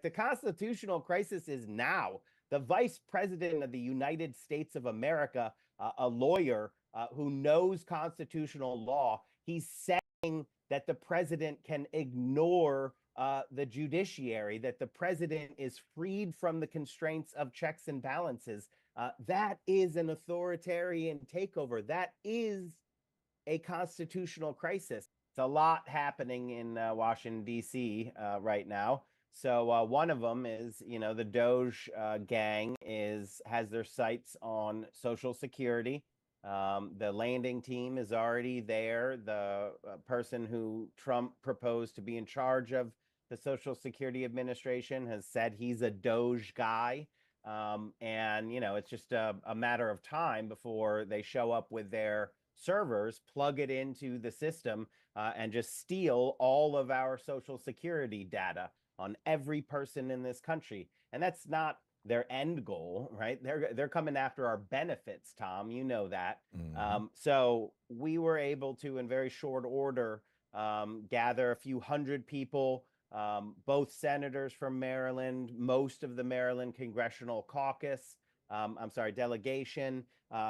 The constitutional crisis is now. The vice president of the United States of America, a lawyer who knows constitutional law, he's saying that the president can ignore the judiciary, that the president is freed from the constraints of checks and balances. That is an authoritarian takeover. That is a constitutional crisis. It's a lot happening in Washington, D.C. Right now. So one of them is, the DOGE gang has their sights on Social Security. The landing team is already there. The person who Trump proposed to be in charge of the Social Security Administration has said he's a DOGE guy. And, it's just a matter of time before they show up with their servers, plug it into the system, and just steal all of our Social Security data on every person in this country. And that's not their end goal, right? They're coming after our benefits, Tom. You know that. So we were able to, in very short order, gather a few hundred people, both senators from Maryland, most of the Maryland Congressional Caucus, delegation,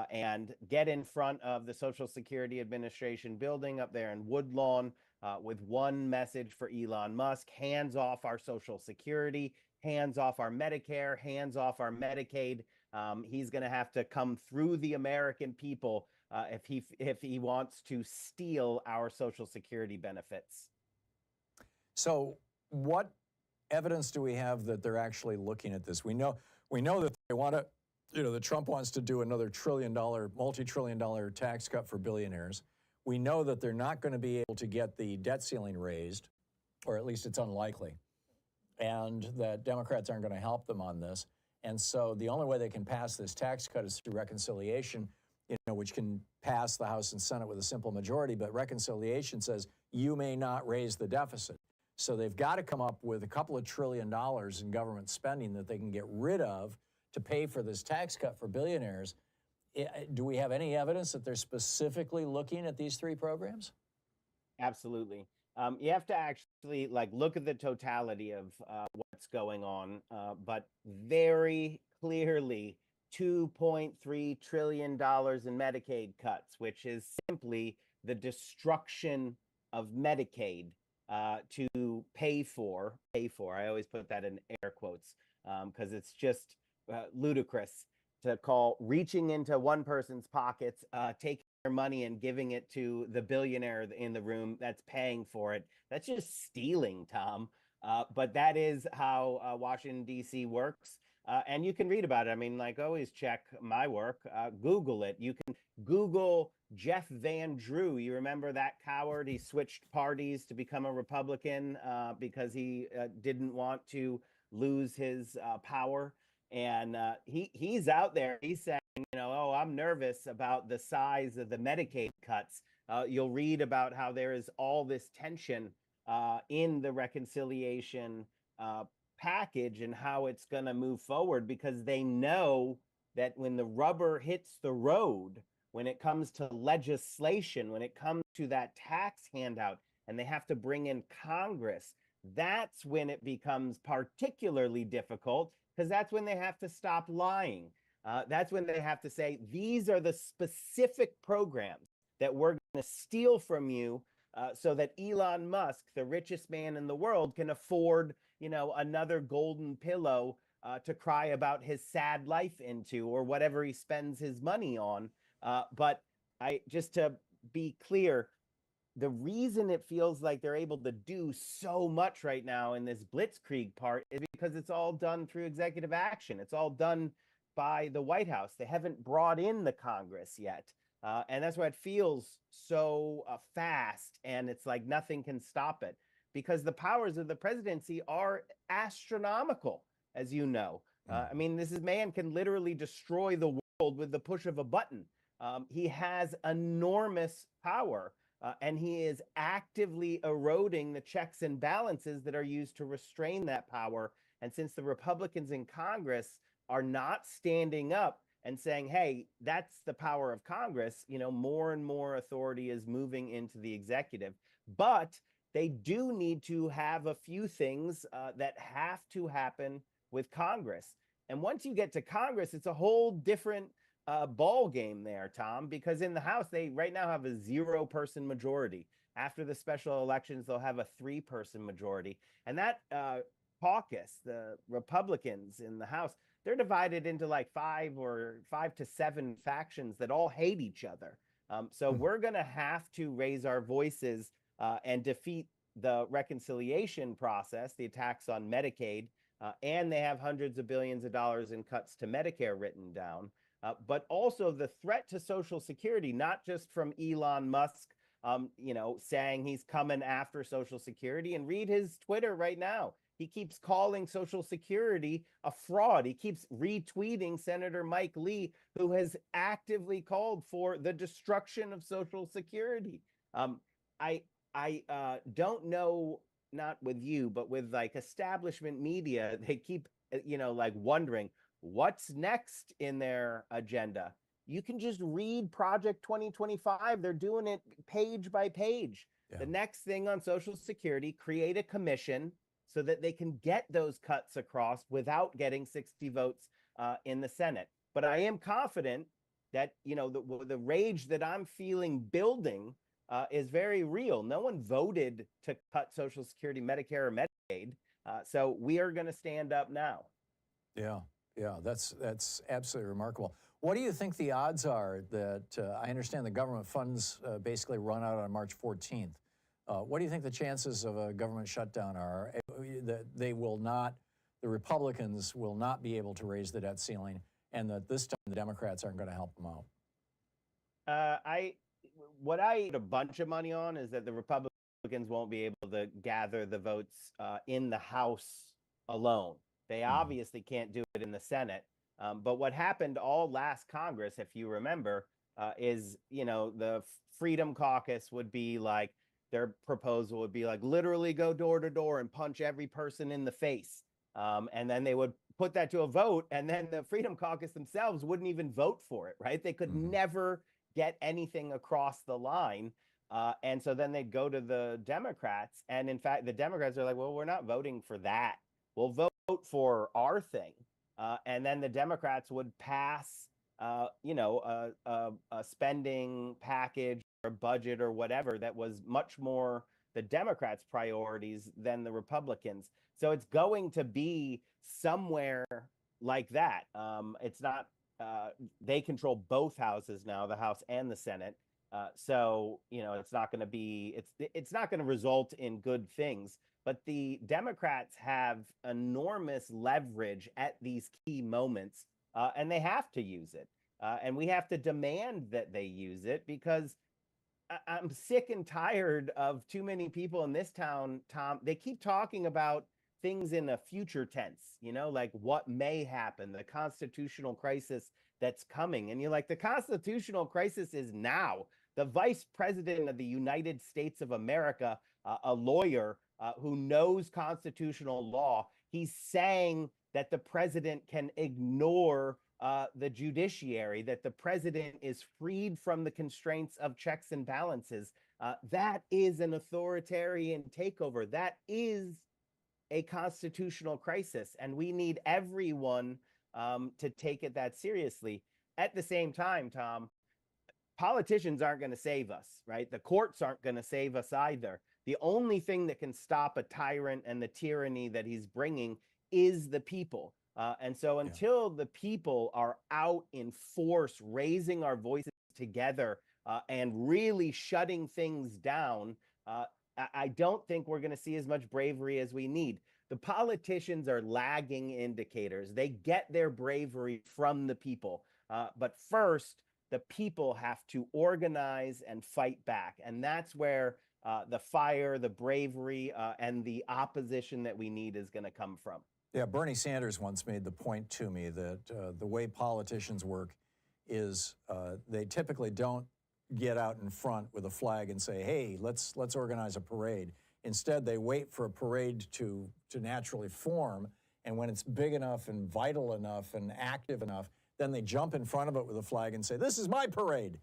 and get in front of the Social Security Administration building up there in Woodlawn with one message for Elon Musk: hands off our Social Security, hands off our Medicare, hands off our Medicaid. He's going to have to come through the American people if he wants to steal our Social Security benefits. So what evidence do we have that they're actually looking at this? We know that they want to, that Trump wants to do another multi-trillion-dollar tax cut for billionaires. We know that they're not going to be able to get the debt ceiling raised, or at least it's unlikely, and that Democrats aren't going to help them on this. And so the only way they can pass this tax cut is through reconciliation, which can pass the House and Senate with a simple majority, but reconciliation says you may not raise the deficit. So they've got to come up with a couple of $1 trillion in government spending that they can get rid of to pay for this tax cut for billionaires. Do we have any evidence that they're specifically looking at these three programs? Absolutely. You have to actually look at the totality of what's going on, but very clearly $2.3 trillion in Medicaid cuts, which is simply the destruction of Medicaid to pay for. I always put that in air quotes because it's just ludicrous to call reaching into one person's pockets, taking their money and giving it to the billionaire in the room that's paying for it. That's just stealing, Tom. But that is how Washington, D.C. works. And you can read about it. I mean, always check my work. Google it. You can Google Jeff Van Drew. You remember that coward? He switched parties to become a Republican because he didn't want to lose his power. And he's out there. He's saying, oh, I'm nervous about the size of the Medicaid cuts. You'll read about how there is all this tension in the reconciliation package and how it's going to move forward, because they know that when the rubber hits the road, when it comes to legislation, when it comes to that tax handout, and they have to bring in Congress, that's when it becomes particularly difficult, because that's when they have to stop lying. That's when they have to say, these are the specific programs that we're going to steal from you so that Elon Musk, the richest man in the world, can afford, another golden pillow to cry about his sad life into, or whatever he spends his money on. But just to be clear, the reason it feels like they're able to do so much right now in this blitzkrieg part is because it's all done through executive action. It's all done by the White House. They haven't brought in the Congress yet. And that's why it feels so fast, and it's like nothing can stop it, because the powers of the presidency are astronomical, as you know. I mean, this man can literally destroy the world with the push of a button. He has enormous power. And he is actively eroding the checks and balances that are used to restrain that power. And since the Republicans in Congress are not standing up and saying, hey, that's the power of Congress, more and more authority is moving into the executive. But they do need to have a few things that have to happen with Congress. And once you get to Congress, it's a whole different ball game there, Tom, because in the House, they right now have a 0-person majority. After the special elections, they'll have a 3-person majority. And that caucus, the Republicans in the House, they're divided into like 5 to 7 factions that all hate each other. So we're going to have to raise our voices and defeat the reconciliation process, the attacks on Medicaid, and they have hundreds of billions of dollars in cuts to Medicare written down, but also the threat to Social Security, not just from Elon Musk, saying he's coming after Social Security. And read his Twitter right now. He keeps calling Social Security a fraud. He keeps retweeting Senator Mike Lee, who has actively called for the destruction of Social Security. I don't know, not with you, but with like establishment media, they keep, like wondering what's next in their agenda. You can just read Project 2025. They're doing it page by page. Yeah. The next thing on Social Security, create a commission so that they can get those cuts across without getting 60 votes in the Senate. But I am confident that, the rage that I'm feeling building is very real. No one voted to cut Social Security, Medicare, or Medicaid. So we are going to stand up now. Yeah, that's absolutely remarkable. What do you think the odds are that, I understand the government funds basically run out on March 14th. What do you think the chances of a government shutdown are? That they will not, the Republicans will not be able to raise the debt ceiling, and that this time the Democrats aren't going to help them out? What I put a bunch of money on is that the Republicans won't be able to gather the votes in the House alone. They obviously can't do it in the Senate. But what happened all last Congress, if you remember, is, the Freedom Caucus would be like, their proposal would be like, literally go door to door and punch every person in the face. And then they would put that to a vote, and then the Freedom Caucus themselves wouldn't even vote for it, right? They could never get anything across the line. And so then they'd go to the Democrats. And in fact, the Democrats are like, well, we're not voting for that. We'll vote for our thing. And then the Democrats would pass, a spending package or budget or whatever that was much more the Democrats' priorities than the Republicans. So it's going to be somewhere like that. It's not, they control both houses now, the House and the Senate. So, it's not going to be, it's not going to result in good things. But the Democrats have enormous leverage at these key moments, and they have to use it. And we have to demand that they use it, because I'm sick and tired of too many people in this town, Tom. They keep talking about things in a future tense, like what may happen, the constitutional crisis that's coming. And you're like, the constitutional crisis is now. The Vice President of the United States of America, a lawyer who knows constitutional law, he's saying that the president can ignore the judiciary, that the president is freed from the constraints of checks and balances. That is an authoritarian takeover. That is a constitutional crisis, and we need everyone to take it that seriously. At the same time, Tom, politicians aren't going to save us, right? The courts aren't going to save us either. The only thing that can stop a tyrant and the tyranny that he's bringing is the people. And so until the people are out in force, raising our voices together and really shutting things down, I don't think we're going to see as much bravery as we need. The politicians are lagging indicators. They get their bravery from the people. But first, the people have to organize and fight back. And that's where the fire, the bravery, and the opposition that we need is going to come from. Yeah, Bernie Sanders once made the point to me that the way politicians work is they typically don't get out in front with a flag and say, hey, let's organize a parade. Instead, they wait for a parade to naturally form, and when it's big enough and vital enough and active enough, then they jump in front of it with a flag and say, this is my parade.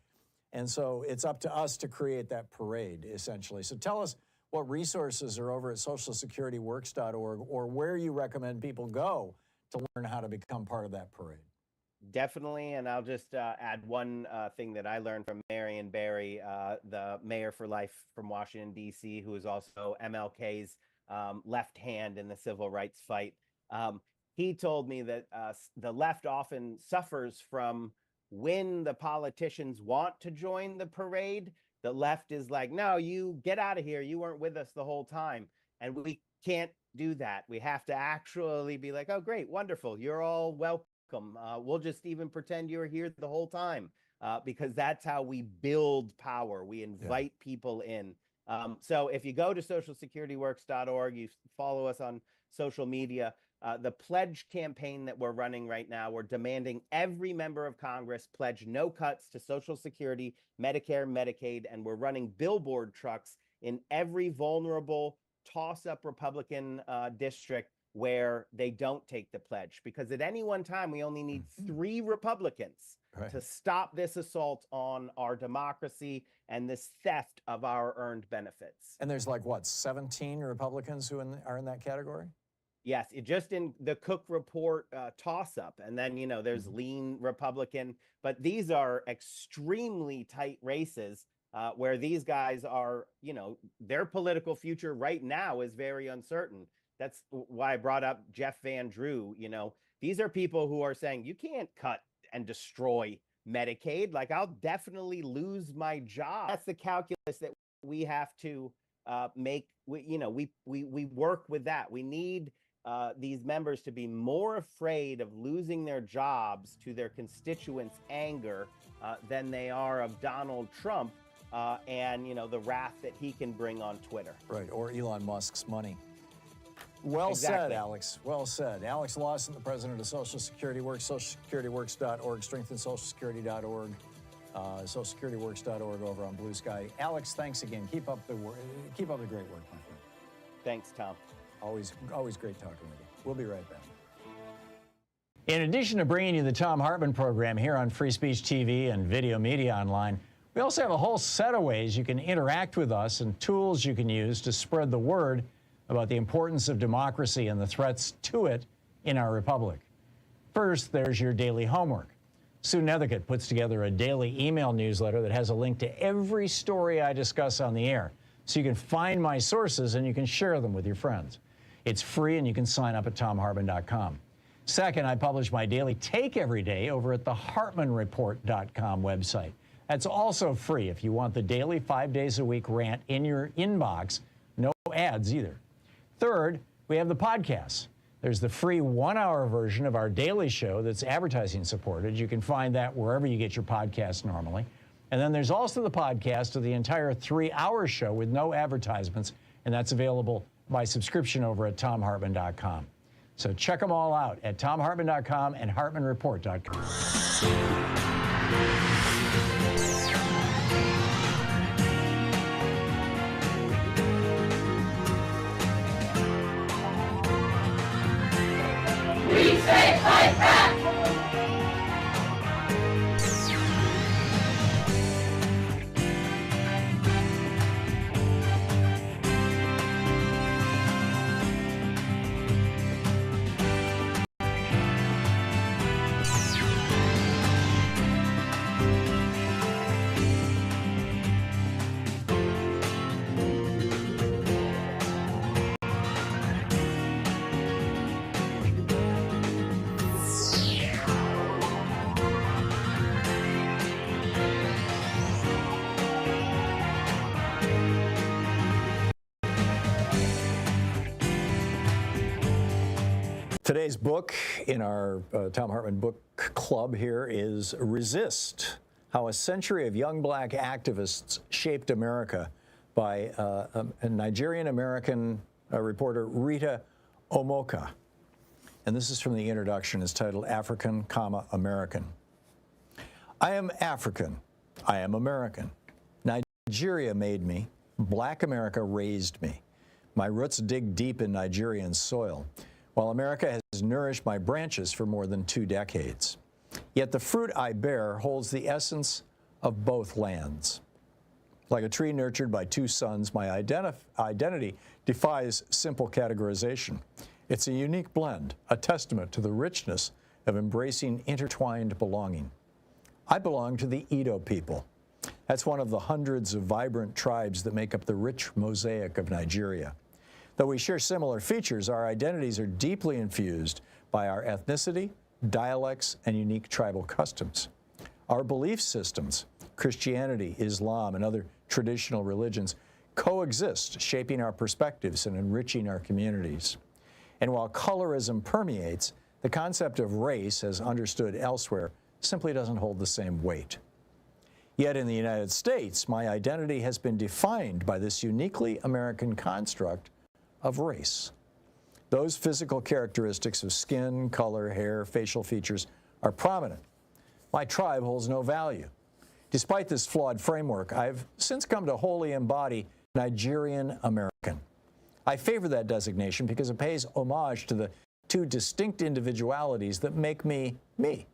And so it's up to us to create that parade, essentially. So tell us, what resources are over at socialsecurityworks.org, or where you recommend people go to learn how to become part of that parade. Definitely, and I'll just add one thing that I learned from Marion Barry, the mayor for life from Washington, D.C., who is also MLK's left hand in the civil rights fight. He told me that the left often suffers from when the politicians want to join the parade, the left is like, no, you get out of here. You weren't with us the whole time. And we can't do that. We have to actually be like, oh, great, wonderful. You're all welcome. We'll just even pretend you're here the whole time because that's how we build power. We invite people in. So if you go to socialsecurityworks.org, you follow us on social media, the pledge campaign that we're running right now, we're demanding every member of Congress pledge no cuts to Social Security, Medicare, Medicaid, and we're running billboard trucks in every vulnerable toss-up Republican district where they don't take the pledge, because at any one time, we only need 3 Republicans to stop this assault on our democracy and this theft of our earned benefits. And there's like, what, 17 Republicans who are in that category? Yes, just in the Cook Report toss-up. And then, you know, there's lean Republican, but these are extremely tight races where these guys are, you know, their political future right now is very uncertain. That's why I brought up Jeff Van Drew. You know, these are people who are saying you can't cut and destroy Medicaid. Like, I'll definitely lose my job. That's the calculus that we have to make. We work with that. We need these members to be more afraid of losing their jobs to their constituents' anger than they are of Donald Trump and, you know, the wrath that he can bring on Twitter. Right, or Elon Musk's money. Well said, Alex. Well said. Alex Lawson, the president of Social Security Works, socialsecurityworks.org, strengthensocialsecurity.org, socialsecurityworks.org over on Blue Sky. Alex, thanks again. Keep up the great work, my friend. Thanks, Tom. Always great talking with you. We'll be right back. In addition to bringing you the Thom Hartmann program here on Free Speech TV and Video Media Online, we also have a whole set of ways you can interact with us and tools you can use to spread the word about the importance of democracy and the threats to it in our republic. First, there's your daily homework. Sue Nethercutt puts together a daily email newsletter that has a link to every story I discuss on the air, so you can find my sources and you can share them with your friends. It's free and you can sign up at thomhartmann.com. Second, I publish my daily take every day over at the hartmannreport.com website. That's also free if you want the daily 5 days a week rant in your inbox. No ads either. Third, we have the podcasts. There's the free 1-hour version of our daily show that's advertising supported. You can find that wherever you get your podcasts normally. And then there's also the podcast of the entire 3-hour show with no advertisements, and that's available by subscription over at thomhartmann.com. So check them all out at thomhartmann.com and hartmannreport.com. We say fight back! Today's book in our Thom Hartmann book club here is Resist: How a Century of Young Black Activists Shaped America by a Nigerian-American reporter, Rita Omoka. And this is from the introduction. It's titled African, American. I am African. I am American. Nigeria made me. Black America raised me. My roots dig deep in Nigerian soil, while America has nourished my branches for more than 2 decades. Yet the fruit I bear holds the essence of both lands. Like a tree nurtured by two suns, my identity defies simple categorization. It's a unique blend, a testament to the richness of embracing intertwined belonging. I belong to the Edo people. That's one of the hundreds of vibrant tribes that make up the rich mosaic of Nigeria. Though we share similar features, our identities are deeply infused by our ethnicity, dialects, and unique tribal customs. Our belief systems, Christianity, Islam, and other traditional religions, coexist, shaping our perspectives and enriching our communities. And while colorism permeates, the concept of race, as understood elsewhere, simply doesn't hold the same weight. Yet in the United States, my identity has been defined by this uniquely American construct of race. Those physical characteristics of skin, color, hair, facial features are prominent. My tribe holds no value. Despite this flawed framework, I've since come to wholly embody Nigerian American. I favor that designation because it pays homage to the two distinct individualities that make me, me.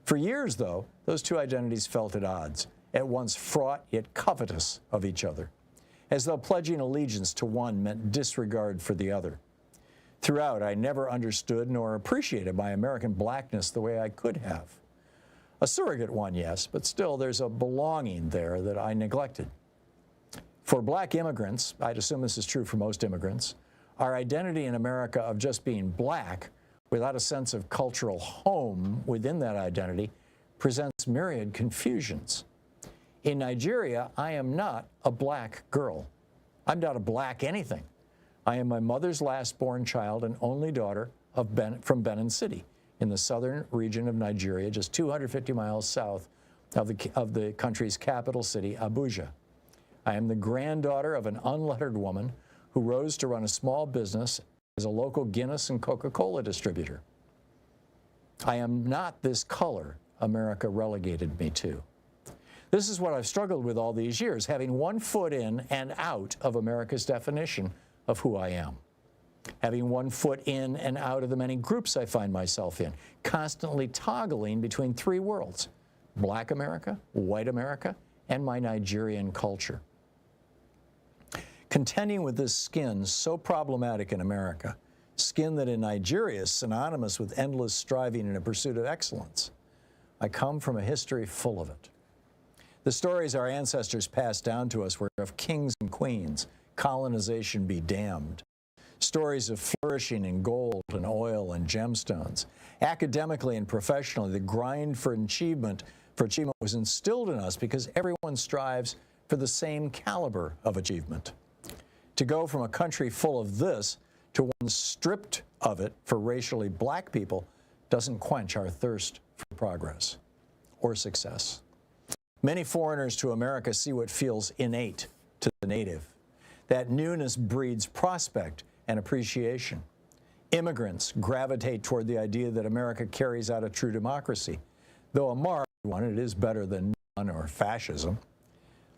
For years, though, those two identities felt at odds, at once fraught yet covetous of each other, as though pledging allegiance to one meant disregard for the other. Throughout, I never understood nor appreciated my American blackness the way I could have. A surrogate one, yes, but still there's a belonging there that I neglected. For black immigrants, I'd assume this is true for most immigrants, our identity in America of just being black without a sense of cultural home within that identity presents myriad confusions. In Nigeria, I am not a black girl. I'm not a black anything. I am my mother's last-born child and only daughter from Benin City, in the southern region of Nigeria, just 250 miles south of the country's capital city, Abuja. I am the granddaughter of an unlettered woman who rose to run a small business as a local Guinness and Coca-Cola distributor. I am not this color America relegated me to. This is what I've struggled with all these years, having one foot in and out of America's definition of who I am. Having one foot in and out of the many groups I find myself in, constantly toggling between three worlds: Black America, white America, and my Nigerian culture. Contending with this skin so problematic in America, skin that in Nigeria is synonymous with endless striving in a pursuit of excellence, I come from a history full of it. The stories our ancestors passed down to us were of kings and queens, colonization be damned. Stories of flourishing in gold and oil and gemstones. Academically and professionally, the grind for achievement was instilled in us because everyone strives for the same caliber of achievement. To go from a country full of this to one stripped of it for racially black people doesn't quench our thirst for progress or success. Many foreigners to America see what feels innate to the native. That newness breeds prospect and appreciation. Immigrants gravitate toward the idea that America carries out a true democracy. Though a marred one, it is better than none or fascism.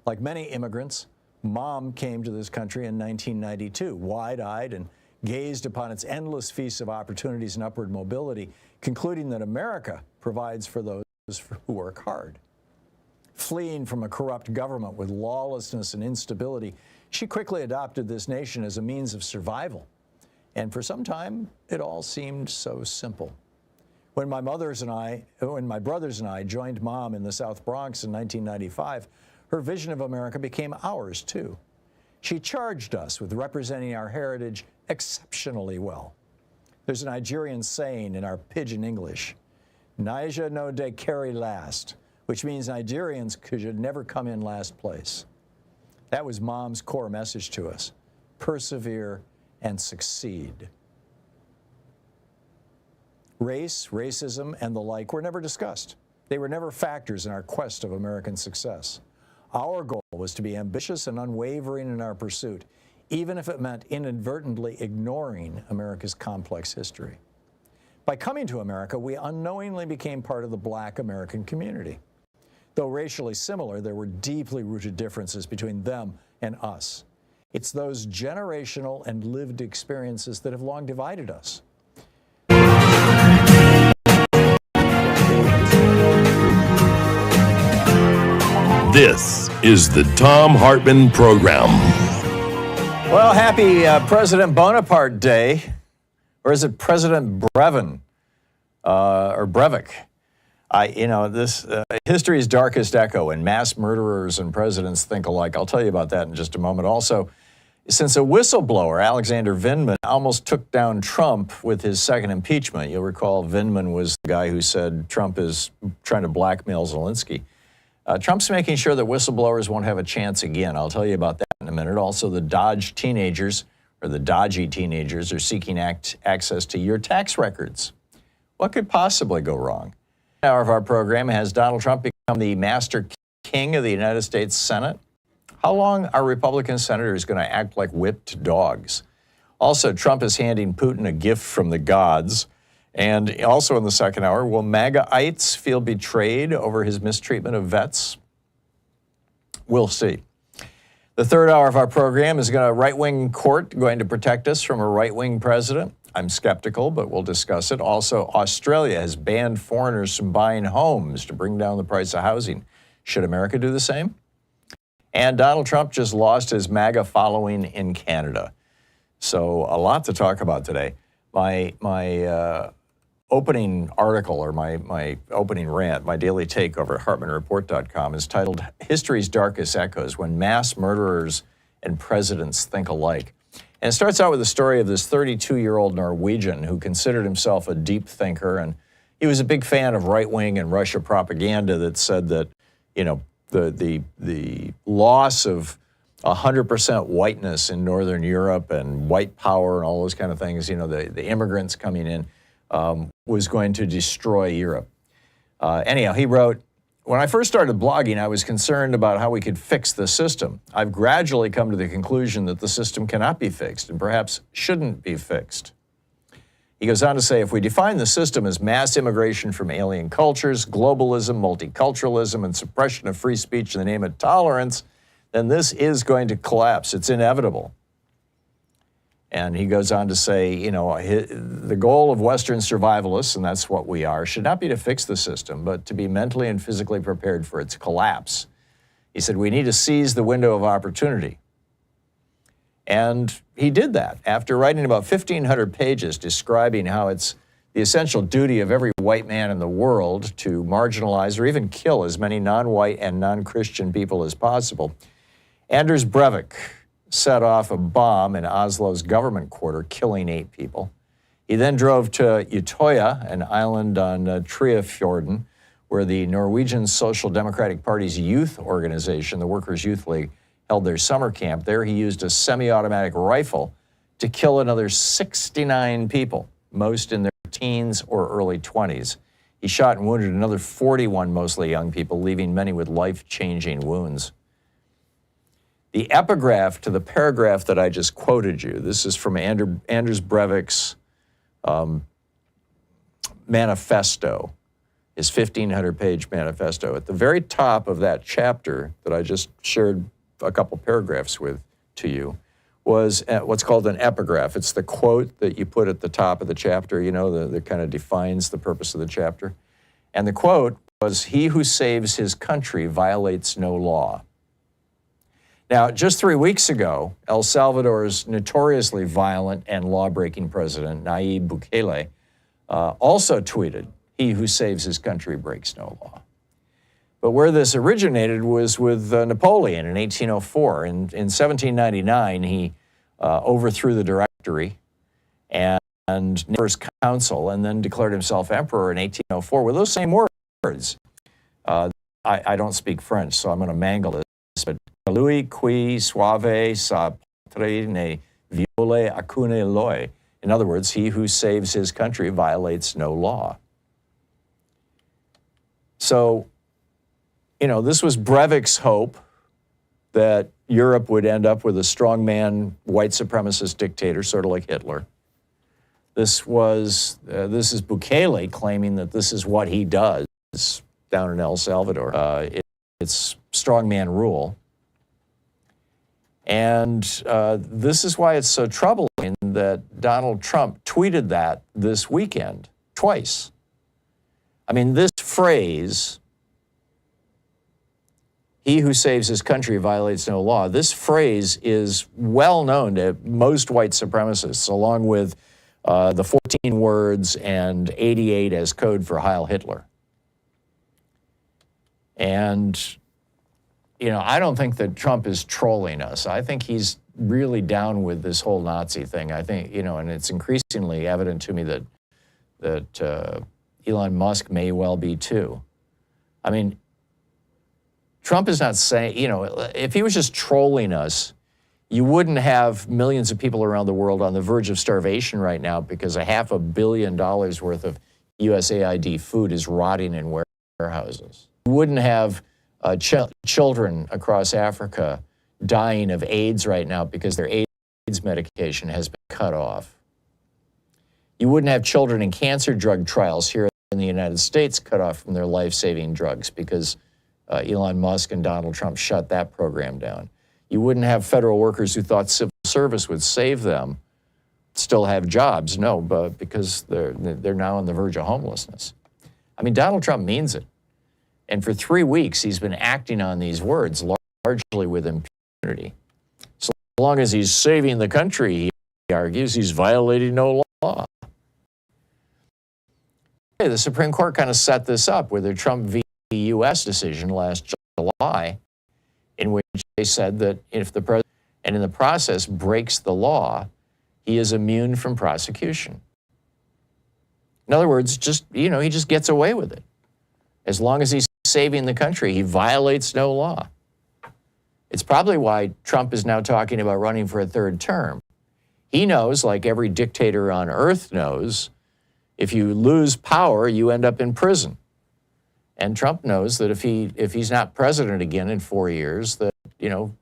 Like many immigrants, Mom came to this country in 1992, wide-eyed and gazed upon its endless feast of opportunities and upward mobility, concluding that America provides for those who work hard. Fleeing from a corrupt government with lawlessness and instability, she quickly adopted this nation as a means of survival. And for some time, it all seemed so simple. When my brothers and I joined Mom in the South Bronx in 1995, her vision of America became ours, too. She charged us with representing our heritage exceptionally well. There's a Nigerian saying in our pidgin English, Naija no de carry last, which means Nigerians should never come in last place. That was Mom's core message to us: persevere and succeed. Race, racism, and the like were never discussed. They were never factors in our quest of American success. Our goal was to be ambitious and unwavering in our pursuit, even if it meant inadvertently ignoring America's complex history. By coming to America, we unknowingly became part of the Black American community. Though racially similar, there were deeply rooted differences between them and us. It's those generational and lived experiences that have long divided us. This is the Thom Hartmann Program. Well, happy President Bonaparte Day. Or is it President Brevin or Breivik? This history's darkest echo, and mass murderers and presidents think alike. I'll tell you about that in just a moment. Also, since a whistleblower, Alexander Vindman, almost took down Trump with his second impeachment. You'll recall Vindman was the guy who said Trump is trying to blackmail Zelensky. Trump's making sure that whistleblowers won't have a chance again. I'll tell you about that in a minute. Also, the DOGE teenagers, or the dodgy teenagers, are seeking access to your tax records. What could possibly go wrong? Hour of our program, has Donald Trump become the master king of the United States Senate? How long are Republican senators going to act like whipped dogs? Also, Trump is handing Putin a gift from the gods. And also in the second hour, will MAGAites feel betrayed over his mistreatment of vets? We'll see. The third hour of our program is a right-wing court going to protect us from a right-wing president. I'm skeptical, but we'll discuss it. Also, Australia has banned foreigners from buying homes to bring down the price of housing. Should America do the same? And Donald Trump just lost his MAGA following in Canada. So a lot to talk about today. My opening article, or my opening rant, my daily take over at HartmannReport.com is titled History's Darkest Echoes, When Mass Murderers and Presidents Think Alike. And it starts out with the story of this 32-year-old Norwegian who considered himself a deep thinker, and he was a big fan of right-wing and Russia propaganda that said that, the loss of 100% whiteness in Northern Europe and white power and all those kind of things, the immigrants coming in, was going to destroy Europe. Anyhow, he wrote, when I first started blogging, I was concerned about how we could fix the system. I've gradually come to the conclusion that the system cannot be fixed and perhaps shouldn't be fixed. He goes on to say, if we define the system as mass immigration from alien cultures, globalism, multiculturalism, and suppression of free speech in the name of tolerance, then this is going to collapse. It's inevitable. And he goes on to say, the goal of Western survivalists, and that's what we are, should not be to fix the system, but to be mentally and physically prepared for its collapse. He said, we need to seize the window of opportunity. And he did that after writing about 1,500 pages describing how it's the essential duty of every white man in the world to marginalize or even kill as many non-white and non-Christian people as possible. Anders Breivik set off a bomb in Oslo's government quarter, killing 8 people. He then drove to Utøya, an island on Treafjorden, where the Norwegian Social Democratic Party's youth organization, the Workers' Youth League, held their summer camp. There he used a semi-automatic rifle to kill another 69 people, most in their teens or early 20s. He shot and wounded another 41 mostly young people, leaving many with life-changing wounds. The epigraph to the paragraph that I just quoted you, this is from Anders Breivik's manifesto, his 1,500-page manifesto. At the very top of that chapter that I just shared a couple paragraphs to you was what's called an epigraph. It's the quote that you put at the top of the chapter, that kind of defines the purpose of the chapter. And the quote was, "He who saves his country violates no law." Now, just 3 weeks ago, El Salvador's notoriously violent and law-breaking president, Nayib Bukele, also tweeted, "He who saves his country breaks no law." But where this originated was with Napoleon in 1804. In 1799, he overthrew the Directory and first council, and then declared himself emperor in 1804 with those same words. I don't speak French, so I'm going to mangle this, but lui qui suave sa patrie ne viole aucune loi. In other words, he who saves his country violates no law. So, this was Breivik's hope that Europe would end up with a strongman, white supremacist dictator, sort of like Hitler. This is Bukele claiming that this is what he does down in El Salvador. It's strongman rule. And this is why it's so troubling that Donald Trump tweeted that this weekend, twice. I mean, this phrase, He who saves his country violates no law. This phrase is well known to most white supremacists, along with the 14 words and 88 as code for Heil Hitler. And, you know, I don't think that Trump is trolling us. I think he's really down with this whole Nazi thing. I think, you know, and it's increasingly evident to me that Elon Musk may well be too. I mean, Trump is not saying, you know, if he was just trolling us, you wouldn't have millions of people around the world on the verge of starvation right now because $500 million worth of USAID food is rotting in warehouses. You wouldn't have children across Africa dying of AIDS right now because their AIDS medication has been cut off. You wouldn't have children in cancer drug trials here in the United States cut off from their life-saving drugs because Elon Musk and Donald Trump shut that program down. You wouldn't have federal workers who thought civil service would save them still have jobs. No, but because they're now on the verge of homelessness. I mean, Donald Trump means it. And for 3 weeks, he's been acting on these words largely with impunity. So long as he's saving the country, he argues, he's violating no law. The Supreme Court kind of set this up with their Trump v. U.S. decision last July, in which they said that if the president, and in the process, breaks the law, he is immune from prosecution. In other words, just, you know, he just gets away with it. As long as he's saving the country, he violates no law. It's probably why Trump is now talking about running for a third term. He knows, like every dictator on earth knows, if you lose power, you end up in prison. And Trump knows that if he's not president again in 4 years, that, you know,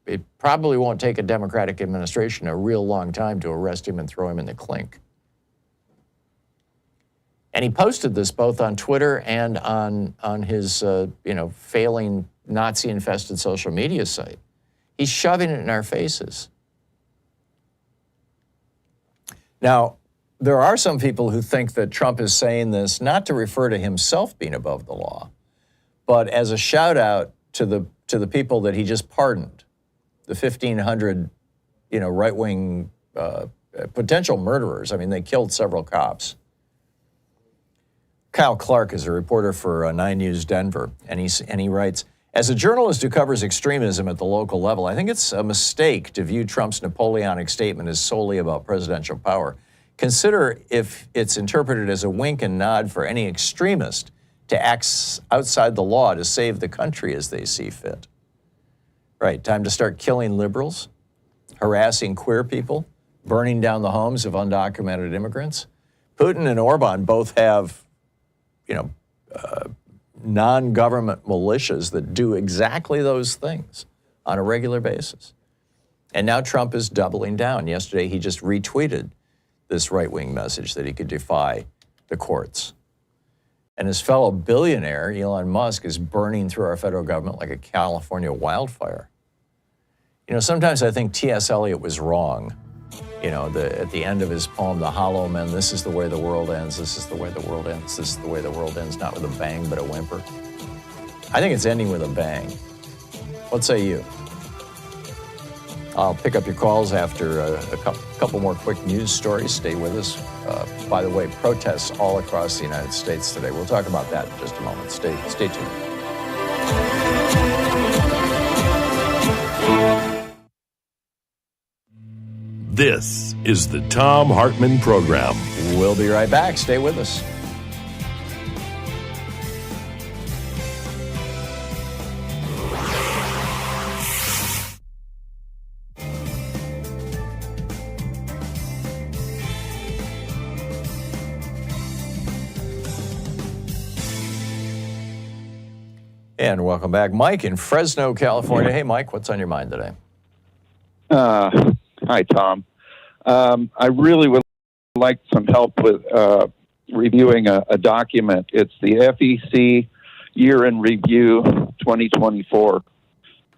it probably won't take a Democratic administration a real long time to arrest him and throw him in the clink. And he posted this both on Twitter and on his, you know, failing Nazi-infested social media site. He's shoving it in our faces. Now, there are some people who think that Trump is saying this not to refer to himself being above the law, but as a shout out to the people that he just pardoned, the 1,500, you know, right-wing potential murderers. I mean, they killed several cops. Kyle Clark is a reporter for 9 News Denver, and he writes, as a journalist who covers extremism at the local level, I think it's a mistake to view Trump's Napoleonic statement as solely about presidential power. Consider if it's interpreted as a wink and nod for any extremist to act outside the law to save the country as they see fit. Right, time to start killing liberals, harassing queer people, burning down the homes of undocumented immigrants. Putin and Orban both have, you know, non-government militias that do exactly those things on a regular basis. And now Trump is doubling down. Yesterday, he just retweeted this right-wing message that he could defy the courts. And his fellow billionaire, Elon Musk, is burning through our federal government like a California wildfire. You know, sometimes I think T.S. Eliot was wrong. You know, at the end of his poem, The Hollow Men, this is the way the world ends, this is the way the world ends, this is the way the world ends, not with a bang, but a whimper. I think it's ending with a bang. What say you? I'll pick up your calls after a couple more quick news stories. Stay with us. By the way, protests all across the United States today. We'll talk about that in just a moment. Stay tuned. This is the Thom Hartmann Program. We'll be right back. Stay with us. And welcome back. Mike in Fresno, California. Hey, Mike, what's on your mind today? Hi, Tom. I really would like some help with reviewing a document. It's the FEC Year in Review 2024.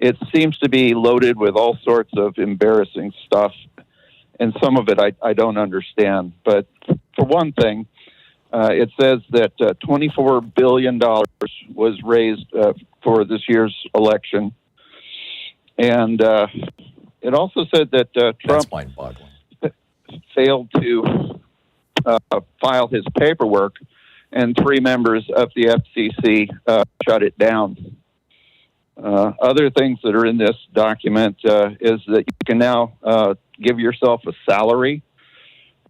It seems to be loaded with all sorts of embarrassing stuff, and some of it I don't understand. But for one thing, it says that $24 billion was raised for this year's election. And it also said that Trump That's mind-boggling. failed to file his paperwork, and 3 members of the FCC shut it down. Other things that are in this document is that you can now give yourself a salary,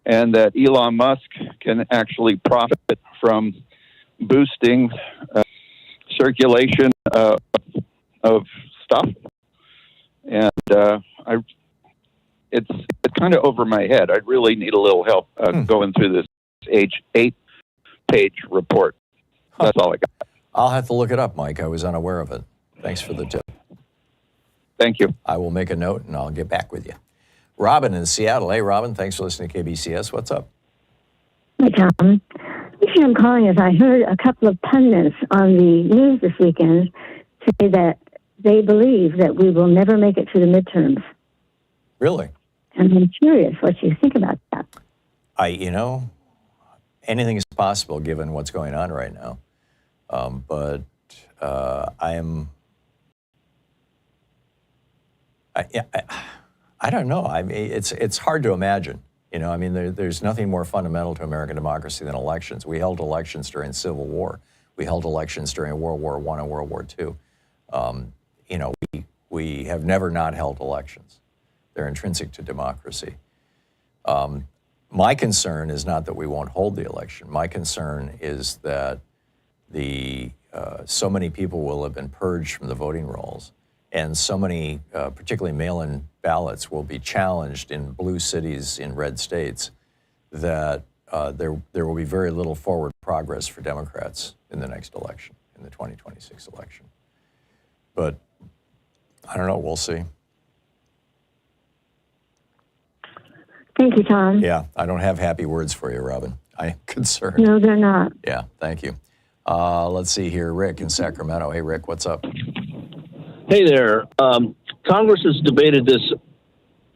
and that Elon Musk can actually profit from boosting circulation of stuff. And it's kind of over my head. I really need a little help going through this 8-page report. That's all I got. I'll have to look it up, Mike. I was unaware of it. Thanks for the tip. Thank you. I will make a note, and I'll get back with you. Robin in Seattle. Hey, Robin, thanks for listening to KBCS. What's up? Hi, Tom. The reason I'm calling is I heard a couple of pundits on the news this weekend say that they believe that we will never make it to the midterms. Really? And I'm curious what you think about that. Anything is possible given what's going on right now. But I don't know. I mean, it's hard to imagine. There's nothing more fundamental to American democracy than elections. We held elections during Civil War. We held elections during World War I and World War II. We have never not held elections. They're intrinsic to democracy. My concern is not that we won't hold the election. My concern is that so many people will have been purged from the voting rolls, and so many, particularly mail-in ballots, will be challenged in blue cities in red states that there will be very little forward progress for Democrats in the next election, in the 2026 election. But I don't know. We'll see. Thank you, Tom. Yeah, I don't have happy words for you, Robin. I'm concerned. No, they're not. Yeah, thank you. Let's see here. Rick in Sacramento. Hey, Rick, what's up? Hey there. Congress has debated this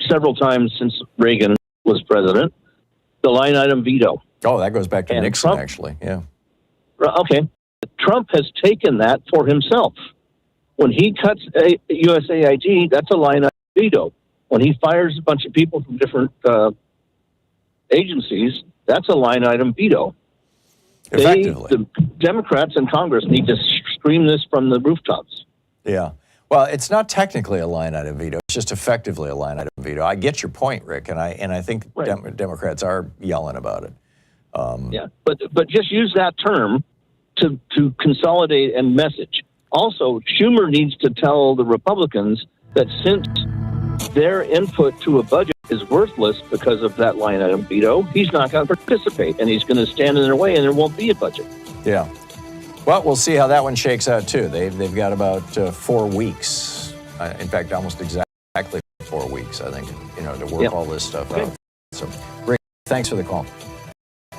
several times since Reagan was president, the line item veto. Oh, that goes back to And Nixon, Trump, actually. Yeah. Okay. Trump has taken that for himself. When he cuts USAID, that's a line item veto. When he fires a bunch of people from different agencies, that's a line item veto. Effectively. The Democrats in Congress need to scream this from the rooftops. Yeah. Well, it's not technically a line item veto. It's just effectively a line item veto. I get your point, Rick, and I think Right. Democrats are yelling about it. Yeah, but just use that term to consolidate and message. Also, Schumer needs to tell the Republicans that since their input to a budget is worthless because of that line item veto, he's not going to participate, and he's going to stand in their way, and there won't be a budget. Yeah. Well, we'll see how that one shakes out, too. They've got about 4 weeks. In fact, almost exactly 4 weeks, I think, to work all this stuff out. So, Rick, thanks for the call.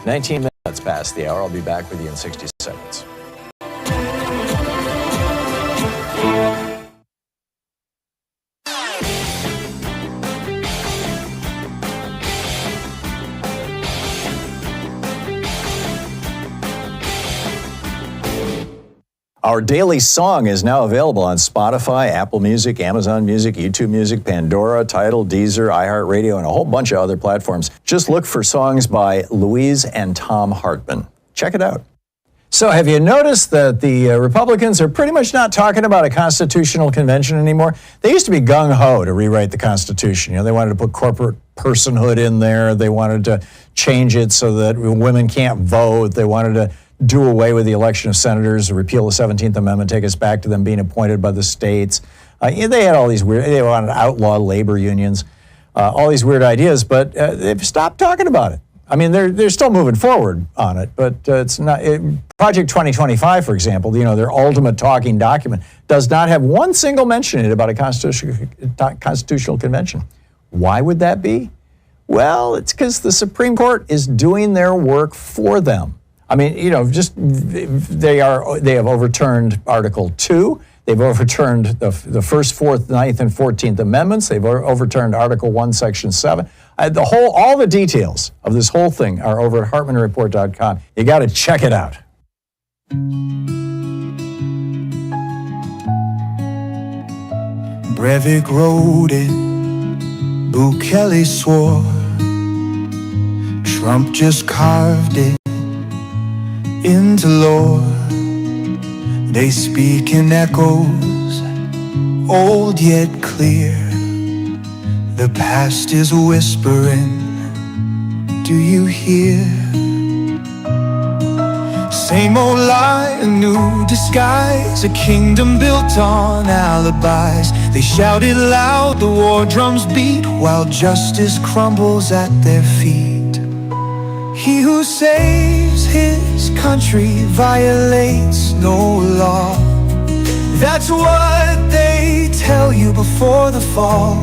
19 minutes past the hour. I'll be back with you in 60 seconds. Our daily song is now available on Spotify, Apple Music, Amazon Music, YouTube Music, Pandora, Tidal, Deezer, iHeartRadio, and a whole bunch of other platforms. Just look for songs by Louise and Thom Hartmann. Check it out. So have you noticed that the Republicans are pretty much not talking about a constitutional convention anymore? They used to be gung-ho to rewrite the Constitution. They wanted to put corporate personhood in there. They wanted to change it so that women can't vote. They wanted to do away with the election of senators, repeal the 17th Amendment, take us back to them being appointed by the states. They had all these they wanted to outlaw labor unions, all these weird ideas, but they've stopped talking about it. I mean, they're still moving forward on it, but it's not. Project 2025, for example, their ultimate talking document, does not have one single mention in it about a constitutional convention. Why would that be? Well, it's because the Supreme Court is doing their work for them. I mean, they have overturned Article 2. They've overturned the First, Fourth, Ninth, and 14th Amendments. They've overturned Article 1, Section 7. All the details of this whole thing are over at HartmannReport.com. You got to check it out. Breivik wrote it, Bukele swore, Trump just carved it into law. They speak in echoes, old yet clear. The past is whispering, do you hear? Same old lie, a new disguise, a kingdom built on alibis. They shouted loud, the war drums beat, while justice crumbles at their feet. He who saves his country violates no law. That's what they tell you before the fall.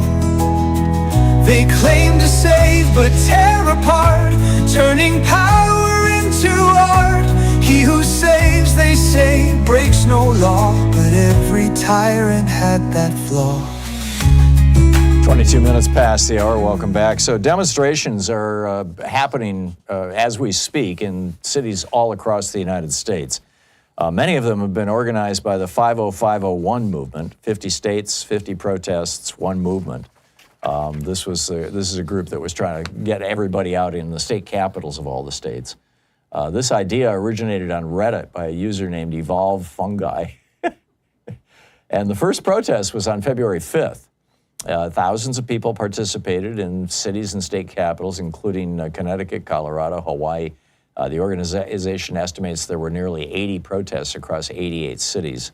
They claim to save but tear apart, turning power into art. He who saves, they say, breaks no law, but every tyrant had that flaw. 22 minutes past the hour. Welcome back. So demonstrations are happening as we speak in cities all across the United States. Many of them have been organized by the 50501 movement, 50 states, 50 protests, one movement. This is a group that was trying to get everybody out in the state capitals of all the states. This idea originated on Reddit by a user named Evolve Fungi. And the first protest was on February 5th. Thousands of people participated in cities and state capitals, including Connecticut, Colorado, Hawaii. The organization estimates there were nearly 80 protests across 88 cities.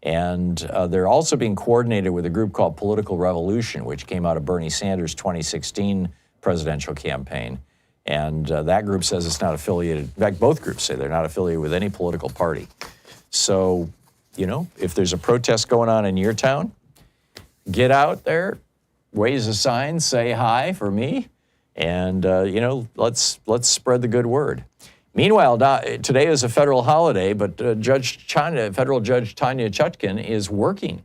And they're also being coordinated with a group called Political Revolution, which came out of Bernie Sanders' 2016 presidential campaign. And that group says it's not affiliated. In fact, both groups say they're not affiliated with any political party. So, you know, if there's a protest going on in your town, get out there, raise a sign, say hi for me, and, you know, let's spread the good word. Meanwhile, today is a federal holiday, but federal Judge Tanya Chutkan is working.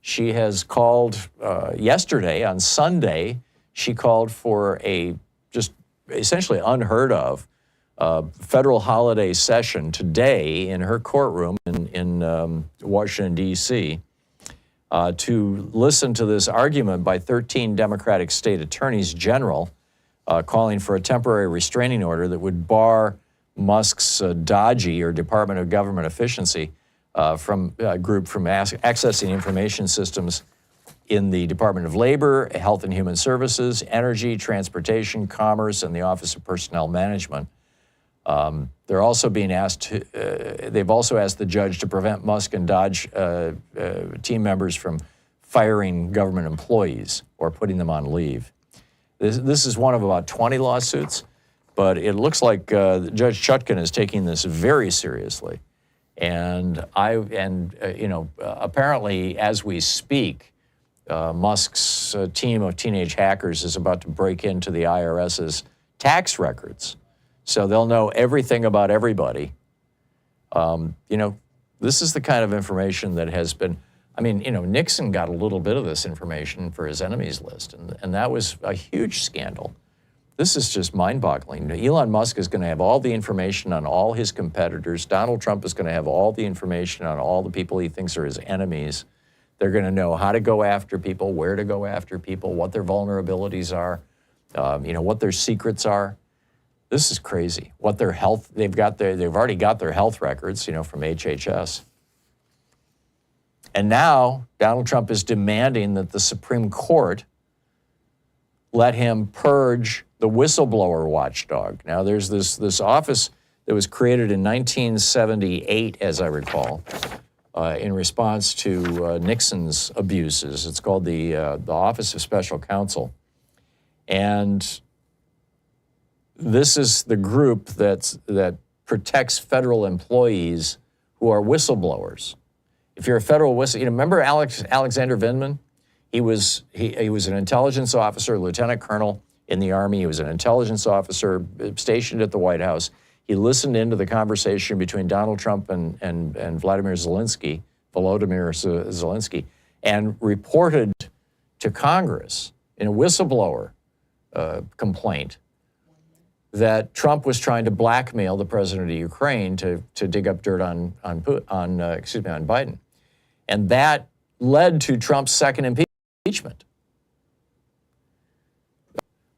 She has called yesterday, on Sunday, she called for a just essentially unheard of federal holiday session today in her courtroom in Washington, D.C., to listen to this argument by 13 Democratic state attorneys general calling for a temporary restraining order that would bar Musk's DOGE, or Department of Government Efficiency, group from accessing information systems in the Department of Labor, Health and Human Services, Energy, Transportation, Commerce, and the Office of Personnel Management. They're also being asked they've also asked the judge to prevent Musk and DOGE team members from firing government employees or putting them on leave. This is one of about 20 lawsuits, but it looks like Judge Chutkan is taking this very seriously. And apparently, as we speak, Musk's team of teenage hackers is about to break into the IRS's tax records. So they'll know everything about everybody. This is the kind of information that has been, Nixon got a little bit of this information for his enemies list, and that was a huge scandal. This is just mind-boggling. Elon Musk is going to have all the information on all his competitors. Donald Trump is going to have all the information on all the people he thinks are his enemies. They're going to know how to go after people, where to go after people, what their vulnerabilities are, what their secrets are. This is crazy. What their health, they've already got their health records, from HHS. And now Donald Trump is demanding that the Supreme Court let him purge the whistleblower watchdog. Now, there's this office that was created in 1978, as I recall, in response to Nixon's abuses. It's called the Office of Special Counsel. And this is the group that protects federal employees who are whistleblowers. If you're a federal remember Alexander Vindman? He was an intelligence officer, lieutenant colonel in the Army. He was an intelligence officer stationed at the White House. He listened into the conversation between Donald Trump and Volodymyr Zelensky, and reported to Congress in a whistleblower complaint that Trump was trying to blackmail the president of Ukraine to dig up dirt on Biden. And that led to Trump's second impeachment.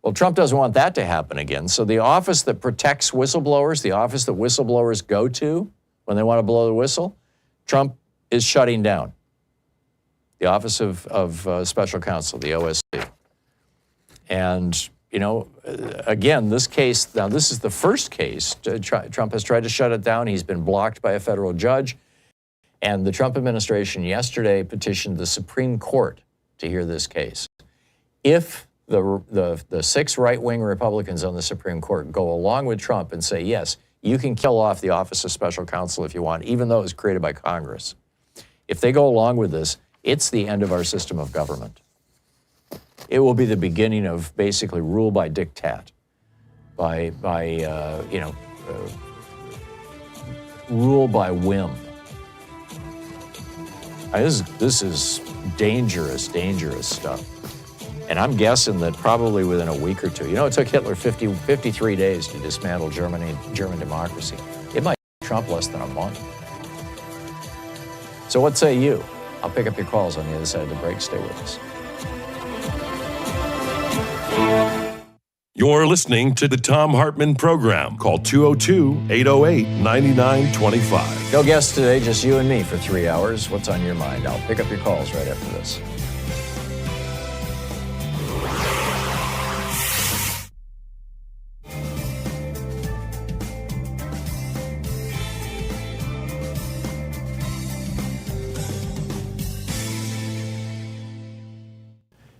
Well, Trump doesn't want that to happen again. So the office that protects whistleblowers, the office that whistleblowers go to when they want to blow the whistle, Trump is shutting down. The Office of Special Counsel, the OSC. And, you know, again, this case, now this is the first case. Trump has tried to shut it down. He's been blocked by a federal judge. And the Trump administration yesterday petitioned the Supreme Court to hear this case. If the 6 right-wing Republicans on the Supreme Court go along with Trump and say, yes, you can kill off the Office of Special Counsel if you want, even though it was created by Congress. If they go along with this, it's the end of our system of government. It will be the beginning of basically rule by diktat, rule by whim. This is dangerous, dangerous stuff. And I'm guessing that probably within a week or two, you know, it took Hitler 53 days to dismantle German democracy. It might take Trump less than a month. So what say you? I'll pick up your calls on the other side of the break. Stay with us. You're listening to the Thom Hartmann Program. Call 202-808-9925. No guests today, just you and me for 3 hours. What's on your mind? I'll pick up your calls right after this.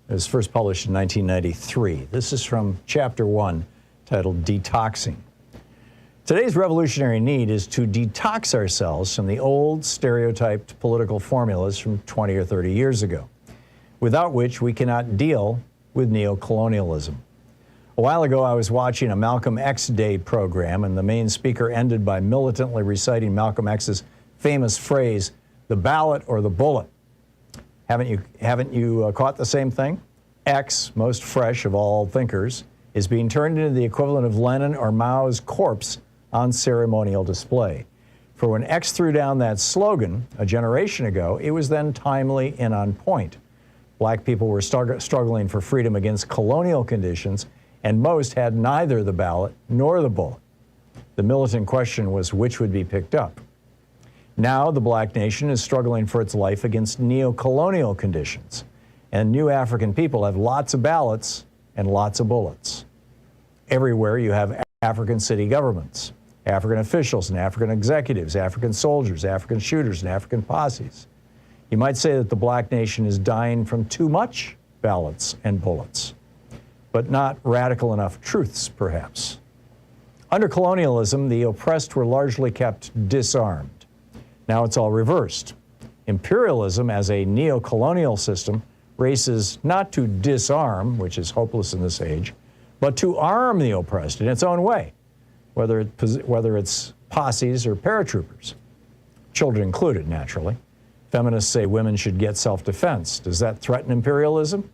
It was first published in 1993. This is from Chapter 1, titled Detoxing. Today's revolutionary need is to detox ourselves from the old, stereotyped political formulas from 20 or 30 years ago, without which we cannot deal with neocolonialism. A while ago, I was watching a Malcolm X Day program, and the main speaker ended by militantly reciting Malcolm X's famous phrase, "the ballot or the bullet." Haven't you caught the same thing? X, most fresh of all thinkers, is being turned into the equivalent of Lenin or Mao's corpse on ceremonial display. For when X threw down that slogan a generation ago, it was then timely and on point. Black people were struggling for freedom against colonial conditions, and most had neither the ballot nor the bullet. The militant question was which would be picked up. Now the black nation is struggling for its life against neo-colonial conditions, and new African people have lots of ballots and lots of bullets. Everywhere you have African city governments, African officials and African executives, African soldiers, African shooters, and African posses. You might say that the black nation is dying from too much ballots and bullets, but not radical enough truths, perhaps. Under colonialism, the oppressed were largely kept disarmed. Now it's all reversed. Imperialism as a neo-colonial system races not to disarm, which is hopeless in this age, but to arm the oppressed in its own way, whether it's posses or paratroopers, children included, naturally. Feminists say women should get self-defense. Does that threaten imperialism?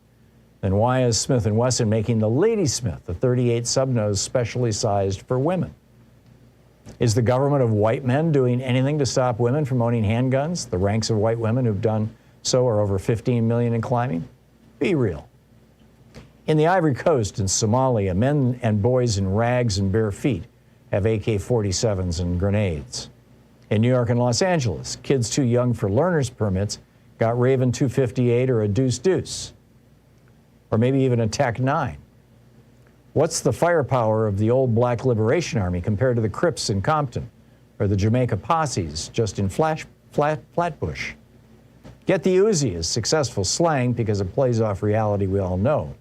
Then why is Smith & Wesson making the Ladysmith, the .38 subnose specially sized for women? Is the government of white men doing anything to stop women from owning handguns? The ranks of white women who've done so are over 15 million and climbing. Be real. In the Ivory Coast and Somalia, men and boys in rags and bare feet have AK-47s and grenades. In New York and Los Angeles, kids too young for learner's permits got Raven 258 or a Deuce, or maybe even a Tech-9. What's the firepower of the old Black Liberation Army compared to the Crips in Compton or the Jamaica posses just in Flatbush? Get the Uzi is successful slang because it plays off reality we all know.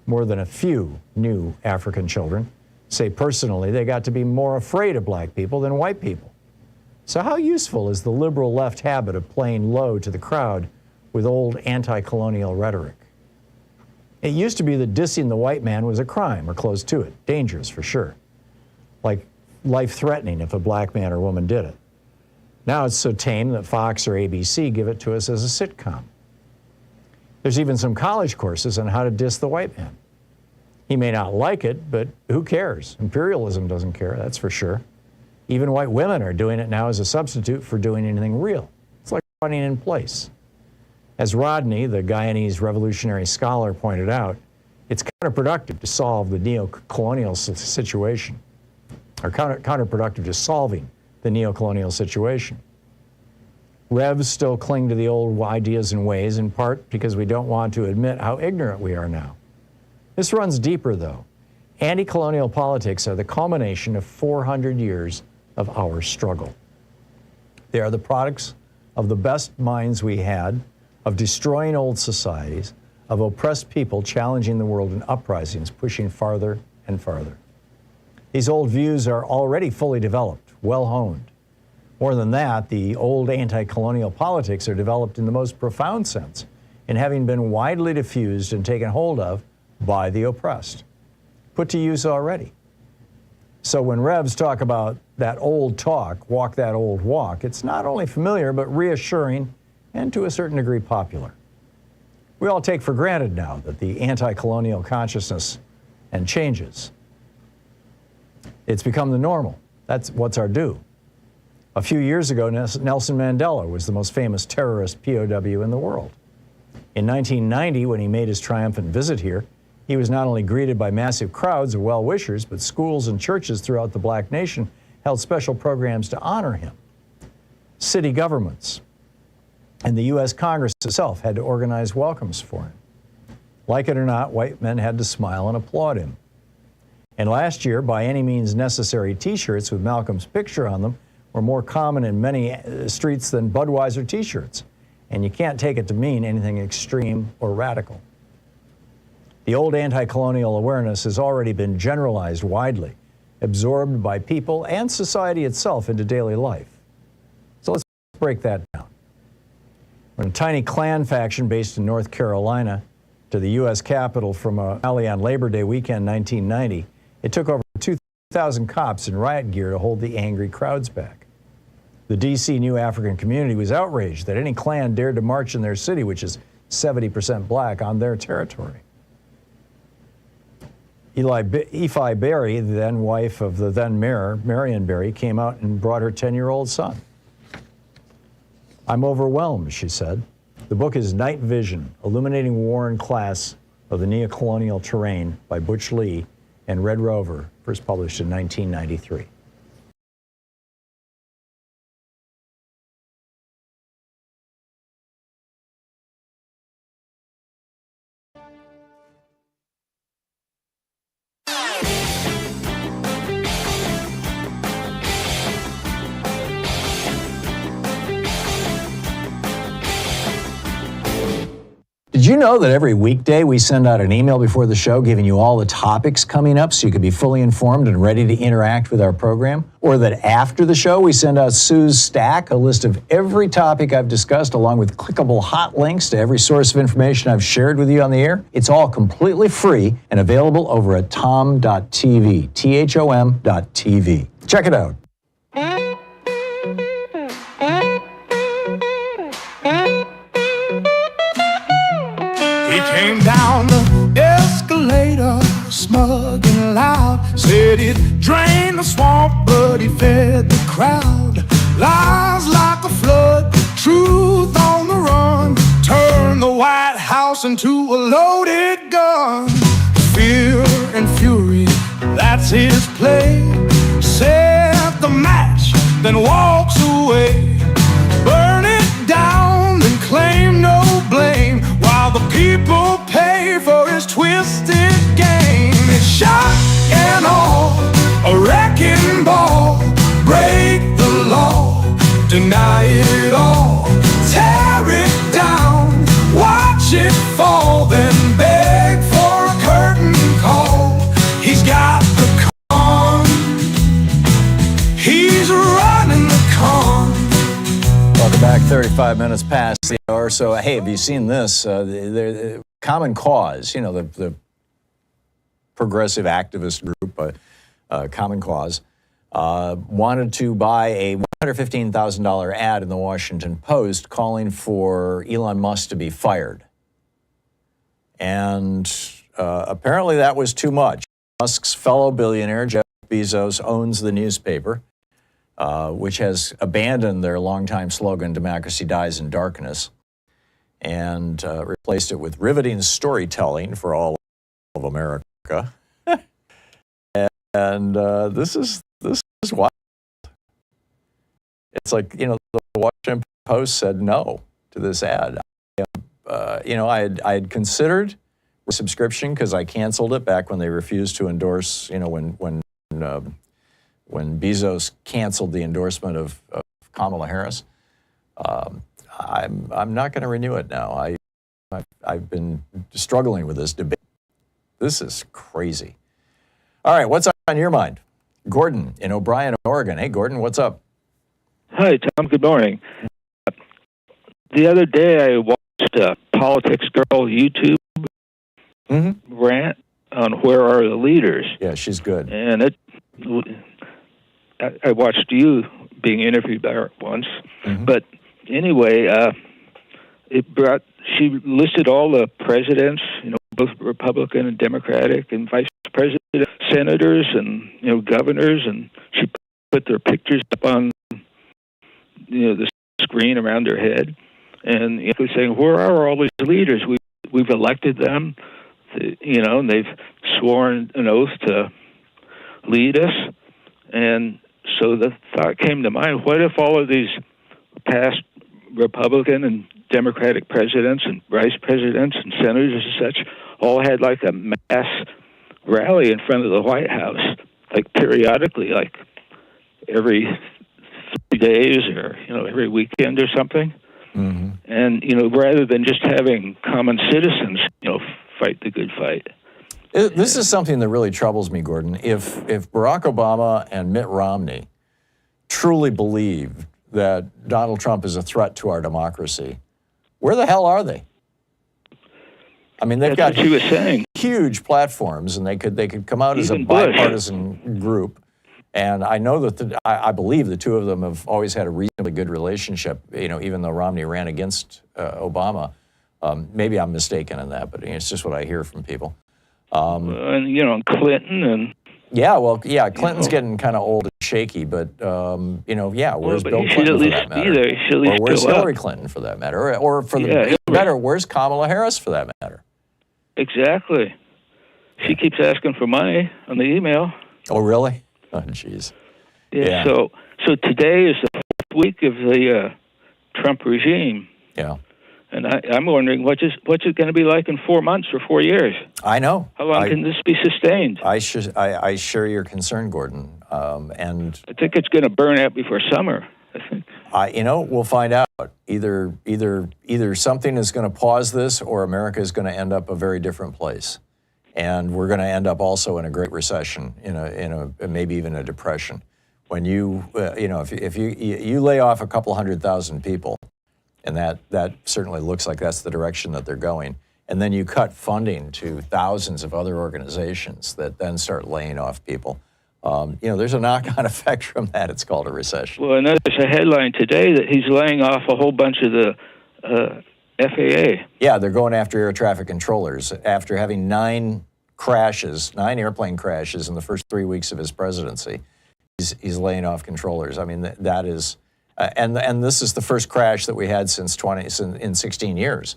More than a few new African children say personally they got to be more afraid of black people than white people. So how useful is the liberal left habit of playing low to the crowd with old anti-colonial rhetoric? It used to be that dissing the white man was a crime or close to it, dangerous for sure, like life-threatening if a black man or woman did it. Now it's so tame that Fox or ABC give it to us as a sitcom. There's even some college courses on how to diss the white man. He may not like it, but who cares? Imperialism doesn't care, that's for sure. Even white women are doing it now as a substitute for doing anything real. It's like running in place. As Rodney, the Guyanese revolutionary scholar, pointed out, it's counterproductive to solve the neo-colonial situation, or counterproductive to solving the neo-colonial situation. Revs still cling to the old ideas and ways, in part because we don't want to admit how ignorant we are now. This runs deeper, though. Anti-colonial politics are the culmination of 400 years of our struggle. They are the products of the best minds we had, of destroying old societies, of oppressed people challenging the world in uprisings, pushing farther and farther. These old views are already fully developed, well-honed. More than that, the old anti-colonial politics are developed in the most profound sense, in having been widely diffused and taken hold of by the oppressed, put to use already. So when Revs talk about that old talk, walk that old walk, it's not only familiar, but reassuring and to a certain degree popular. We all take for granted now that the anti-colonial consciousness and changes. It's become the normal. That's what's our due. A few years ago, Nelson Mandela was the most famous terrorist POW in the world. In 1990, when he made his triumphant visit here, he was not only greeted by massive crowds of well-wishers, but schools and churches throughout the black nation held special programs to honor him. City governments and the U.S. Congress itself had to organize welcomes for him. Like it or not, white men had to smile and applaud him. And last year, by any means necessary T-shirts with Malcolm's picture on them were more common in many streets than Budweiser T-shirts. And you can't take it to mean anything extreme or radical. The old anti-colonial awareness has already been generalized widely, absorbed by people and society itself into daily life. So let's break that down. When a tiny Klan faction based in North Carolina to the U.S. Capitol from a rally on Labor Day weekend 1990, it took over 2,000 cops in riot gear to hold the angry crowds back. The D.C. New African community was outraged that any Klan dared to march in their city, which is 70% black, on their territory. Ephi Berry, the then wife of the then mayor, Marion Berry, came out and brought her 10-year-old son. "I'm overwhelmed," she said. The book is Night Vision, Illuminating War and Class of the Neocolonial Terrain by Butch Lee and Red Rover, first published in 1993. Did you know that every weekday we send out an email before the show giving you all the topics coming up so you can be fully informed and ready to interact with our program? Or that after the show we send out Sue's Stack, a list of every topic I've discussed along with clickable hot links to every source of information I've shared with you on the air? It's all completely free and available over at thom.tv, THOM.tv. Check it out. He came down the escalator, smug and loud. Said he'd drain the swamp, but he fed the crowd. Lies like a flood, truth on the run. Turned the White House into a loaded gun. Fear and fury, that's his play. Set the match, then walks away. Burn it down and claim no blame, while the people pay for his twisted game. It's shock and awe, a wrecking ball. Break the law, deny it all. Tear it down, watch it fall, then beg for a curtain call. He's got the con, he's running the con. Welcome back, 35 minutes past the hour. So, hey, have you seen this? The Common Cause, you know, the progressive activist group, Common Cause, wanted to buy a $115,000 ad in the Washington Post calling for Elon Musk to be fired. And apparently that was too much. Musk's fellow billionaire, Jeff Bezos, owns the newspaper, which has abandoned their longtime slogan, "Democracy dies in darkness," and replaced it with riveting storytelling for all of America. And this is wild. It's like, the Washington Post said no to this ad. I had considered subscription because I canceled it back when they refused to endorse. When Bezos canceled the endorsement of Kamala Harris. I'm not going to renew it now. I've been struggling with this debate. This is crazy. All right, what's on your mind? Gordon in O'Brien, Oregon. Hey, Gordon, what's up? Hi, Tom. Good morning. The other day I watched a Politics Girl YouTube rant on Where Are the Leaders? Yeah, she's good. And I watched you being interviewed by her once. But anyway, she listed all the presidents, both Republican and Democratic, and vice president, senators, and governors, and she put their pictures up on the screen around their head, and was saying, "Where are all these leaders? We've elected them, and they've sworn an oath to lead us." And so the thought came to mind: what if all of these past Republican and Democratic presidents and vice presidents and senators and such all had like a mass rally in front of the White House, like periodically, like every 3 days or every weekend or something? And rather than just having common citizens fight the good fight. This is something that really troubles me, Gordon. If Barack Obama and Mitt Romney truly believed that Donald Trump is a threat to our democracy, where the hell are they? I mean, they've got huge platforms, and they could come out as a bipartisan group. And I know that I believe the two of them have always had a reasonably good relationship. Even though Romney ran against Obama, maybe I'm mistaken in that, but it's just what I hear from people. And Clinton and. Yeah, Clinton's getting kind of old and shaky, but where's Bill Clinton for that matter? Or where's Hillary Clinton for that matter? Or for the better, where's Kamala Harris for that matter? Exactly. She keeps asking for money on the email. Oh, really? Oh, jeez. Yeah. So today is the fourth week of the Trump regime. Yeah. And I'm wondering what's it going to be like in 4 months or 4 years? I know. How long can this be sustained? I share your concern, Gordon. And I think it's going to burn out before summer. I think. We'll find out. Either something is going to pause this, or America is going to end up a very different place, and we're going to end up also in a great recession, in a maybe even a depression. When if you lay off a couple 100,000 people, and that certainly looks like that's the direction that they're going, and then you cut funding to thousands of other organizations that then start laying off people. There's a knock-on effect from that. It's called a recession. Well, and there's a headline today that he's laying off a whole bunch of the FAA. Yeah, they're going after air traffic controllers after having 9 airplane crashes in the first 3 weeks of his presidency. He's laying off controllers. I mean, that is, and this is the first crash that we had in 16 years.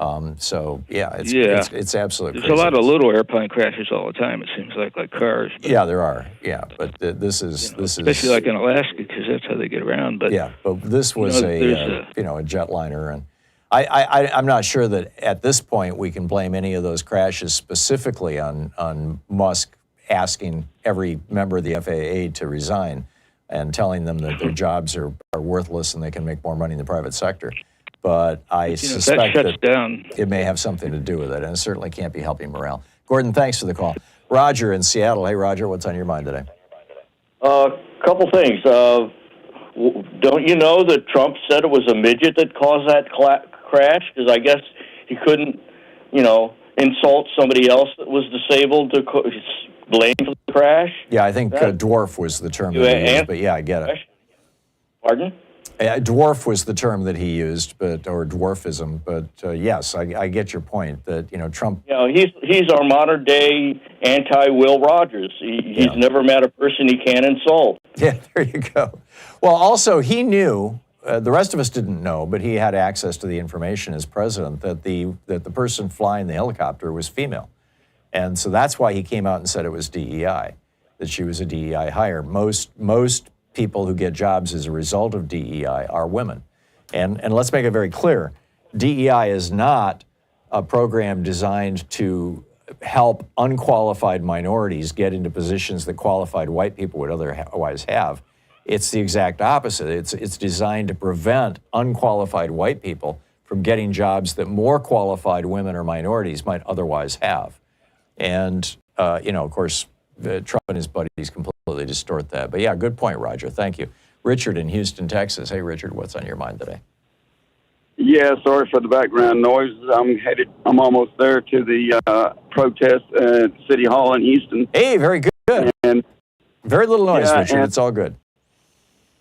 It's absolutely There's a lot of little airplane crashes all the time. It seems like cars. Yeah, there are. Yeah, but this is especially like in Alaska, because that's how they get around. But but this was a jetliner, and I'm not sure that at this point we can blame any of those crashes specifically on Musk asking every member of the FAA to resign and telling them that their jobs are worthless and they can make more money in the private sector. But I suspect that it may have something to do with it, and it certainly can't be helping morale. Gordon, thanks for the call. Roger in Seattle. Hey, Roger, what's on your mind today? Couple things. Don't you know that Trump said it was a midget that caused that crash? Because I guess he couldn't, insult somebody else that was disabled to blame for the crash. Yeah, I think dwarf was the term they used, but yeah, I get it. Pardon? Dwarf was the term that he used, or dwarfism. But yes, I get your point that Trump. He's our modern day anti-Will Rogers. He's never met a person he can't insult. Yeah, there you go. Well, also he knew. The rest of us didn't know, but he had access to the information as president that the person flying the helicopter was female, and so that's why he came out and said it was DEI, that she was a DEI hire. Most people who get jobs as a result of DEI are women. And let's make it very clear, DEI is not a program designed to help unqualified minorities get into positions that qualified white people would otherwise have. It's the exact opposite. It's designed to prevent unqualified white people from getting jobs that more qualified women or minorities might otherwise have. And, of course, Trump and his buddies completely distort that. But yeah, good point, Roger. Thank you. Richard in Houston, Texas. Hey, Richard, what's on your mind today? Yeah, sorry for the background noise. I'm almost there to the protest at City Hall in Houston. Hey, very good. And very little noise, Richard. It's all good.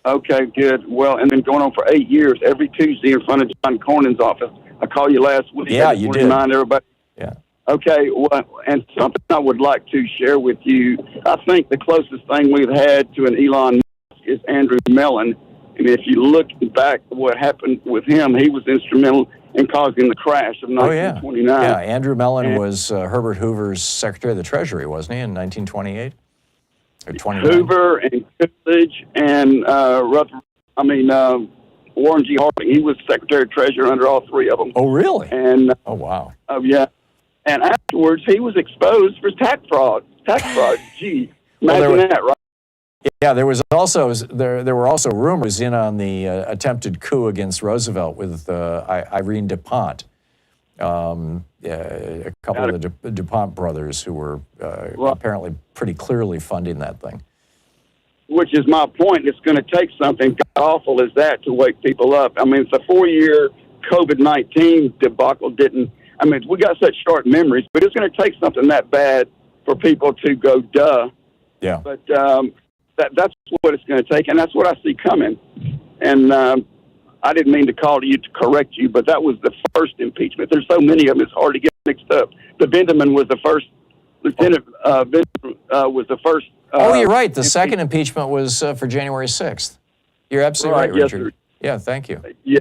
Okay, good. Well, and then going on for 8 years, every Tuesday in front of John Cornyn's office. I called you last week. Yeah, you did. Remind everybody. Yeah. Okay, well, and something I would like to share with you. I think the closest thing we've had to an Elon Musk is Andrew Mellon. And if you look back at what happened with him, he was instrumental in causing the crash of 1929. Yeah, Andrew Mellon was Herbert Hoover's Secretary of the Treasury, wasn't he, in 1928? Or 29? Hoover and Coolidge and Warren G. Harding. He was Secretary of Treasury under all three of them. Oh, really? And oh, wow. Yeah. And afterwards, he was exposed for tax fraud. Gee, imagine that, right? Yeah, there were also rumors in on the attempted coup against Roosevelt with Irene DuPont, a couple of the DuPont brothers who were apparently pretty clearly funding that thing. Which is my point. It's going to take something awful as that to wake people up. I mean, it's a 4-year COVID-19 debacle we got such short memories, but it's going to take something that bad for people to go, duh. Yeah. But that's what it's going to take, and that's what I see coming. And I didn't mean to call you to correct you, but that was the first impeachment. There's so many of them, it's hard to get mixed up. The Vindman was the first. Lieutenant Vindman was the first. You're right. The second impeachment was for January 6th. You're absolutely right, Richard. Yes, yeah, thank you. Yeah.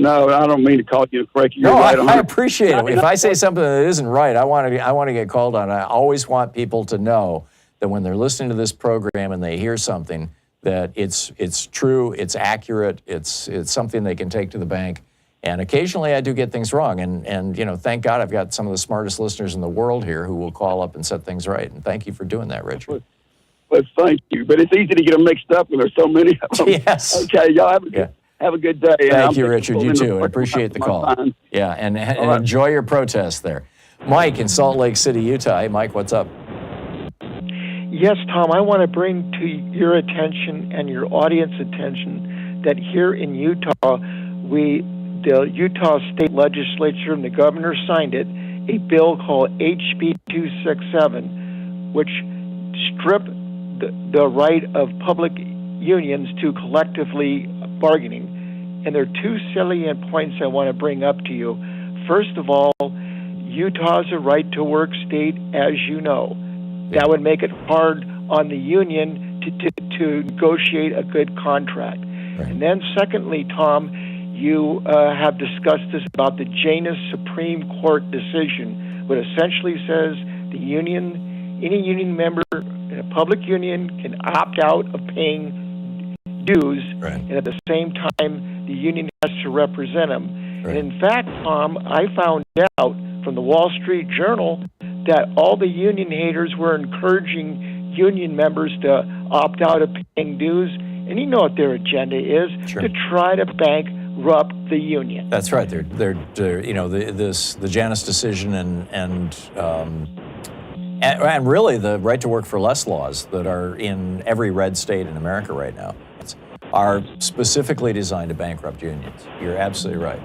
No, I don't mean to call you to correct you. No, I appreciate it. If I say something that isn't right, I want to get called on. I always want people to know that when they're listening to this program and they hear something, that it's true, it's accurate, it's something they can take to the bank. And occasionally I do get things wrong. And thank God I've got some of the smartest listeners in the world here who will call up and set things right. And thank you for doing that, Richard. Well, thank you. But it's easy to get them mixed up when there's so many of them. Yes. Okay, y'all have a good day. Thank you, Richard. You too. I appreciate the call. Yeah, and enjoy your protest there. Mike in Salt Lake City, Utah. Hey, Mike, what's up? Yes, Tom, I want to bring to your attention and your audience attention that here in Utah, the Utah State Legislature and the governor signed it, a bill called HB 267, which stripped the right of public unions to collectively bargaining. And there are two salient points I want to bring up to you. First of all, Utah is a right-to-work state, as you know. That would make it hard on the union to negotiate a good contract. Right. And then secondly, Tom, you have discussed this about the Janus Supreme Court decision, which essentially says any union member in a public union can opt out of paying dues, right, and at the same time, the union has to represent them. Right. And in fact, Tom, I found out from the Wall Street Journal that all the union haters were encouraging union members to opt out of paying dues, and you know what their agenda is, to try to bankrupt the union. That's right. They're the Janus decision and really the right to work for less laws that are in every red state in America right now are specifically designed to bankrupt unions. You're absolutely right.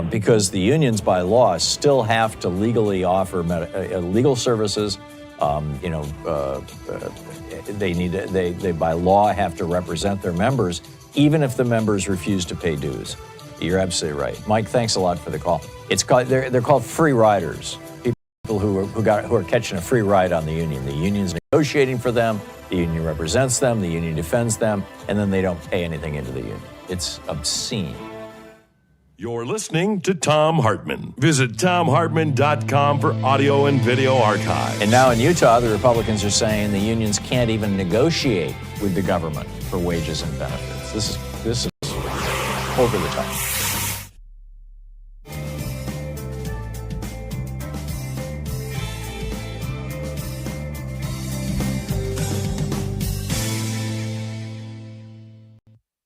Because the unions by law still have to legally offer legal services. They by law have to represent their members even if the members refuse to pay dues. You're absolutely right. Mike, thanks a lot for the call. It's called, they're called free riders, people who are catching a free ride on the union. The union's negotiating for them, the union represents them, the union defends them, and then they don't pay anything into the union. It's obscene. You're listening to Thom Hartmann. Visit thomhartmann.com for audio and video archives. And now in Utah, the Republicans are saying the unions can't even negotiate with the government for wages and benefits. This is over the top.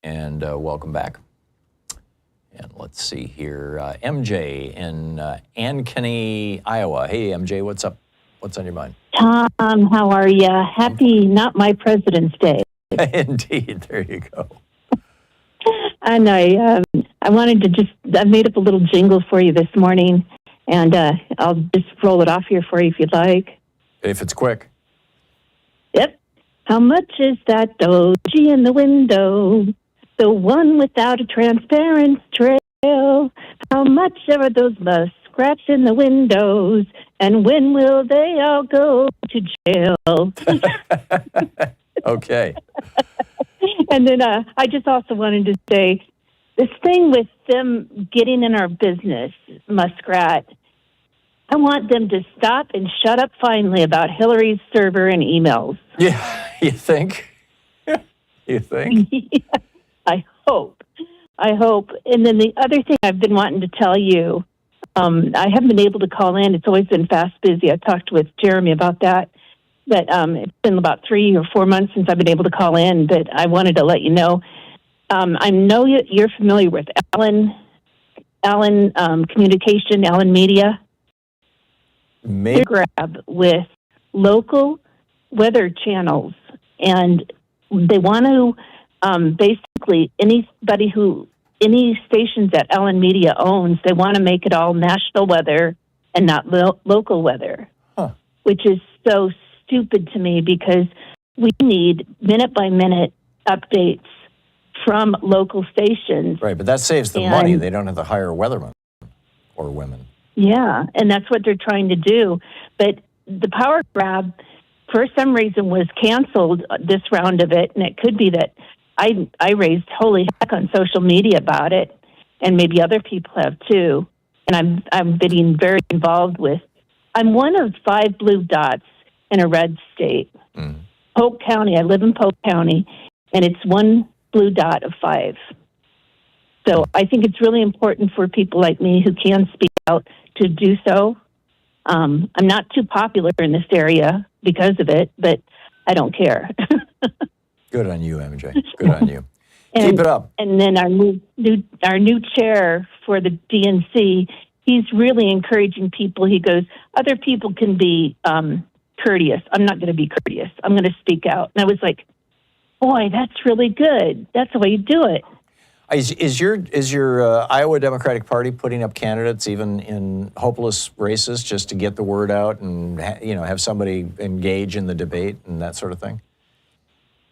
And welcome back. And let's see here, MJ in Ankeny, Iowa. Hey, MJ, what's up? What's on your mind? Tom, how are you? Happy Not My President's Day. Indeed, there you go. And I wanted to I made up a little jingle for you this morning, and I'll just roll it off here for you if you'd like. If it's quick. Yep. How much is that DOGE in the window? The one without a transparent trail. How much are those muskrats in the windows? And when will they all go to jail? Okay. And then I just also wanted to say, this thing with them getting in our business, Muskrat, I want them to stop and shut up finally about Hillary's server and emails. Yeah, you think? You think? Yeah. I hope. And then the other thing I've been wanting to tell you, I haven't been able to call in. It's always been fast busy. I talked with Jeremy about that. But it's been about 3 or 4 months since I've been able to call in. But I wanted to let you know. I know you're familiar with Allen Communication, Allen Media. They grab with local weather channels, and they want to basically any stations that Allen Media owns, they want to make it all national weather and not local weather, which is so stupid to me because we need minute-by-minute updates from local stations. Right, but that saves the money. They don't have to hire weathermen or women. Yeah, and that's what they're trying to do. But the power grab, for some reason, was canceled this round of it, and it could be that I raised holy heck on social media about it, and maybe other people have too. And I'm getting very involved with. I'm one of 5 blue dots in a red state. Polk County. I live in Polk County, and it's 1 blue dot of 5. So I think it's really important for people like me who can speak out to do so. I'm not too popular in this area because of it, but I don't care. Good on you, MJ. Good on you. Keep it up. And then our new chair for the DNC, he's really encouraging people. He goes, other people can be courteous. I'm not going to be courteous. I'm going to speak out. And I was like, boy, that's really good. That's the way you do it. Is your Iowa Democratic Party putting up candidates even in hopeless races just to get the word out and have somebody engage in the debate and that sort of thing?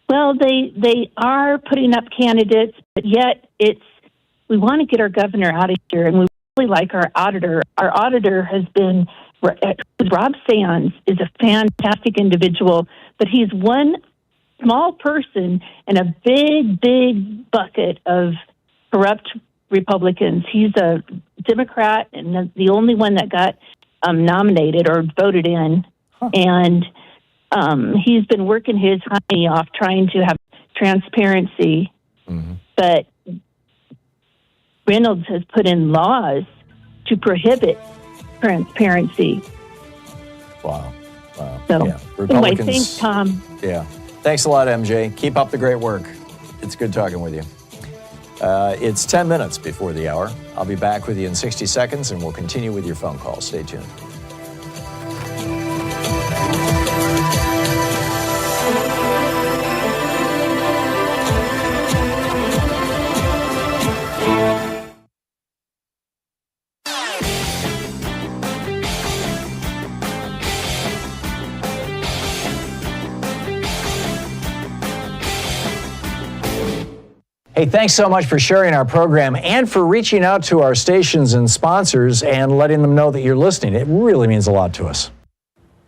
Well, they are putting up candidates, but yet we want to get our governor out of here, and we really like our auditor. Our auditor has been, Rob Sands is a fantastic individual, but he's one small person in a big, big bucket of corrupt Republicans. He's a Democrat and the only one that got nominated or voted in. And he's been working his honey off trying to have transparency. But Reynolds has put in laws to prohibit transparency. Wow. So, yeah. anyway, thanks, Tom. Yeah. Thanks a lot, MJ. Keep up the great work. It's good talking with you. It's 10 minutes before the hour. I'll be back with you in 60 seconds, and we'll continue with your phone calls. Stay tuned. Hey, thanks so much for sharing our program and for reaching out to our stations and sponsors and letting them know that you're listening. It really means a lot to us.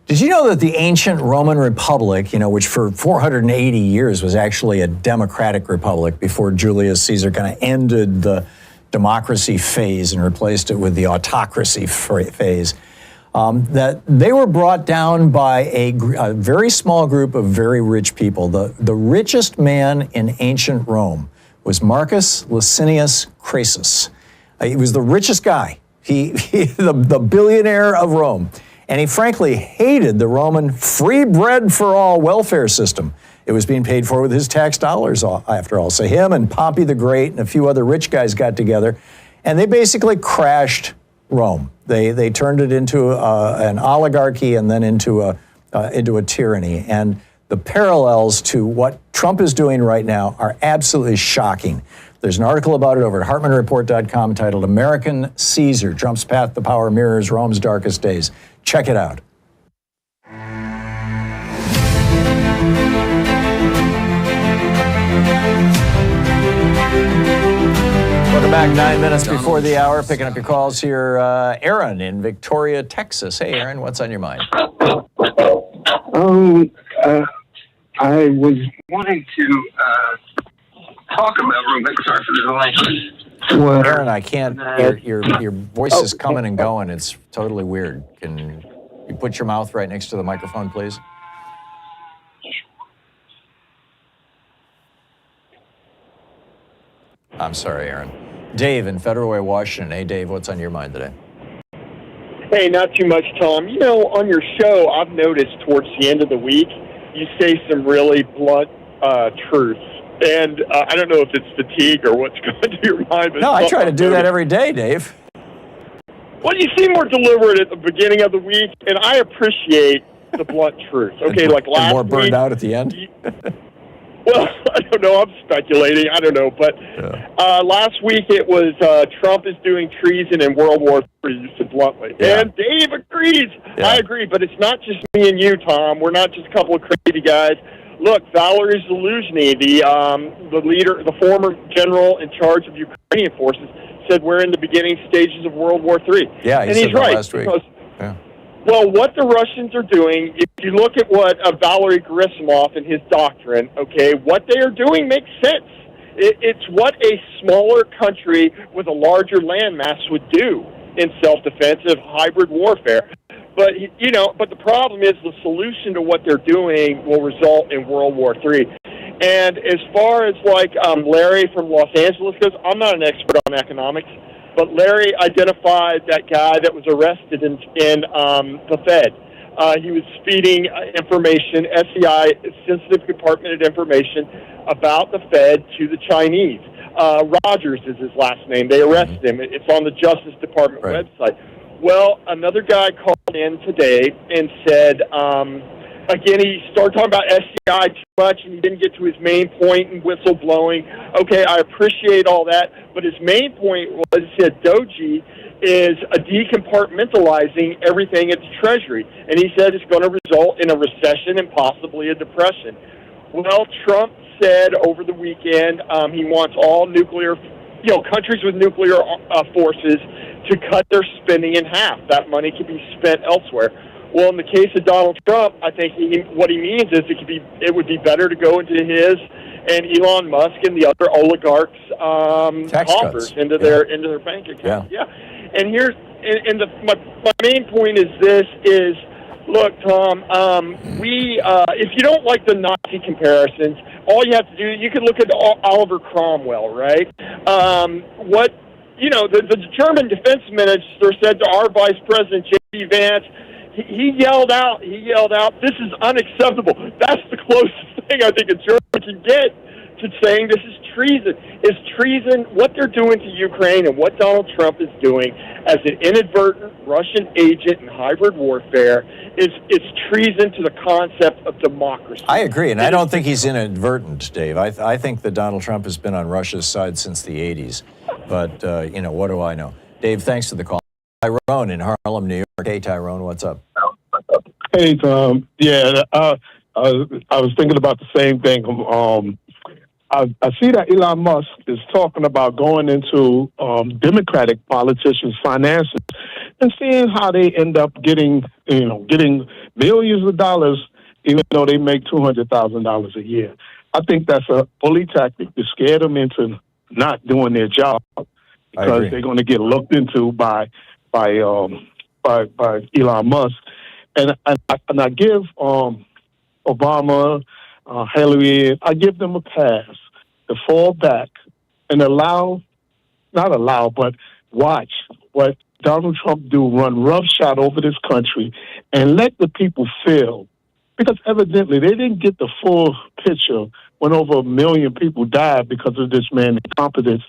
Did you know that the ancient Roman Republic, which for 480 years was actually a democratic republic before Julius Caesar kind of ended the democracy phase and replaced it with the autocracy phase, that they were brought down by a very small group of very rich people. The richest man in ancient Rome was Marcus Licinius Crassus. He was the richest guy, the billionaire of Rome. And he frankly hated the Roman free bread for all welfare system. It was being paid for with his tax dollars, after all. So him and Pompey the Great and a few other rich guys got together, and they basically crashed Rome. They turned it into an oligarchy and then into a tyranny. And the parallels to what Trump is doing right now are absolutely shocking. There's an article about it over at HartmannReport.com titled American Caesar, Trump's Path to Power Mirrors Rome's Darkest Days. Check it out. Welcome back. 9 minutes before the hour. Picking up your calls here. Aaron in Victoria, Texas. Hey, Aaron, what's on your mind? I was wanting to talk about real quick. Sorry for the delay. Aaron, I can't. Your voice is coming and going. It's totally weird. Can you put your mouth right next to the microphone, please? I'm sorry, Aaron. Dave in Federal Way, Washington. Hey, Dave, what's on your mind today? Hey, not too much, Tom. On your show, I've noticed towards the end of the week, you say some really blunt truths. And I don't know if it's fatigue or what's going through your mind. But no, I try to do that every day, Dave. Well, you seem more deliberate at the beginning of the week, and I appreciate the blunt truth. Okay, like last week. More burned out at the end? Well, I don't know. I'm speculating. I don't know. But last week it was Trump is doing treason in World War III, you said bluntly. Yeah. And Dave agrees. Yeah. I agree. But it's not just me and you, Tom. We're not just a couple of crazy guys. Look, Valery Zaluzhny, the leader, the former general in charge of Ukrainian forces, said we're in the beginning stages of World War III. Yeah, he and said he's right. Last week. Well, what the Russians are doing, if you look at what Valery Gerasimov and his doctrine, okay, what they are doing makes sense. It's what a smaller country with a larger landmass would do in self-defensive hybrid warfare. But, but the problem is the solution to what they're doing will result in World War III. And as far as Larry from Los Angeles goes, I'm not an expert on economics, but Larry identified that guy that was arrested in the Fed. He was feeding information, SCI, sensitive compartmented information, about the Fed to the Chinese. Rogers is his last name. They arrested him. It's on the Justice Department website. Well, another guy called in today and said, again, he started talking about SCI too much, and he didn't get to his main point in whistleblowing. Okay, I appreciate all that, but his main point was, he said, DOGE is a decompartmentalizing everything at the Treasury, and he said it's going to result in a recession and possibly a depression. Well, Trump said over the weekend he wants all nuclear, countries with nuclear forces to cut their spending in half. That money can be spent elsewhere. Well, in the case of Donald Trump, I think what he means is it would be better to go into his and Elon Musk and the other oligarchs' coffers into their bank accounts. Yeah. And my main point is this: look, Tom, if you don't like the Nazi comparisons, all you have to do, you can look at Oliver Cromwell, right? The German defense minister said to our Vice President J.D. Vance, he yelled out, this is unacceptable. That's the closest thing I think a German can get to saying this is treason. Is treason what they're doing to Ukraine and what Donald Trump is doing as an inadvertent Russian agent in hybrid warfare it's treason to the concept of democracy. I agree, and I don't think he's inadvertent, Dave. I think that Donald Trump has been on Russia's side since the 80s. But, what do I know? Dave, thanks for the call. Tyrone in Harlem, New York. Hey, Tyrone, what's up? Hey, Tom. Yeah, I was thinking about the same thing. I see that Elon Musk is talking about going into Democratic politicians' finances and seeing how they end up getting millions of dollars, even though they make $200,000 a year. I think that's a bully tactic to scare them into not doing their job because they're going to get looked into by Elon Musk. And I give Obama, Hillary, I give them a pass to fall back and watch what Donald Trump do, run roughshod over this country and let the people feel. Because evidently they didn't get the full picture when over 1 million people died because of this man's incompetence.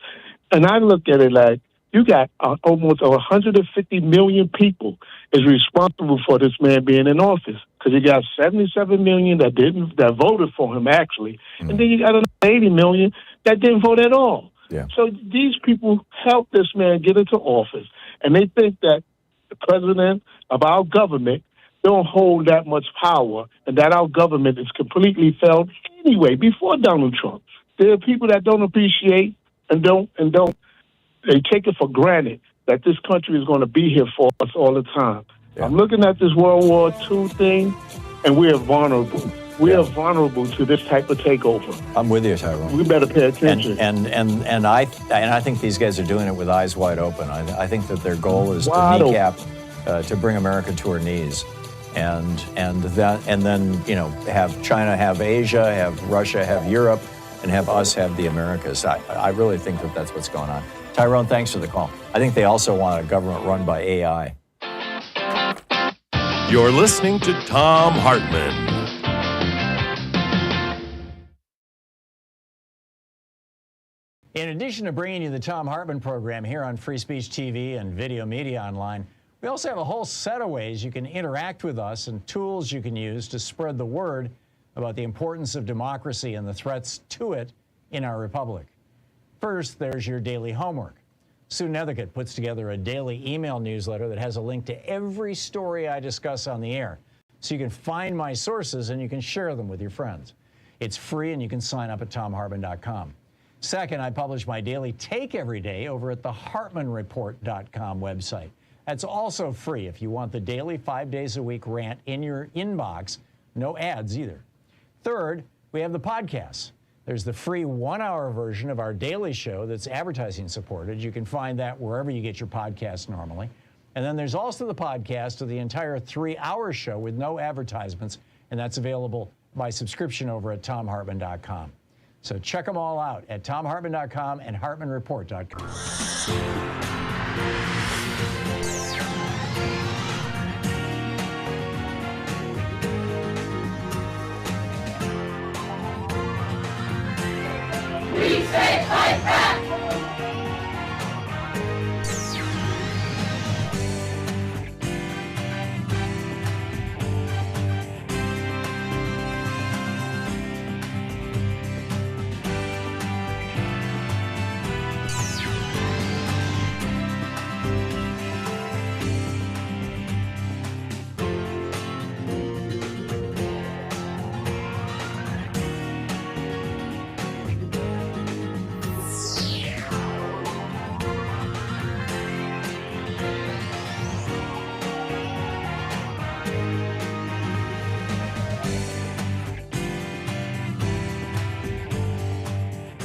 And I look at it like you got almost 150 million people is responsible for this man being in office. Because you got 77 million that voted for him actually, and then you got another 80 million that didn't vote at all. Yeah. So these people helped this man get into office, and they think that the president of our government don't hold that much power, and that our government is completely failed anyway. Before Donald Trump, there are people that don't appreciate and don't. They take it for granted that this country is going to be here for us all the time. Yeah. I'm looking at this World War II thing, and we are vulnerable. We are vulnerable to this type of takeover. I'm with you, Tyrone. We better pay attention. And I think these guys are doing it with eyes wide open. I think that their goal is to kneecap, to bring America to her knees, and then have China have Asia, have Russia have Europe, and have us have the Americas. I really think that that's what's going on. Tyrone, thanks for the call. I think they also want a government run by AI. You're listening to Thom Hartmann. In addition to bringing you the Thom Hartmann program here on Free Speech TV and Video Media Online, we also have a whole set of ways you can interact with us and tools you can use to spread the word about the importance of democracy and the threats to it in our republic. First, there's your daily homework. Sue Nethercutt puts together a daily email newsletter that has a link to every story I discuss on the air, so you can find my sources and you can share them with your friends. It's free and you can sign up at thomhartmann.com. Second, I publish my daily take every day over at the hartmannreport.com website. That's also free if you want the daily 5 days a week rant in your inbox. No ads either. Third, we have the podcasts. There's the free 1-hour version of our daily show that's advertising supported. You can find that wherever you get your podcasts normally. And then there's also the podcast of the entire 3-hour show with no advertisements, and that's available by subscription over at thomhartmann.com. So check them all out at thomhartmann.com and hartmannreport.com. We say fight back!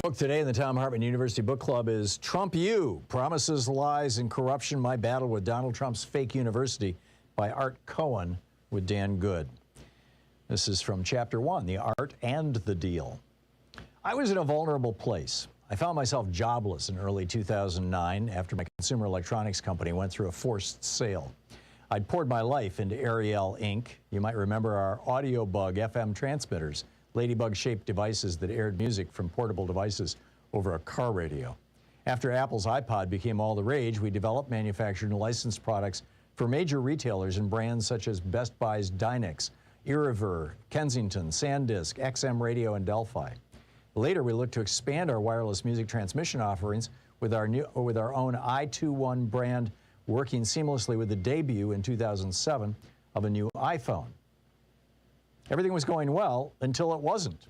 Book today in the Thom Hartmann University Book Club is Trump U, Promises, Lies, and Corruption, My Battle with Donald Trump's Fake University by Art Cohen with Dan Good. This is from Chapter 1, The Art and the Deal. I was in a vulnerable place. I found myself jobless in early 2009 after my consumer electronics company went through a forced sale. I'd poured my life into Ariel Inc. You might remember our Audio Bug FM transmitters, ladybug-shaped devices that aired music from portable devices over a car radio. After Apple's iPod became all the rage, we developed, manufactured, and licensed products for major retailers and brands such as Best Buy's Dynex, Iriver, Kensington, SanDisk, XM Radio, and Delphi. Later, we looked to expand our wireless music transmission offerings with our own i21 brand, working seamlessly with the debut in 2007 of a new iPhone. Everything was going well until it wasn't.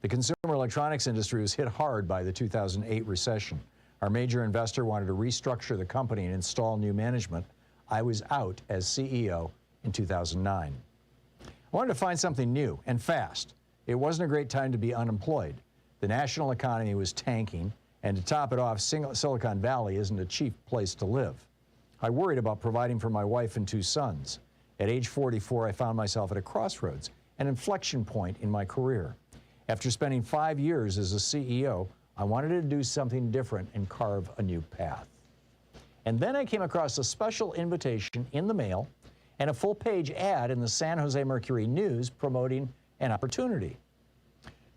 The consumer electronics industry was hit hard by the 2008 recession. Our major investor wanted to restructure the company and install new management. I was out as CEO in 2009. I wanted to find something new and fast. It wasn't a great time to be unemployed. The national economy was tanking, and to top it off, Silicon Valley isn't a cheap place to live. I worried about providing for my wife and 2 sons. At age 44, I found myself at a crossroads, an inflection point in my career. After spending 5 years as a CEO, I wanted to do something different and carve a new path. And then I came across a special invitation in the mail and a full-page ad in the San Jose Mercury News promoting an opportunity.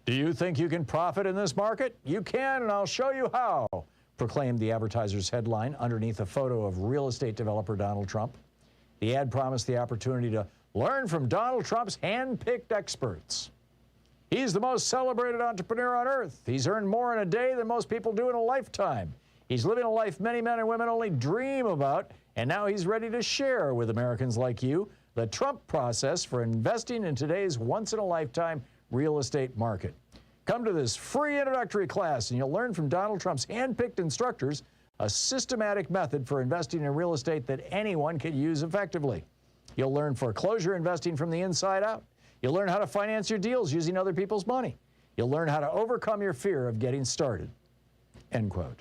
Do you think you can profit in this market? You can, and I'll show you how, proclaimed the advertiser's headline underneath a photo of real estate developer Donald Trump. The ad promised the opportunity to learn from Donald Trump's hand-picked experts. He's the most celebrated entrepreneur on earth. He's earned more in a day than most people do in a lifetime. He's living a life many men and women only dream about, and now he's ready to share with Americans like you the Trump process for investing in today's once-in-a-lifetime real estate market. Come to this free introductory class, and you'll learn from Donald Trump's hand-picked instructors a systematic method for investing in real estate that anyone can use effectively. You'll learn foreclosure investing from the inside out. You'll learn how to finance your deals using other people's money. You'll learn how to overcome your fear of getting started. End quote.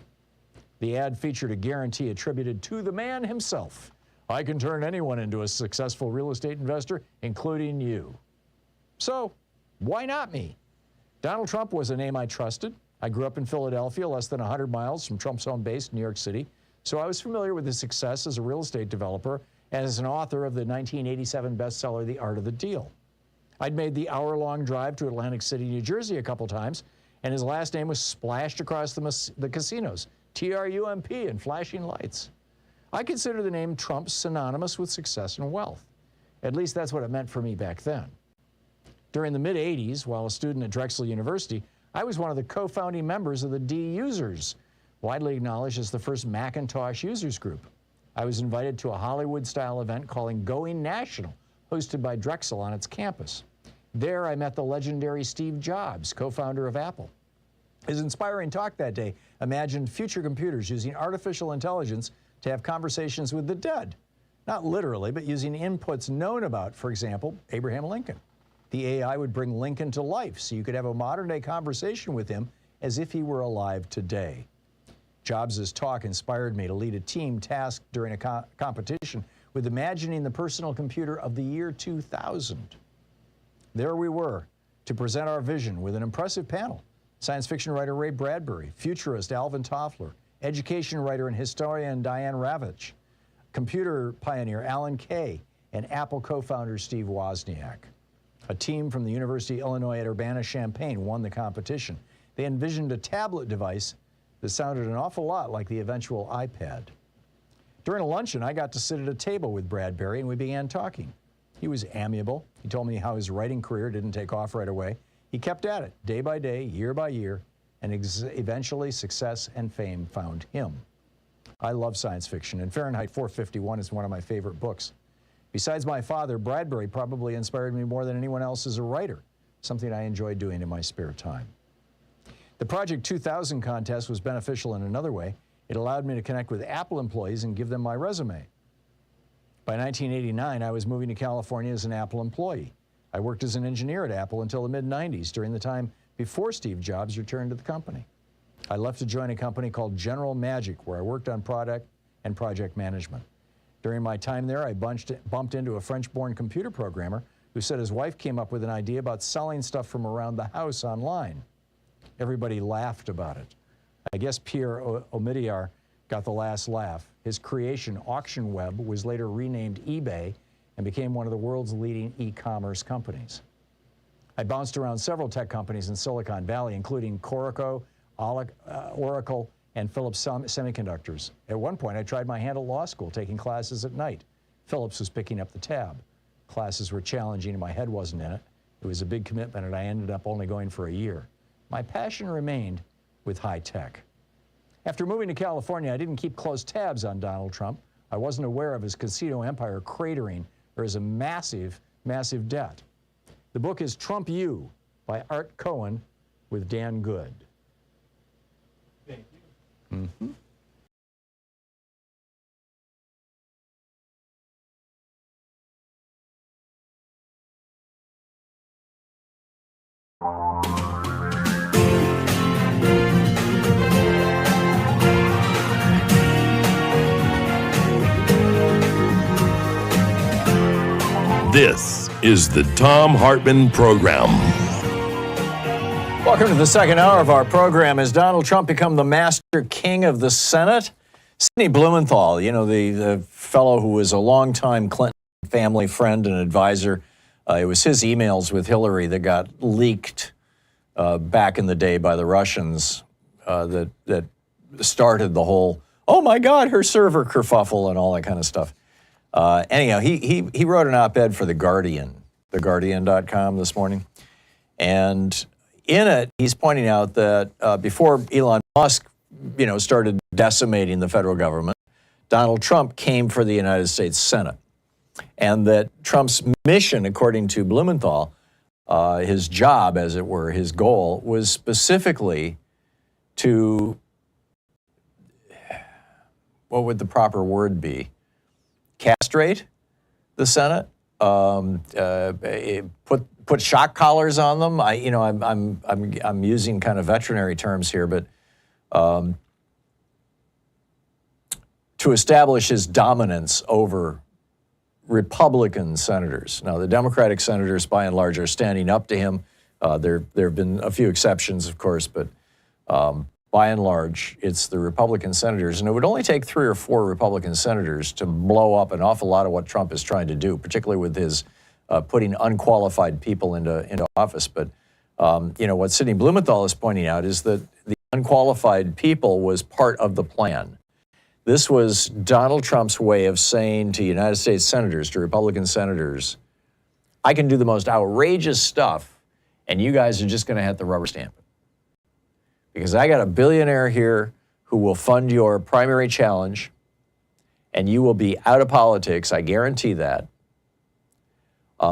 The ad featured a guarantee attributed to the man himself. I can turn anyone into a successful real estate investor, including you. So, why not me? Donald Trump was a name I trusted. I grew up in Philadelphia, less than 100 miles from Trump's home base, New York City, so I was familiar with his success as a real estate developer and as an author of the 1987 bestseller, The Art of the Deal. I'd made the hour-long drive to Atlantic City, New Jersey a couple times, and his last name was splashed across the casinos, T-R-U-M-P, and flashing lights. I consider the name Trump synonymous with success and wealth. At least that's what it meant for me back then. During the mid-'80s, while a student at Drexel University, I was one of the co-founding members of the D-Users, widely acknowledged as the first Macintosh users group. I was invited to a Hollywood-style event called Going National, hosted by Drexel on its campus. There, I met the legendary Steve Jobs, co-founder of Apple. His inspiring talk that day imagined future computers using artificial intelligence to have conversations with the dead. Not literally, but using inputs known about, for example, Abraham Lincoln. The AI would bring Lincoln to life so you could have a modern-day conversation with him as if he were alive today. Jobs' talk inspired me to lead a team tasked during a competition with imagining the personal computer of the year 2000. There we were, to present our vision with an impressive panel. Science fiction writer Ray Bradbury, futurist Alvin Toffler, education writer and historian Diane Ravitch, computer pioneer Alan Kay, and Apple co-founder Steve Wozniak. A team from the University of Illinois at Urbana-Champaign won the competition. They envisioned a tablet device that sounded an awful lot like the eventual iPad. During a luncheon, I got to sit at a table with Bradbury, and we began talking. He was amiable. He told me how his writing career didn't take off right away. He kept at it, day by day, year by year, and eventually success and fame found him. I love science fiction, and Fahrenheit 451 is one of my favorite books. Besides my father, Bradbury probably inspired me more than anyone else as a writer, something I enjoy doing in my spare time. The Project 2000 contest was beneficial in another way. It allowed me to connect with Apple employees and give them my resume. By 1989, I was moving to California as an Apple employee. I worked as an engineer at Apple until the mid-'90s, during the time before Steve Jobs returned to the company. I left to join a company called General Magic, where I worked on product and project management. During my time there, I bumped into a French-born computer programmer who said his wife came up with an idea about selling stuff from around the house online. Everybody laughed about it. I guess Pierre Omidyar got the last laugh. His creation, Auction Web, was later renamed eBay and became one of the world's leading e-commerce companies. I bounced around several tech companies in Silicon Valley, including Coraco, Oracle, and Philips Semiconductors. At one point, I tried my hand at law school, taking classes at night. Philips was picking up the tab. Classes were challenging and my head wasn't in it. It was a big commitment and I ended up only going for a year. My passion remained with high tech. After moving to California, I didn't keep close tabs on Donald Trump. I wasn't aware of his casino empire cratering or his massive, massive debt. The book is Trump U by Art Cohen, with Dan Good. Thank you. Mm-hmm. This is the Thom Hartmann Program. Welcome to the second hour of our program. Has Donald Trump become the master king of the Senate? Sidney Blumenthal, you know, the fellow who was a longtime Clinton family friend and advisor, it was his emails with Hillary that got leaked back in the day by the Russians that started the whole, oh my God, her server kerfuffle and all that kind of stuff. Anyhow, he wrote an op-ed for The Guardian, theguardian.com this morning. And in it, he's pointing out that before Elon Musk, you know, started decimating the federal government, Donald Trump came for the United States Senate. And that Trump's mission, according to Blumenthal, his job, as it were, his goal, was specifically to, what would the proper word be? Castrate the Senate, put shock collars on them. I'm using kind of veterinary terms here, but to establish his dominance over Republican senators. Now, the Democratic senators, by and large, are standing up to him. There have been a few exceptions, of course, but by and large, it's the Republican senators. And it would only take 3 or 4 Republican senators to blow up an awful lot of what Trump is trying to do, particularly with his putting unqualified people into office. But, you know, what Sidney Blumenthal is pointing out is that the unqualified people was part of the plan. This was Donald Trump's way of saying to United States senators, to Republican senators, I can do the most outrageous stuff, and you guys are just going to have to rubber stamp it. Because I got a billionaire here who will fund your primary challenge, and you will be out of politics, I guarantee that.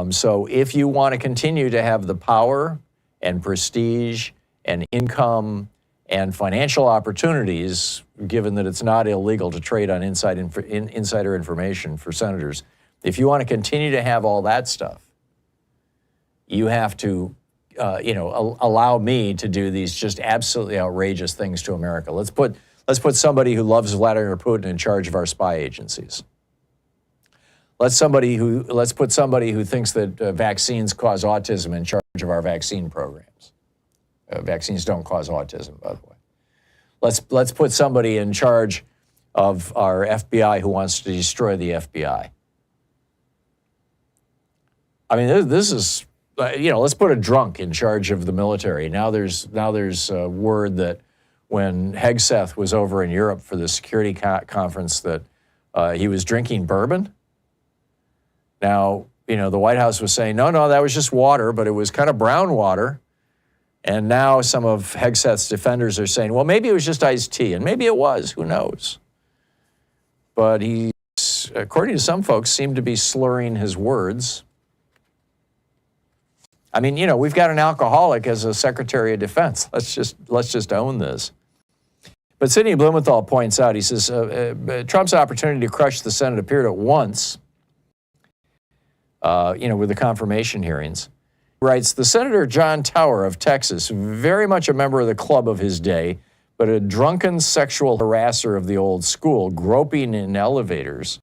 So if you want to continue to have the power and prestige and income and financial opportunities, given that it's not illegal to trade on insider information for senators, if you want to continue to have all that stuff, you have to allow me to do these just absolutely outrageous things to America. Let's put somebody who loves Vladimir Putin in charge of our spy agencies. Let's put somebody who thinks that vaccines cause autism in charge of our vaccine programs. Vaccines don't cause autism, by the way. Let's put somebody in charge of our FBI who wants to destroy the FBI. I mean, this is. Let's put a drunk in charge of the military. Now there's word that when Hegseth was over in Europe for the security conference that he was drinking bourbon. Now, the White House was saying, no, that was just water, but it was kind of brown water. And now some of Hegseth's defenders are saying, well, maybe it was just iced tea, and maybe it was, who knows? But he, according to some folks, seemed to be slurring his words. I mean, we've got an alcoholic as a Secretary of Defense. Let's just own this. But Sidney Blumenthal points out, he says, Trump's opportunity to crush the Senate appeared at once, with the confirmation hearings. He writes, the Senator John Tower of Texas, very much a member of the club of his day, but a drunken sexual harasser of the old school, groping in elevators,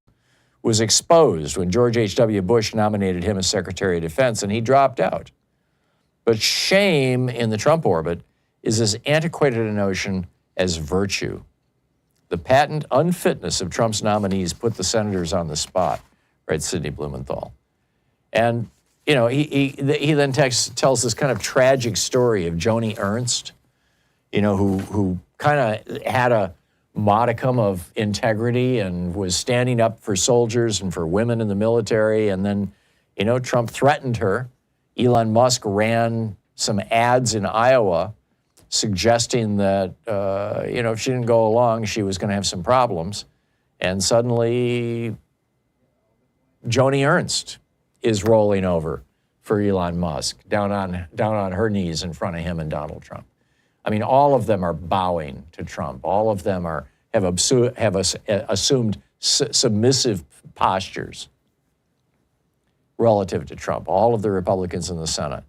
was exposed when George H.W. Bush nominated him as Secretary of Defense, and he dropped out. But shame in the Trump orbit is as antiquated a notion as virtue. The patent unfitness of Trump's nominees put the senators on the spot, writes Sidney Blumenthal. And, he then tells this kind of tragic story of Joni Ernst, who kind of had a modicum of integrity and was standing up for soldiers and for women in the military. And then, Trump threatened her. Elon Musk ran some ads in Iowa suggesting that, if she didn't go along, she was going to have some problems. And suddenly, Joni Ernst is rolling over for Elon Musk, down on her knees in front of him and Donald Trump. I mean, all of them are bowing to Trump. All of them have assumed submissive postures relative to Trump. All of the Republicans in the Senate.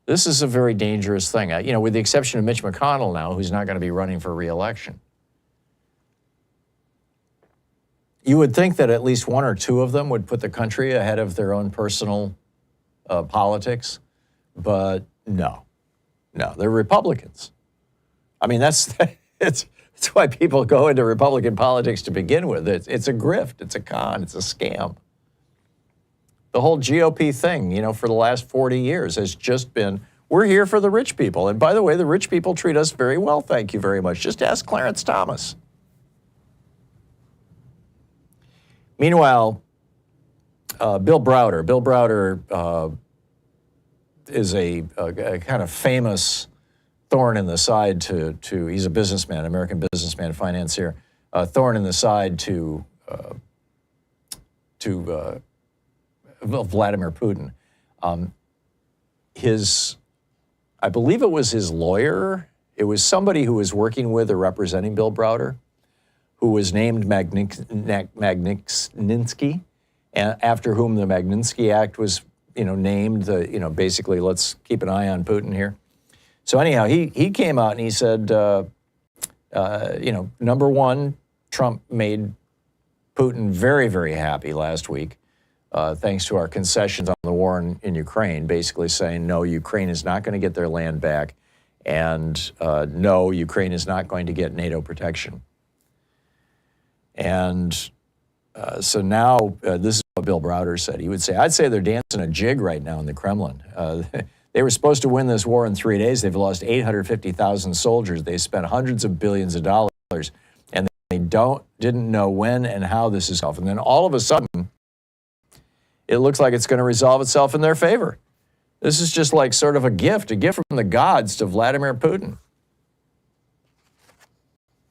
This is a very dangerous thing. With the exception of Mitch McConnell now, who's not going to be running for re-election. You would think that at least one or two of them would put the country ahead of their own personal politics, but no, they're Republicans. I mean, that's why people go into Republican politics to begin with. It's a grift, it's a con, it's a scam. The whole GOP thing, for the last 40 years has just been, we're here for the rich people. And by the way, the rich people treat us very well, thank you very much. Just ask Clarence Thomas. Meanwhile, Bill Browder. Bill Browder is a kind of famous thorn in the side to he's a businessman, American businessman, financier, thorn in the side to Vladimir Putin. I believe it was his lawyer. It was somebody who was working with or representing Bill Browder, who was named Magnitsky, after whom the Magnitsky Act was, named. Basically, let's keep an eye on Putin here. So anyhow, he came out and he said, number one, Trump made Putin very, very happy last week, thanks to our concessions on the war in Ukraine, basically saying, no, Ukraine is not going to get their land back, and no, Ukraine is not going to get NATO protection. And so now, this is what Bill Browder said. He would say, I'd say they're dancing a jig right now in the Kremlin. They were supposed to win this war in 3 days. They've lost 850,000 soldiers. They spent hundreds of billions of dollars, and they didn't know when and how this is off. And then all of a sudden, it looks like it's going to resolve itself in their favor. This is just like sort of a gift from the gods to Vladimir Putin.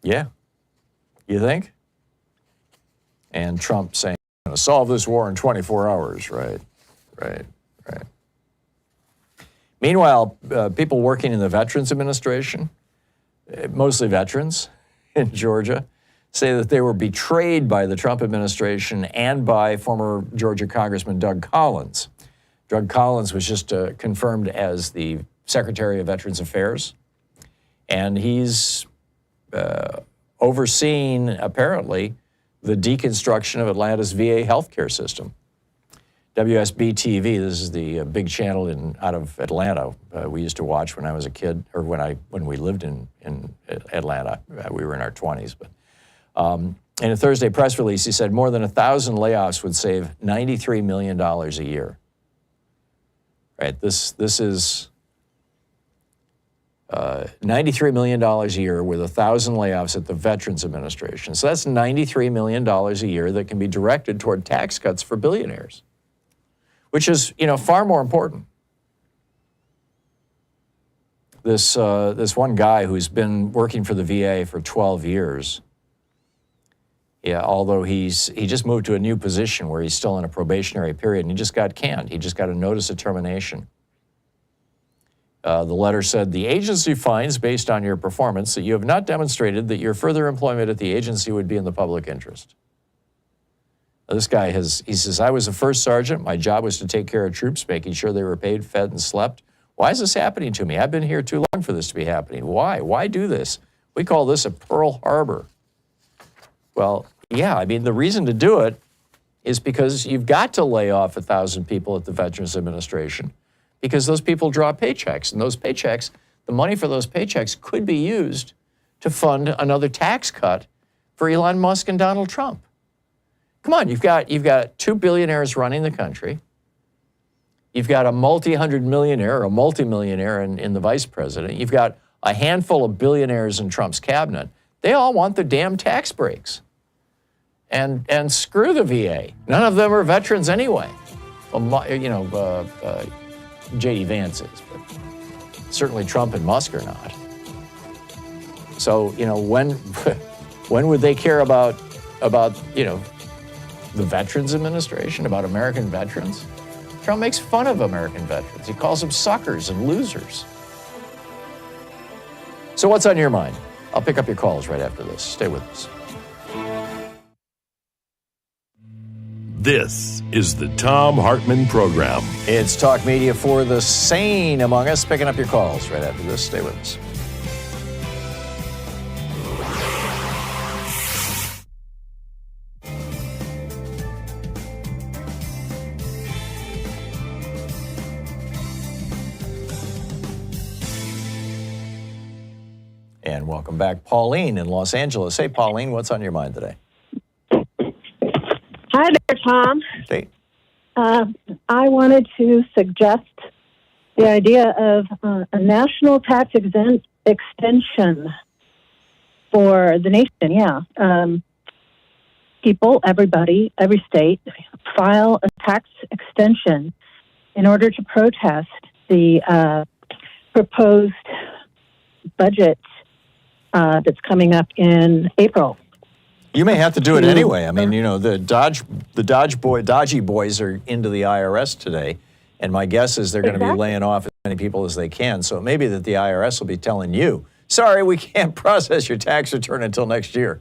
Yeah. You think? And Trump saying, I'm going to solve this war in 24 hours. Right. Meanwhile, people working in the Veterans Administration, mostly veterans in Georgia, say that they were betrayed by the Trump administration and by former Georgia Congressman Doug Collins. Doug Collins was just confirmed as the Secretary of Veterans Affairs, and he's overseeing, apparently, the deconstruction of Atlanta's VA healthcare system. WSB-TV, this is the big channel out of Atlanta. We used to watch when I was a kid, or when we lived in Atlanta. We were in our 20s. But in a Thursday press release, he said more than 1,000 layoffs would save $93 million a year. Right? This is $93 million a year with 1,000 layoffs at the Veterans Administration. So that's $93 million a year that can be directed toward tax cuts for billionaires, which is, far more important. This one guy who's been working for the VA for 12 years, although he just moved to a new position where he's still in a probationary period, and he just got canned. He just got a notice of termination. The letter said, the agency finds, based on your performance, that you have not demonstrated that your further employment at the agency would be in the public interest. Now, this guy he says, I was a first sergeant. My job was to take care of troops, making sure they were paid, fed, and slept. Why is this happening to me? I've been here too long for this to be happening. Why? Why do this? We call this a Pearl Harbor. Well, yeah, the reason to do it is because you've got to lay off 1,000 people at the Veterans Administration, because those people draw paychecks, and those paychecks, the money for those paychecks could be used to fund another tax cut for Elon Musk and Donald Trump. Come on, you've got two billionaires running the country. You've got a multi-hundred millionaire or a multimillionaire in the vice president. You've got a handful of billionaires in Trump's cabinet. They all want the damn tax breaks. And screw the VA. None of them are veterans anyway. Well, J.D. Vance is, but certainly Trump and Musk are not. So, when would they care about the Veterans Administration, about American veterans? Trump makes fun of American veterans. He calls them suckers and losers. So what's on your mind? I'll pick up your calls right after this. Stay with us. This is the Thom Hartmann Program. It's talk media for the sane among us. Picking up your calls right after this. Stay with us. And welcome back, Pauline in Los Angeles. Hey, Pauline, what's on your mind today? Hi there, Tom. Hey. I wanted to suggest the idea of a national tax extension for the nation. Yeah. People, everybody, every state, file a tax extension in order to protest the proposed budget that's coming up in April. You may have to do it anyway. I mean, you know, the dodgy boys are into the IRS today, and my guess is they're going to be laying off as many people as they can. So it may be that the IRS will be telling you, sorry, we can't process your tax return until next year.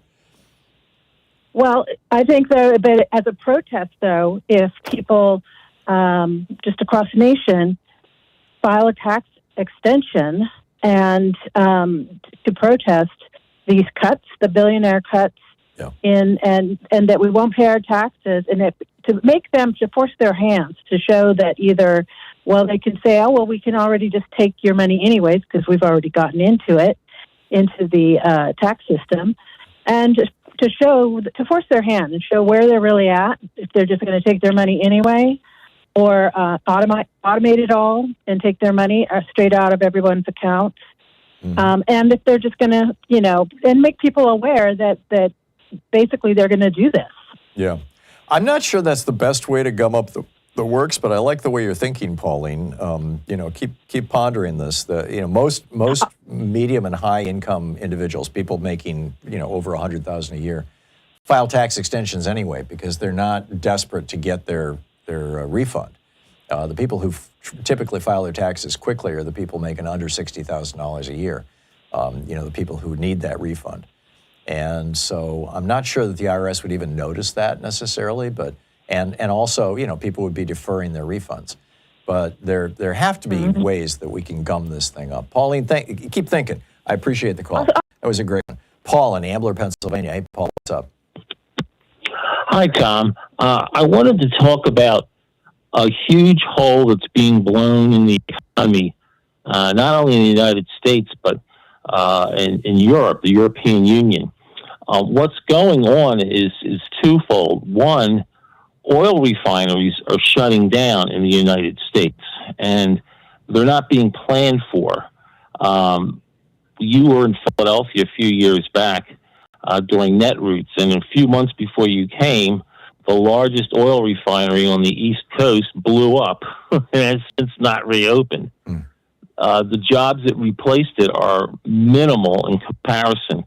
Well, I think that as a protest, though, if people just across the nation file a tax extension and to protest these cuts, the billionaire cuts, and that we won't pay our taxes, and to make them to force their hands to show that either, well, they can say, oh, well, we can already just take your money anyways because we've already gotten into the tax system, and to force their hand and show where they're really at, if they're just going to take their money anyway, or automate it all and take their money straight out of everyone's accounts. Mm-hmm. And if they're just going to, and make people aware that basically they're going to do this. Yeah. I'm not sure that's the best way to gum up the works, but I like the way you're thinking, Pauline. Keep pondering this. Most medium and high income individuals, people making, over $100,000 a year, file tax extensions anyway because they're not desperate to get their refund. The people who typically file their taxes quickly are the people making under $60,000 a year. The people who need that refund. And so I'm not sure that the IRS would even notice that necessarily, but and also, people would be deferring their refunds. But there have to be ways that we can gum this thing up. Pauline, keep thinking. I appreciate the call. That was a great one. Paul in Ambler, Pennsylvania. Hey, Paul, what's up? Hi, Tom. I wanted to talk about a huge hole that's being blown in the economy, not only in the United States, but in Europe, the European Union. What's going on is twofold. One, oil refineries are shutting down in the United States, and they're not being planned for. You were in Philadelphia a few years back doing Netroots, and a few months before you came, the largest oil refinery on the East Coast blew up and has since not reopened. The jobs that replaced it are minimal in comparison.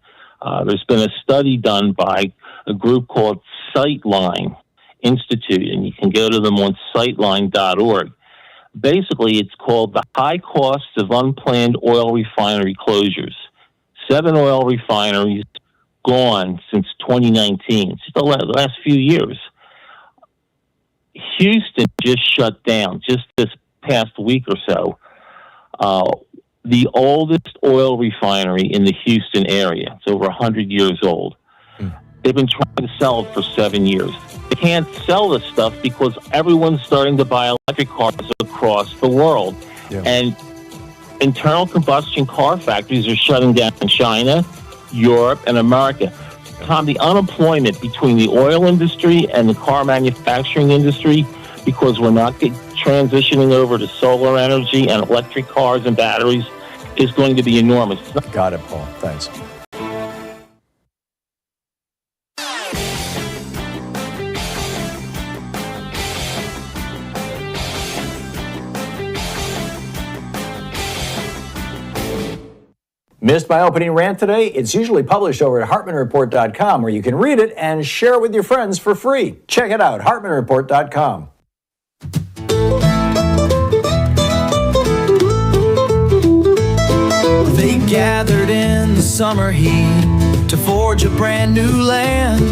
There's been a study done by a group called Sightline Institute, and you can go to them on sightline.org. Basically, it's called The High Costs of Unplanned Oil Refinery Closures. 7 oil refineries gone since 2019. It's the last few years. Houston just shut down just this past week or so. The oldest oil refinery in the Houston area. It's over 100 years old. They've been trying to sell it for 7 years. They can't sell this stuff because everyone's starting to buy electric cars across the world. Yeah. And internal combustion car factories are shutting down in China, Europe, and America. Tom, the unemployment between the oil industry and the car manufacturing industry, because we're not transitioning over to solar energy and electric cars and batteries, is going to be enormous. Got it, Paul. Thanks. Missed my opening rant today? It's usually published over at HartmannReport.com, where you can read it and share it with your friends for free. Check it out, HartmannReport.com. They gathered in the summer heat to forge a brand new land.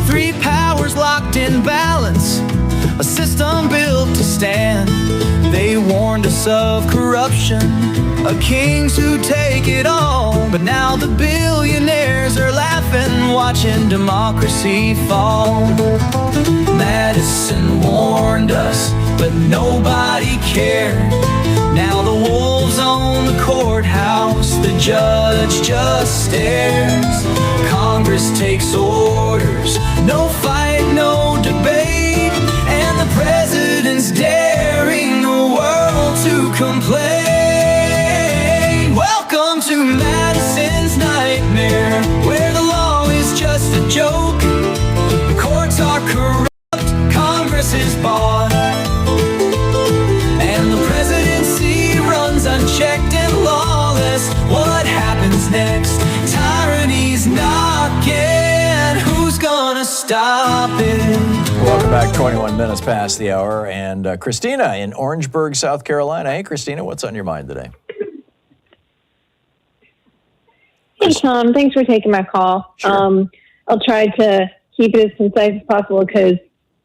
Three powers locked in balance, a system built to stand. They warned us of corruption, kings who take it all. But now the billionaires are laughing, watching democracy fall. Madison warned us, but nobody cared. Now the wolves own the courthouse, the judge just stares. Congress takes orders, no fight, no debate, and the president's daring the world to complain. Welcome to Madison's nightmare, where the law is just a joke. The courts are corrupt, Congress is bought, and the presidency runs unchecked and lawless. What happens next? Tyranny's knocking. Who's gonna stop it? Welcome back. 21 minutes past the hour. And Christina in Orangeburg, South Carolina. Hey, Christina, what's on your mind today? Hey, Tom. Thanks for taking my call. Sure. I'll try to keep it as concise as possible because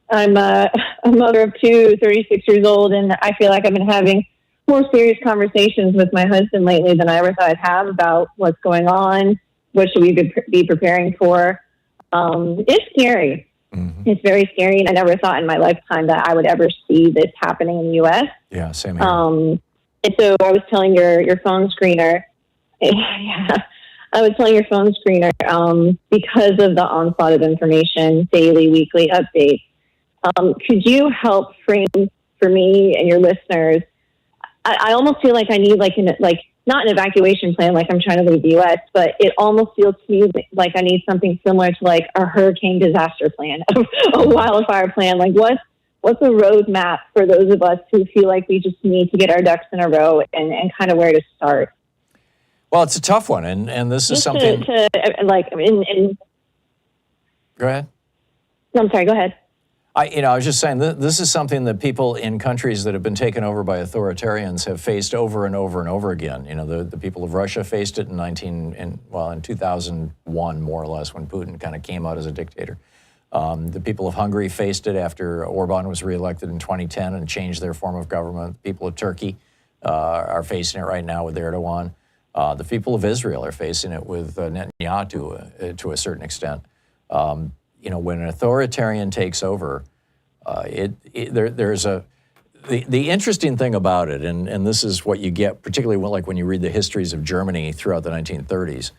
I'm a mother of two, 36 years old, and I feel like I've been having more serious conversations with my husband lately than I ever thought I'd have about what's going on, what should we be preparing for. It's scary. Mm-hmm. It's very scary, and I never thought in my lifetime that I would ever see this happening in the U.S. Yeah, same here. And so I was telling your phone screener, because of the onslaught of information, daily, weekly updates. Could you help frame for me and your listeners? I almost feel like I need not an evacuation plan, like I'm trying to leave the U.S., but it almost feels to me like I need something similar to like a hurricane disaster plan, a wildfire plan. Like what's a roadmap for those of us who feel like we just need to get our ducks in a row and kind of where to start? Well, it's a tough one, and this is something. Go ahead. No, I'm sorry. Go ahead. I was just saying this is something that people in countries that have been taken over by authoritarians have faced over and over and over again. You know, the people of Russia faced it in 2001, more or less, when Putin kind of came out as a dictator. The people of Hungary faced it after Orban was reelected in 2010 and changed their form of government. The people of Turkey are facing it right now with Erdogan. The people of Israel are facing it with Netanyahu to a certain extent. When an authoritarian takes over, there's the interesting thing about it, and this is what you get, particularly when you read the histories of Germany throughout the 1930s.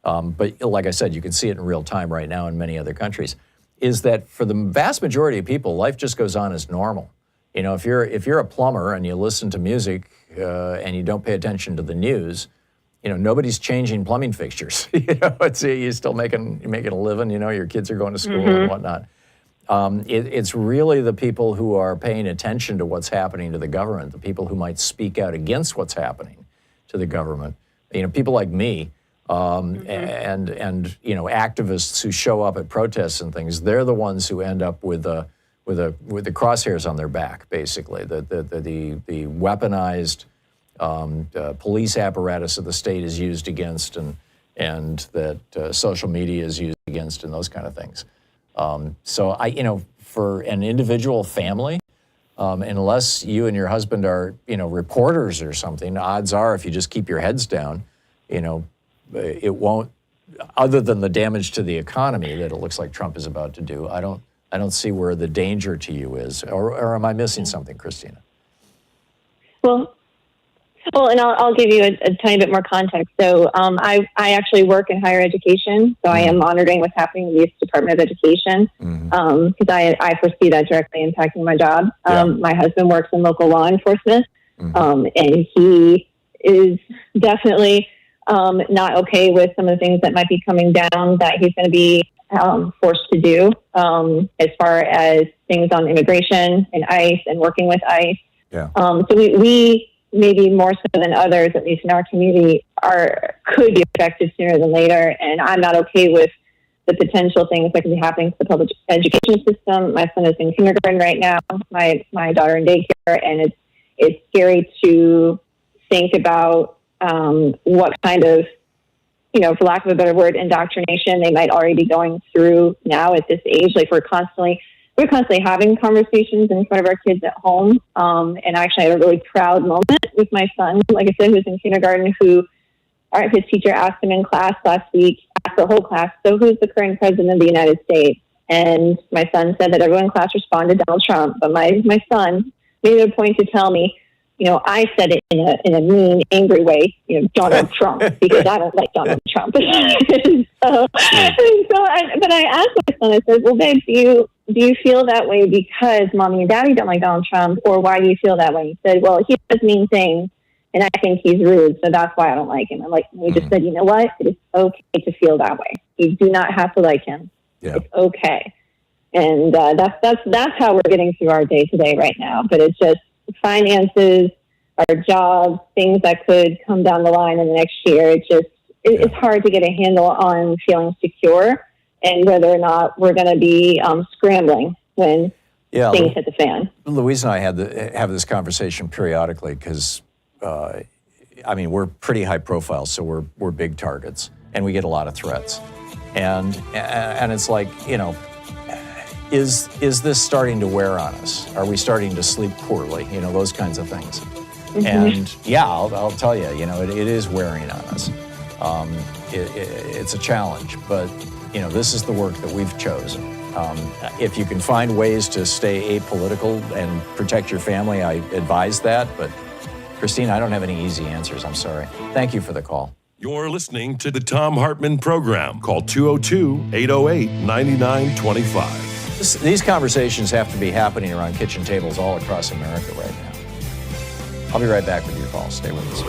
But like I said, you can see it in real time right now in many other countries. Is that for the vast majority of people, life just goes on as normal. You know, if you're a plumber and you listen to music and you don't pay attention to the news, nobody's changing plumbing fixtures. You're still making a living. Your kids are going to school and whatnot. It's really the people who are paying attention to what's happening to the government, the people who might speak out against what's happening to the government. People like me and activists who show up at protests and things. They're the ones who end up with the crosshairs on their back, basically. The weaponized police apparatus of the state is used against, and that social media is used against, and those kind of things. So for an individual family, unless you and your husband are, reporters or something, odds are if you just keep your heads down, it won't, other than the damage to the economy that it looks like Trump is about to do. I don't see where the danger to you is, or am I missing something, Christina? Well, and I'll give you a tiny bit more context. So I actually work in higher education, so I am monitoring what's happening in the U.S. Department of Education because I foresee that directly impacting my job. My husband works in local law enforcement, and he is definitely not okay with some of the things that might be coming down that he's going to be forced to do as far as things on immigration and ICE and working with ICE. Yeah. So we maybe more so than others, at least in our community, could be affected sooner than later. And I'm not okay with the potential things that can be happening to the public education system. My son is in kindergarten right now, my daughter in daycare, and it's scary to think about what kind of, for lack of a better word, indoctrination they might already be going through now at this age. Like we're constantly having conversations in front of our kids at home. And I actually had a really proud moment with my son, like I said, who's in kindergarten, his teacher asked him in class last week, asked the whole class, so who's the current president of the United States? And my son said that everyone in class responded Donald Trump. But my son made it a point to tell me, I said it in a mean, angry way, Donald Trump, because I don't like Donald Trump. But I asked my son, I said, well, babe, do you feel that way because mommy and daddy don't like Donald Trump, or why do you feel that way? He said, well, he does mean things, and I think he's rude, so that's why I don't like him. I'm like, he just said, you know what? It is okay to feel that way. You do not have to like him. Yeah. It's okay. And that's how we're getting through our day today right now. But it's just finances, our jobs, things that could come down the line in the next year. It's hard to get a handle on feeling secure and whether or not we're going to be scrambling when things hit the fan. Louise and I have this conversation periodically because, we're pretty high profile, so we're big targets, and we get a lot of threats. And it's like, is this starting to wear on us? Are we starting to sleep poorly? Those kinds of things. Mm-hmm. And yeah, I'll tell you, it is wearing on us. It's a challenge, but this is the work that we've chosen. If you can find ways to stay apolitical and protect your family, I advise that. But Christine, I don't have any easy answers. I'm sorry. Thank you for the call. You're listening to the Thom Hartmann Program. Call 202-808-9925. These conversations have to be happening around kitchen tables all across America right now. I'll be right back with your call. Stay with us.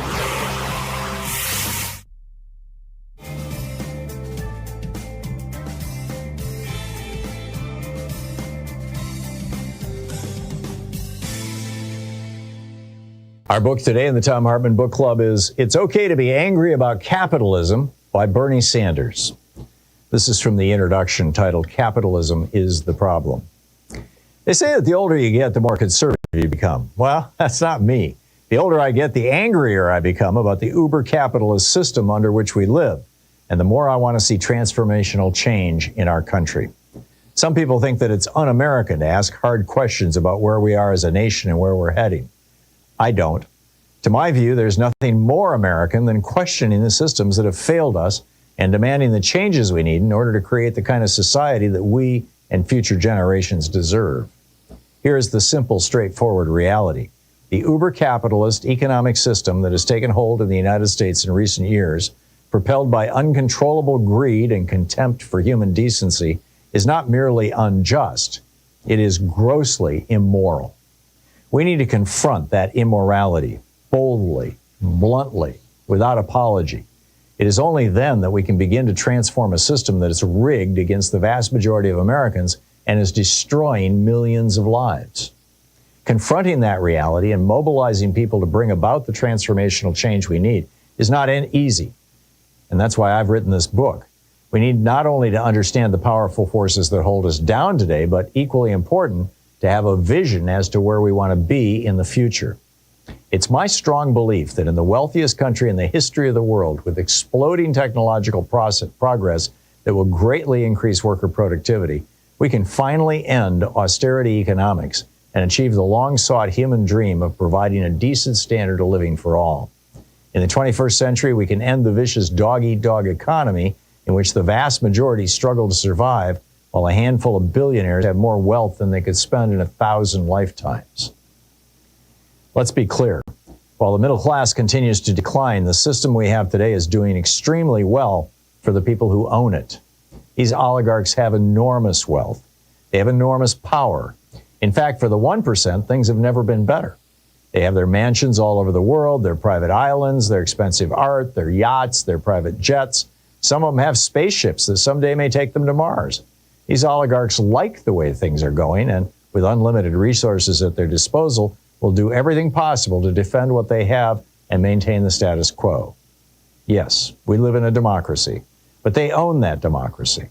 Our book today in the Thom Hartmann Book Club is It's Okay to Be Angry About Capitalism by Bernie Sanders. This is from the introduction titled Capitalism is the Problem. They say that the older you get, the more conservative you become. Well, that's not me. The older I get, the angrier I become about the uber-capitalist system under which we live, and the more I want to see transformational change in our country. Some people think that it's un-American to ask hard questions about where we are as a nation and where we're heading. I don't. To my view, there's nothing more American than questioning the systems that have failed us and demanding the changes we need in order to create the kind of society that we and future generations deserve. Here is the simple, straightforward reality. The uber-capitalist economic system that has taken hold in the United States in recent years, propelled by uncontrollable greed and contempt for human decency, is not merely unjust, it is grossly immoral. We need to confront that immorality boldly, bluntly, without apology. It is only then that we can begin to transform a system that is rigged against the vast majority of Americans and is destroying millions of lives. Confronting that reality and mobilizing people to bring about the transformational change we need is not easy. And that's why I've written this book. We need not only to understand the powerful forces that hold us down today, but equally important, to have a vision as to where we want to be in the future. It's my strong belief that in the wealthiest country in the history of the world, with exploding technological progress that will greatly increase worker productivity, we can finally end austerity economics and achieve the long-sought human dream of providing a decent standard of living for all. In the 21st century, we can end the vicious dog-eat-dog economy in which the vast majority struggle to survive, while a handful of billionaires have more wealth than they could spend in 1,000 lifetimes. Let's be clear. While the middle class continues to decline, the system we have today is doing extremely well for the people who own it. These oligarchs have enormous wealth. They have enormous power. In fact, for the 1%, things have never been better. They have their mansions all over the world, their private islands, their expensive art, their yachts, their private jets. Some of them have spaceships that someday may take them to Mars. These oligarchs like the way things are going, and with unlimited resources at their disposal, will do everything possible to defend what they have and maintain the status quo. Yes, we live in a democracy, but they own that democracy.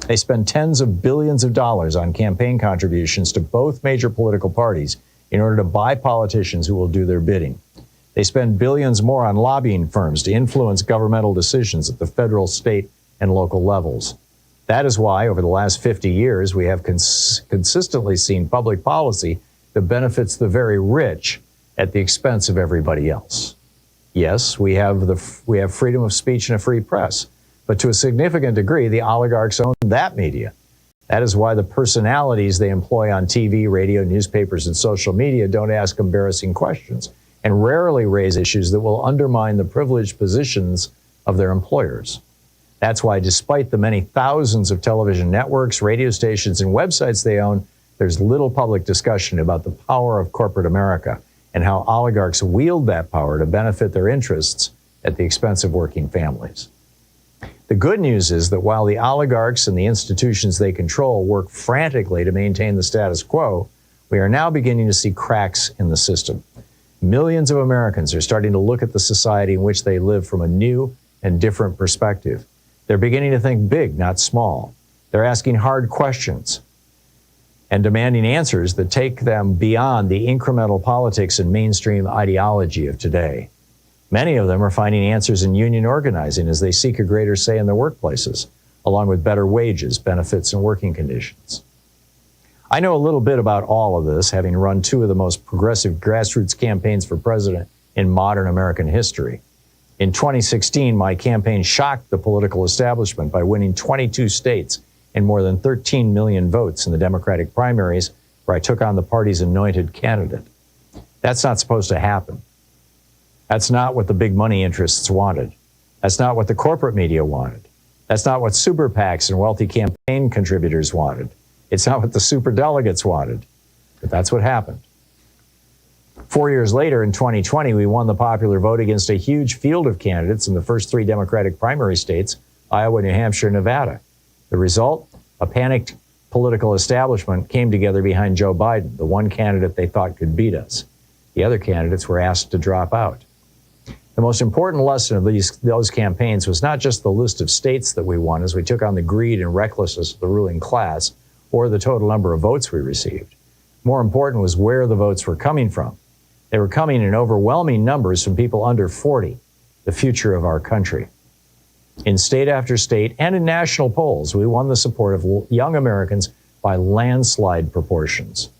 They spend tens of billions of dollars on campaign contributions to both major political parties in order to buy politicians who will do their bidding. They spend billions more on lobbying firms to influence governmental decisions at the federal, state, and local levels. That is why, over the last 50 years, we have consistently seen public policy that benefits the very rich at the expense of everybody else. Yes, we have freedom of speech and a free press, but to a significant degree, the oligarchs own that media. That is why the personalities they employ on TV, radio, newspapers, and social media don't ask embarrassing questions and rarely raise issues that will undermine the privileged positions of their employers. That's why, despite the many thousands of television networks, radio stations, and websites they own, there's little public discussion about the power of corporate America and how oligarchs wield that power to benefit their interests at the expense of working families. The good news is that while the oligarchs and the institutions they control work frantically to maintain the status quo, we are now beginning to see cracks in the system. Millions of Americans are starting to look at the society in which they live from a new and different perspective. They're beginning to think big, not small. They're asking hard questions and demanding answers that take them beyond the incremental politics and mainstream ideology of today. Many of them are finding answers in union organizing as they seek a greater say in their workplaces, along with better wages, benefits, and working conditions. I know a little bit about all of this, having run two of the most progressive grassroots campaigns for president in modern American history. In 2016, my campaign shocked the political establishment by winning 22 states and more than 13 million votes in the Democratic primaries, where I took on the party's anointed candidate. That's not supposed to happen. That's not what the big money interests wanted. That's not what the corporate media wanted. That's not what super PACs and wealthy campaign contributors wanted. It's not what the super delegates wanted. But that's what happened. 4 years later, in 2020, we won the popular vote against a huge field of candidates in the first three Democratic primary states, Iowa, New Hampshire, and Nevada. The result? A panicked political establishment came together behind Joe Biden, the one candidate they thought could beat us. The other candidates were asked to drop out. The most important lesson of those campaigns was not just the list of states that we won as we took on the greed and recklessness of the ruling class or the total number of votes we received. More important was where the votes were coming from. They were coming in overwhelming numbers from people under 40, the future of our country. In state after state and in national polls, we won the support of young Americans by landslide proportions.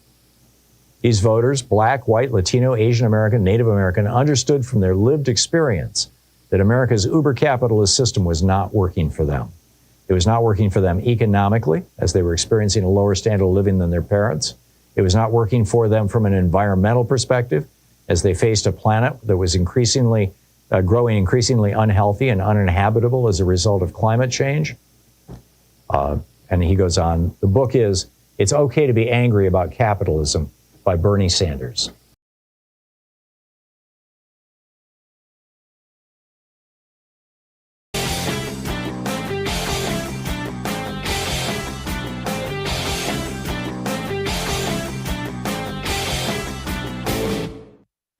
These voters, Black, white, Latino, Asian American, Native American, understood from their lived experience that America's uber-capitalist system was not working for them. It was not working for them economically, as they were experiencing a lower standard of living than their parents. It was not working for them from an environmental perspective, as they faced a planet that was growing increasingly unhealthy and uninhabitable as a result of climate change. And he goes on, the book is, It's Okay to Be Angry About Capitalism, by Bernie Sanders.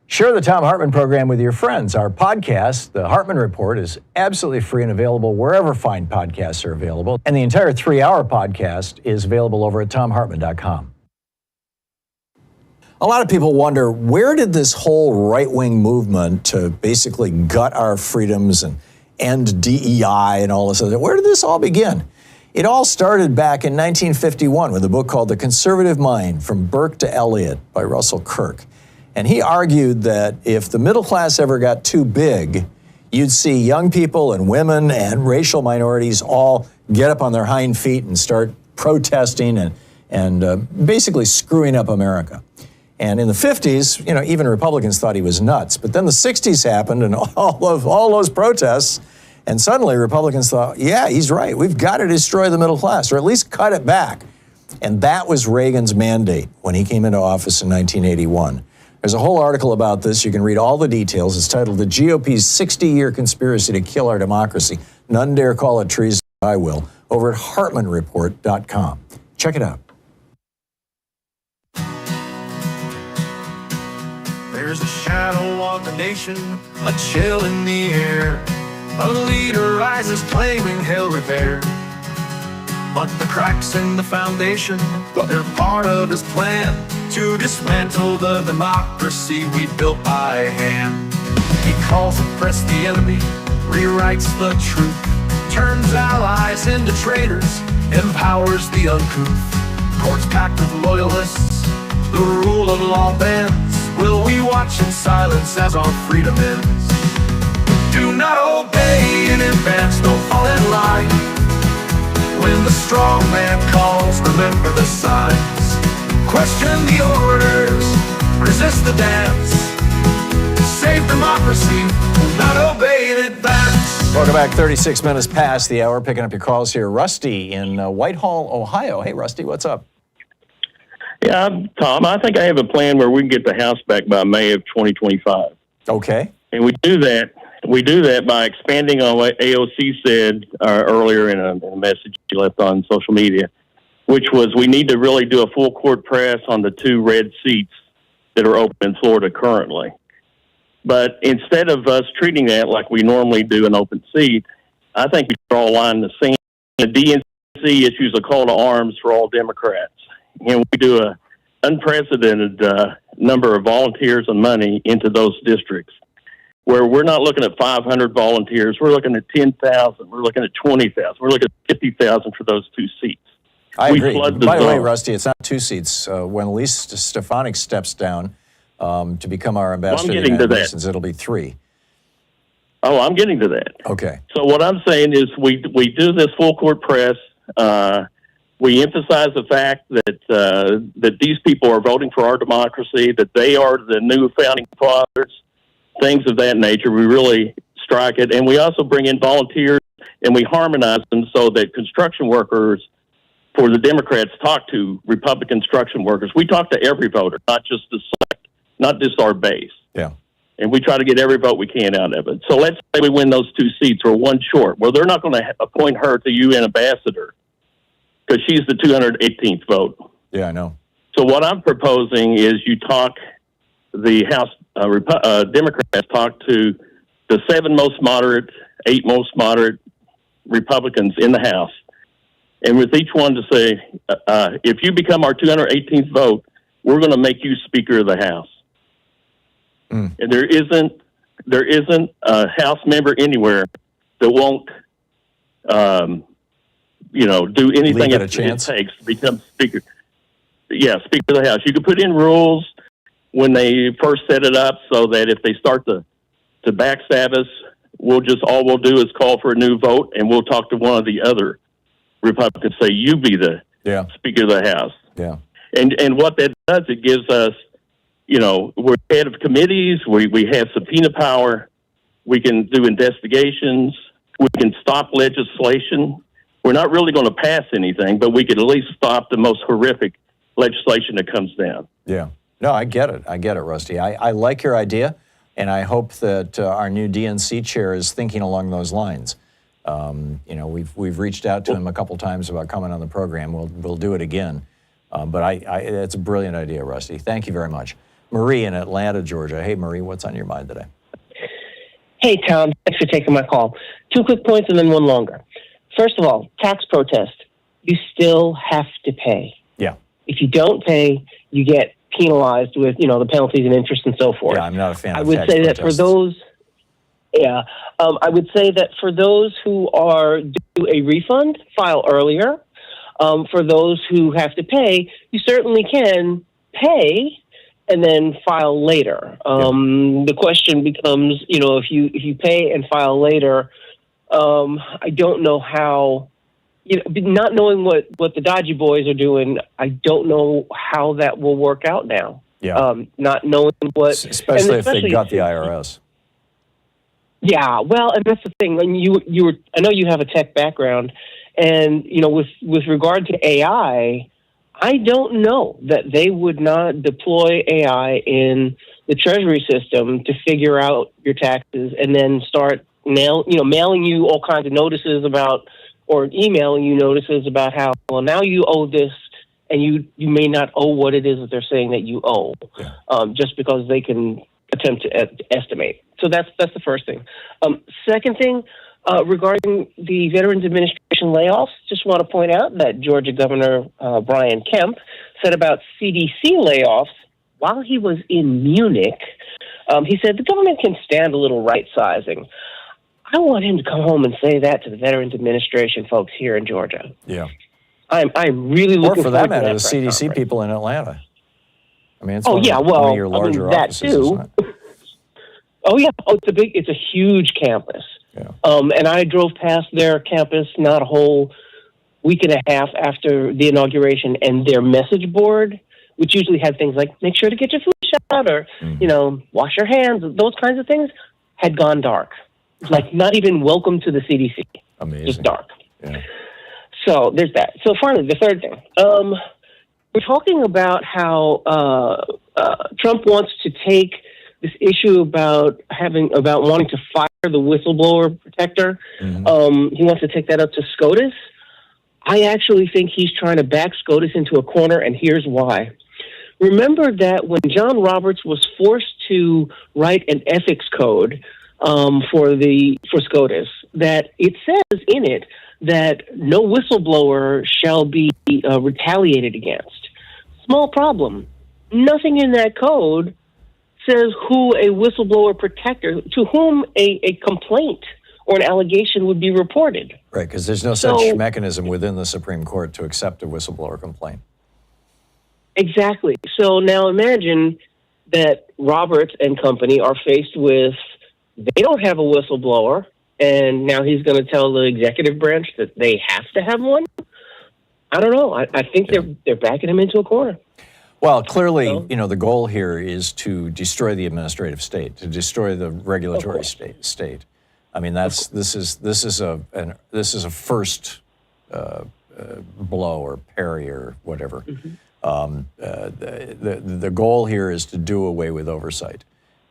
Share the Thom Hartmann program with your friends. Our podcast, The Hartmann Report, is absolutely free and available wherever fine podcasts are available. And the entire 3-hour podcast is available over at thomhartmann.com. A lot of people wonder, where did this whole right-wing movement to basically gut our freedoms and end DEI and all this other, where did this all begin? It all started back in 1951 with a book called The Conservative Mind, From Burke to Eliot by Russell Kirk. And he argued that if the middle class ever got too big, you'd see young people and women and racial minorities all get up on their hind feet and start protesting and basically screwing up America. And in the 50s, even Republicans thought he was nuts. But then the 60s happened and all those protests, and suddenly Republicans thought, yeah, he's right. We've got to destroy the middle class, or at least cut it back. And that was Reagan's mandate when he came into office in 1981. There's a whole article about this. You can read all the details. It's titled The GOP's 60-Year Conspiracy to Kill Our Democracy. None dare call it treason. I will. Over at HartmannReport.com. Check it out. There's a shadow on the nation, a chill in the air. A leader rises claiming he'll repair. But the cracks in the foundation, they're part of his plan to dismantle the democracy we built by hand. He calls it press the enemy, rewrites the truth, turns allies into traitors, empowers the uncouth. Courts packed with loyalists, the rule of law bends. Will we watch in silence as our freedom ends? Do not obey in advance, don't fall in line. When the strong man calls, remember the signs. Question the orders, resist the dance. Save democracy, not obey in advance. Welcome back. 36 minutes past the hour. Picking up your calls here. Rusty in Whitehall, Ohio. Hey, Rusty, what's up? Yeah, Tom, I think I have a plan where we can get the House back by May of 2025. Okay. And we do that by expanding on what AOC said earlier in a message she left on social media, which was we need to really do a full court press on the 2 red seats that are open in Florida currently. But instead of us treating that like we normally do an open seat, I think we draw a line in the sand. The DNC issues a call to arms for all Democrats. And we do an unprecedented number of volunteers and money into those districts, where we're not looking at 500 volunteers. We're looking at 10,000. We're looking at 20,000. We're looking at 50,000 for those 2 seats. I agree. By the way, Rusty, it's not 2 seats. When Elise Stefanik steps down to become our ambassador to the United Nations, it'll be 3. Oh, I'm getting to that. Okay. So what I'm saying is we do this full court press. We emphasize the fact that these people are voting for our democracy, that they are the new founding fathers, things of that nature. We really strike it. And we also bring in volunteers, and we harmonize them so that construction workers for the Democrats talk to Republican construction workers. We talk to every voter, not just our base. Yeah. And we try to get every vote we can out of it. So let's say we win those 2 seats. We're 1 short. Well, they're not going to appoint her to UN ambassador because she's the 218th vote. Yeah, I know. So what I'm proposing is you talk, the House Democrats talk to the 7 most moderate, 8 most moderate Republicans in the House. And with each one to say, if you become our 218th vote, we're going to make you Speaker of the House. And there isn't a House member anywhere that won't, do anything it takes to become Speaker. Yeah, Speaker of the House. You can put in rules when they first set it up so that if they start to backstab us, all we'll do is call for a new vote, and we'll talk to one of the other Republicans, say, you be the Speaker of the House. Yeah. And what that does, it gives us, we're head of committees, we have subpoena power, we can do investigations, we can stop legislation. We're not really going to pass anything, but we could at least stop the most horrific legislation that comes down. Yeah. No, I get it, Rusty. I like your idea, and I hope that our new DNC chair is thinking along those lines. We've reached out to him a couple times about coming on the program. We'll do it again. But it's a brilliant idea, Rusty. Thank you very much. Marie in Atlanta, Georgia. Hey, Marie, what's on your mind today? Hey, Tom. Thanks for taking my call. 2 quick points and then 1 longer. First of all, tax protest. You still have to pay. Yeah. If you don't pay, you get penalized with, the penalties and interest and so forth. Yeah, I'm not a fan of I would tax say protests. that for those... Yeah. I would say that for those who are due a refund, file earlier. For those who have to pay, you certainly can pay and then file later. The question becomes, if you pay and file later, I don't know how, not knowing what the dodgy boys are doing, I don't know how that will work out now. Yeah. Not knowing what... Especially if they got the IRS. Yeah, well, and that's the thing. I know you have a tech background, and with regard to AI, I don't know that they would not deploy AI in the Treasury system to figure out your taxes and then start mailing you all kinds of notices about, or emailing you notices about how, well, now you owe this, and you may not owe what it is that they're saying that you owe, just because they can attempt to estimate. So that's the first thing. Second thing, regarding the Veterans Administration layoffs, just want to point out that Georgia Governor Brian Kemp said about CDC layoffs while he was in Munich He said the government can stand a little right-sizing. I want him to come home and say that to the Veterans Administration folks here in Georgia. Yeah. I'm really looking or for that forward to matter, the press CDC conference. people in Atlanta. I mean, it's Oh, one, yeah, of, well, one of your larger that offices, too. isn't it? Oh, yeah. Oh, it's a huge campus. Yeah. And I drove past their campus not a whole week and a half after the inauguration, and their message board, which usually had things like make sure to get your food shot or, wash your hands, those kinds of things, had gone dark. Like not even welcome to the CDC. Amazing. Just dark. Yeah. So there's that. So finally, the third thing. We're talking about how Trump wants to take this issue about wanting to fire the whistleblower protector. Mm-hmm. He wants to take that up to SCOTUS. I actually think he's trying to back SCOTUS into a corner, and here's why. Remember that when John Roberts was forced to write an ethics code for SCOTUS, that it says in it that no whistleblower shall be retaliated against. Small problem. Nothing in that code says who a whistleblower protector, to whom a complaint or an allegation would be reported. Right, because there's no such mechanism within the Supreme Court to accept a whistleblower complaint. Exactly. So now imagine that Roberts and company are faced with, they don't have a whistleblower, and now he's going to tell the executive branch that they have to have one? I don't know. I think they're backing him into a corner. Well, clearly, the goal here is to destroy the administrative state, to destroy the regulatory state. I mean, this is a first blow or parry or whatever. The goal here is to do away with oversight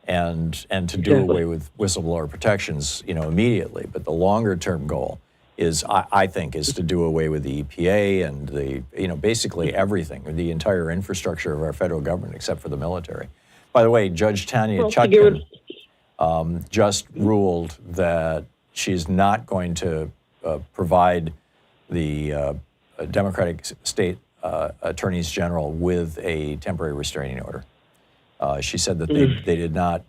and to do away with whistleblower protections, immediately. But the longer term goal is, I think, is to do away with the EPA and basically everything, the entire infrastructure of our federal government, except for the military. By the way, Judge Tanya Chutkan just ruled that she's not going to provide the Democratic state attorneys general with a temporary restraining order. She said that they did not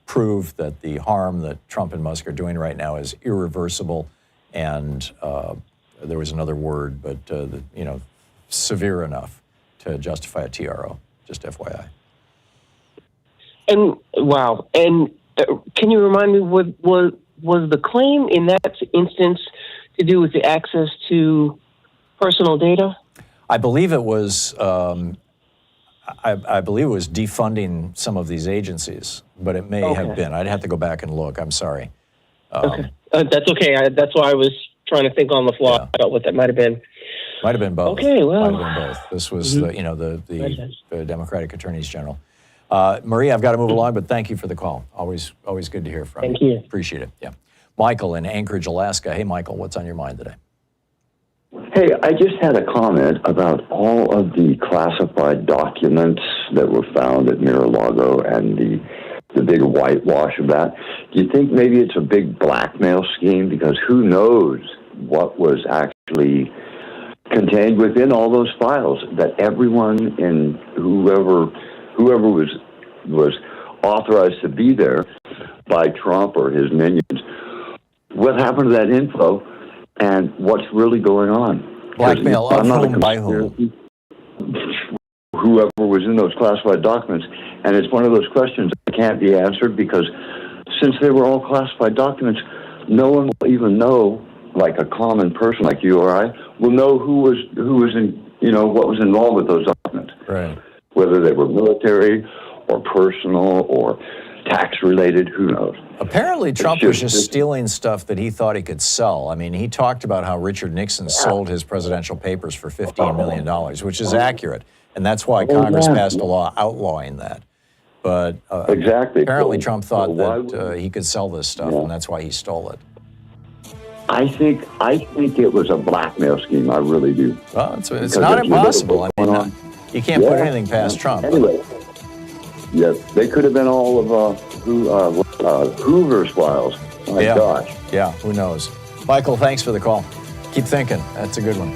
prove that the harm that Trump and Musk are doing right now is irreversible, and there was another word, but severe enough to justify a TRO. Just FYI. And wow, and can you remind me was the claim in that instance to do with the access to personal data? I believe it was. I believe it was defunding some of these agencies, but it may have been. I'd have to go back and look. I'm sorry. Okay, that's okay. That's why I was trying to think on the fly about what that might have been. Might have been both. Okay, well, might have been both. This was the Democratic Attorneys General. Marie, I've got to move along, but thank you for the call. Always good to hear from you. Thank you. Appreciate it. Yeah, Michael in Anchorage, Alaska. Hey, Michael, what's on your mind today? Hey, I just had a comment about all of the classified documents that were found at Mar-a-Lago and the big whitewash of that. Do you think maybe it's a big blackmail scheme? Because who knows what was actually contained within all those files, that everyone and whoever was authorized to be there by Trump or his minions, what happened to that info? And what's really going on? Blackmail of whom, by whom? Whoever was in those classified documents. And it's one of those questions that can't be answered because since they were all classified documents, no one will even know, like a common person like you or I, will know who was in, what was involved with those documents. Right. Whether they were military or personal or tax-related, who knows? Apparently, Trump was just stealing stuff that he thought he could sell. I mean, he talked about how Richard Nixon sold his presidential papers for $15 million, which is accurate. And that's why Congress passed a law outlawing that. But apparently Trump thought that he could sell this stuff, and that's why he stole it. I think it was a blackmail scheme. I really do. Well, it's not impossible. I mean, you can't put anything past Trump. Anyway. Yes, they could have been all of Hoover's files. My gosh. Yeah, who knows? Michael, thanks for the call. Keep thinking. That's a good one.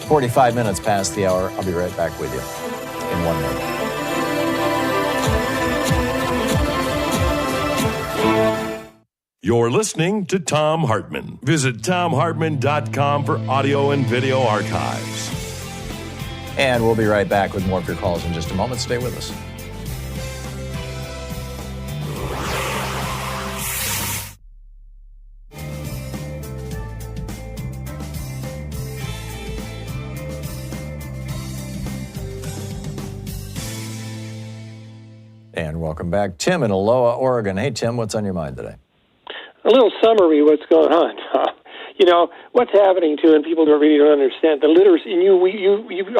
45 minutes past the hour. I'll be right back with you in 1 minute. You're listening to Thom Hartmann. Visit thomhartmann.com for audio and video archives. And we'll be right back with more of your calls in just a moment. Stay with us. And welcome back. Tim in Aloha, Oregon. Hey, Tim, what's on your mind today? A little summary of what's going on. You know, what's happening to, and people really don't understand, the literacy, and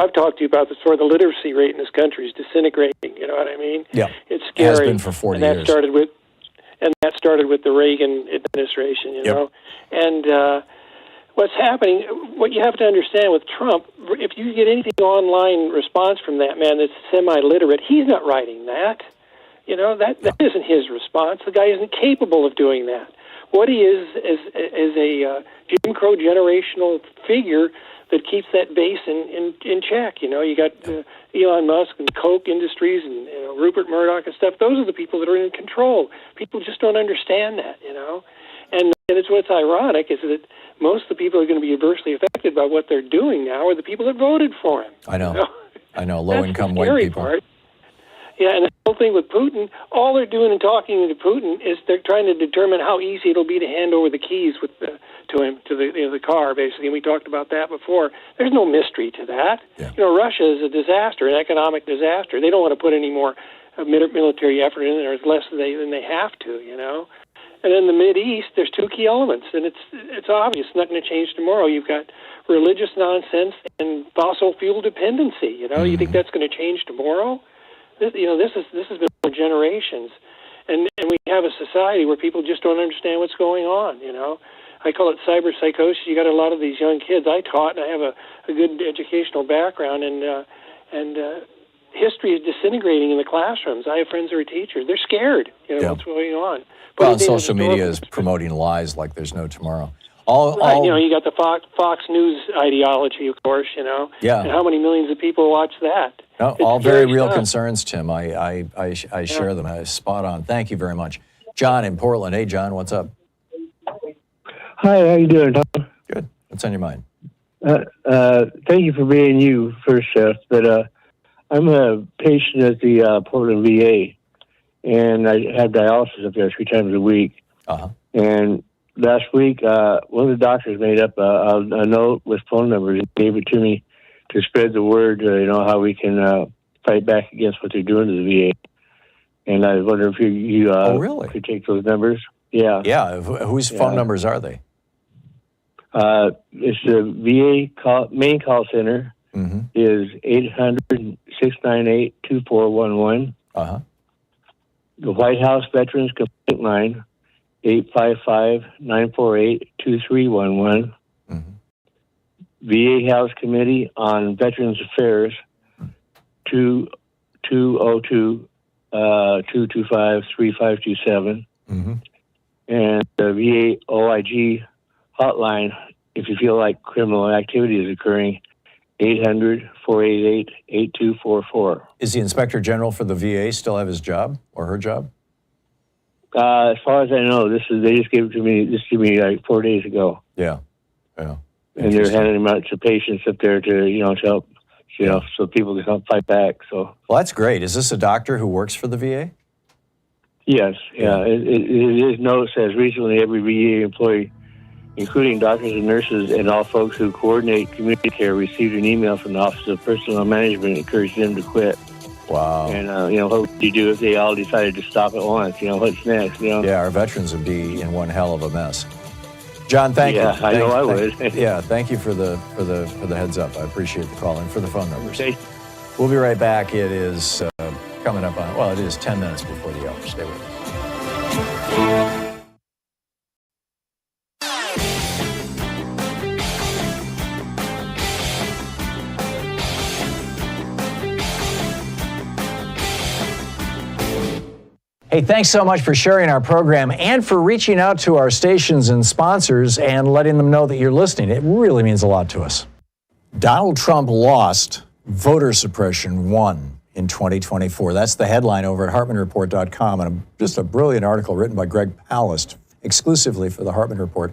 I've talked to you about this before, the literacy rate in this country is disintegrating, you know what I mean? Yeah. It's scary. Has been for 40 and that years. started with the Reagan administration, you know? And what's happening, what you have to understand with Trump, if you get anything online response from that man that's semi-literate, he's not writing that. You know, that isn't his response. The guy isn't capable of doing that. What he is a Jim Crow generational figure that keeps that base in check. You know, you got Elon Musk and Koch Industries and Rupert Murdoch and stuff. Those are the people that are in control. People just don't understand that, you know. And it's what's ironic is that most of the people who are going to be adversely affected by what they're doing now are the people that voted for him. I know. You know? I know. Low-income white people. Part. Yeah, and the whole thing with Putin, all they're doing and talking to Putin is they're trying to determine how easy it'll be to hand over the keys to him, to the car, basically. And we talked about that before. There's no mystery to that. Yeah. You know, Russia is a disaster, an economic disaster. They don't want to put any more military effort in there, less than they have to, you know. And in the Mideast, there's two key elements, and it's obvious. It's not going to change tomorrow. You've got religious nonsense and fossil fuel dependency. You know, you think that's going to change tomorrow? This has been for generations, and we have a society where people just don't understand what's going on. You know, I call it cyber psychosis. You got a lot of these young kids. I taught, and I have a good educational background, and history is disintegrating in the classrooms. I have friends who are teachers. They're scared. You know what's going on. Well, social media is promoting lies like there's no tomorrow. Right, you know, you got the Fox News ideology, of course, you know. Yeah. And how many millions of people watch that? No, all very real concerns, Tim. I share them. Spot on. Thank you very much. John in Portland. Hey, John, what's up? Hi, how you doing, Tom? Good. What's on your mind? Thank you for being you first, Chef. But I'm a patient at the Portland VA, and I have dialysis up there 3 times a week. Uh-huh. And last week, one of the doctors made up a note with phone numbers and gave it to me to spread the word, how we can fight back against what they're doing to the VA. And I wonder if you really? could take those numbers. Yeah. Yeah. Whose phone numbers are they? It's the VA main call center is 800-698-2411. Uh-huh. The White House Veterans Complaint Line, 855-948-2311. VA House Committee on Veterans Affairs, 202-225-3527. And the VA OIG hotline, if you feel like criminal activity is occurring, 800-488-8244. Is the Inspector General for the VA still have his job or her job? As far as I know, they just gave it to me. This to me like 4 days ago. Yeah. And they're handing them out to patients up there to help, so people can help fight back. So. Well, that's great. Is this a doctor who works for the VA? Yes. Yeah. It is noticed as recently every VA employee, including doctors and nurses and all folks who coordinate community care, received an email from the Office of Personnel Management encouraging them to quit. Wow. And, what would you do if they all decided to stop at once? What's next? Yeah, our veterans would be in one hell of a mess. John, thank you. Yeah, I know I would. Yeah, thank you for the heads up. I appreciate the call and for the phone numbers. Okay. We'll be right back. It is coming up on, it is 10 minutes before the hour. Stay with us. Hey, thanks so much for sharing our program and for reaching out to our stations and sponsors and letting them know that you're listening. It really means a lot to us. Donald Trump lost, voter suppression won in 2024. That's the headline over at HartmannReport.com, and just a brilliant article written by Greg Palast exclusively for the Hartmann Report.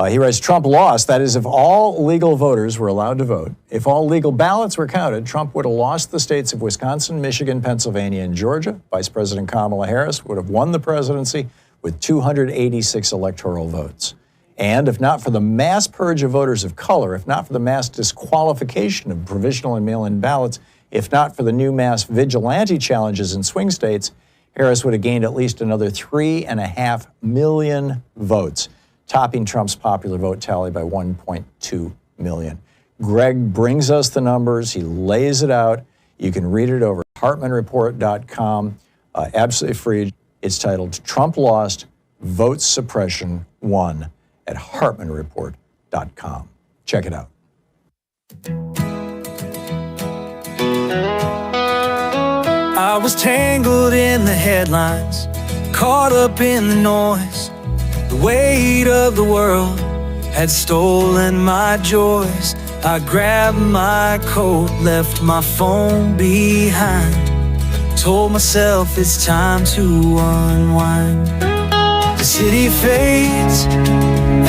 He writes, Trump lost. That is, if all legal voters were allowed to vote, if all legal ballots were counted, Trump would have lost the states of Wisconsin, Michigan, Pennsylvania, and Georgia. Vice President Kamala Harris would have won the presidency with 286 electoral votes. And if not for the mass purge of voters of color, if not for the mass disqualification of provisional and mail-in ballots, if not for the new mass vigilante challenges in swing states, Harris would have gained at least another 3.5 million votes, topping Trump's popular vote tally by 1.2 million. Greg brings us the numbers. He lays it out. You can read it over at HartmannReport.com, absolutely free. It's titled Trump Lost, Vote Suppression Won at HartmannReport.com. Check it out. I was tangled in the headlines, caught up in the noise. The weight of the world had stolen my joys. I grabbed my coat, left my phone behind. Told myself it's time to unwind. The city fades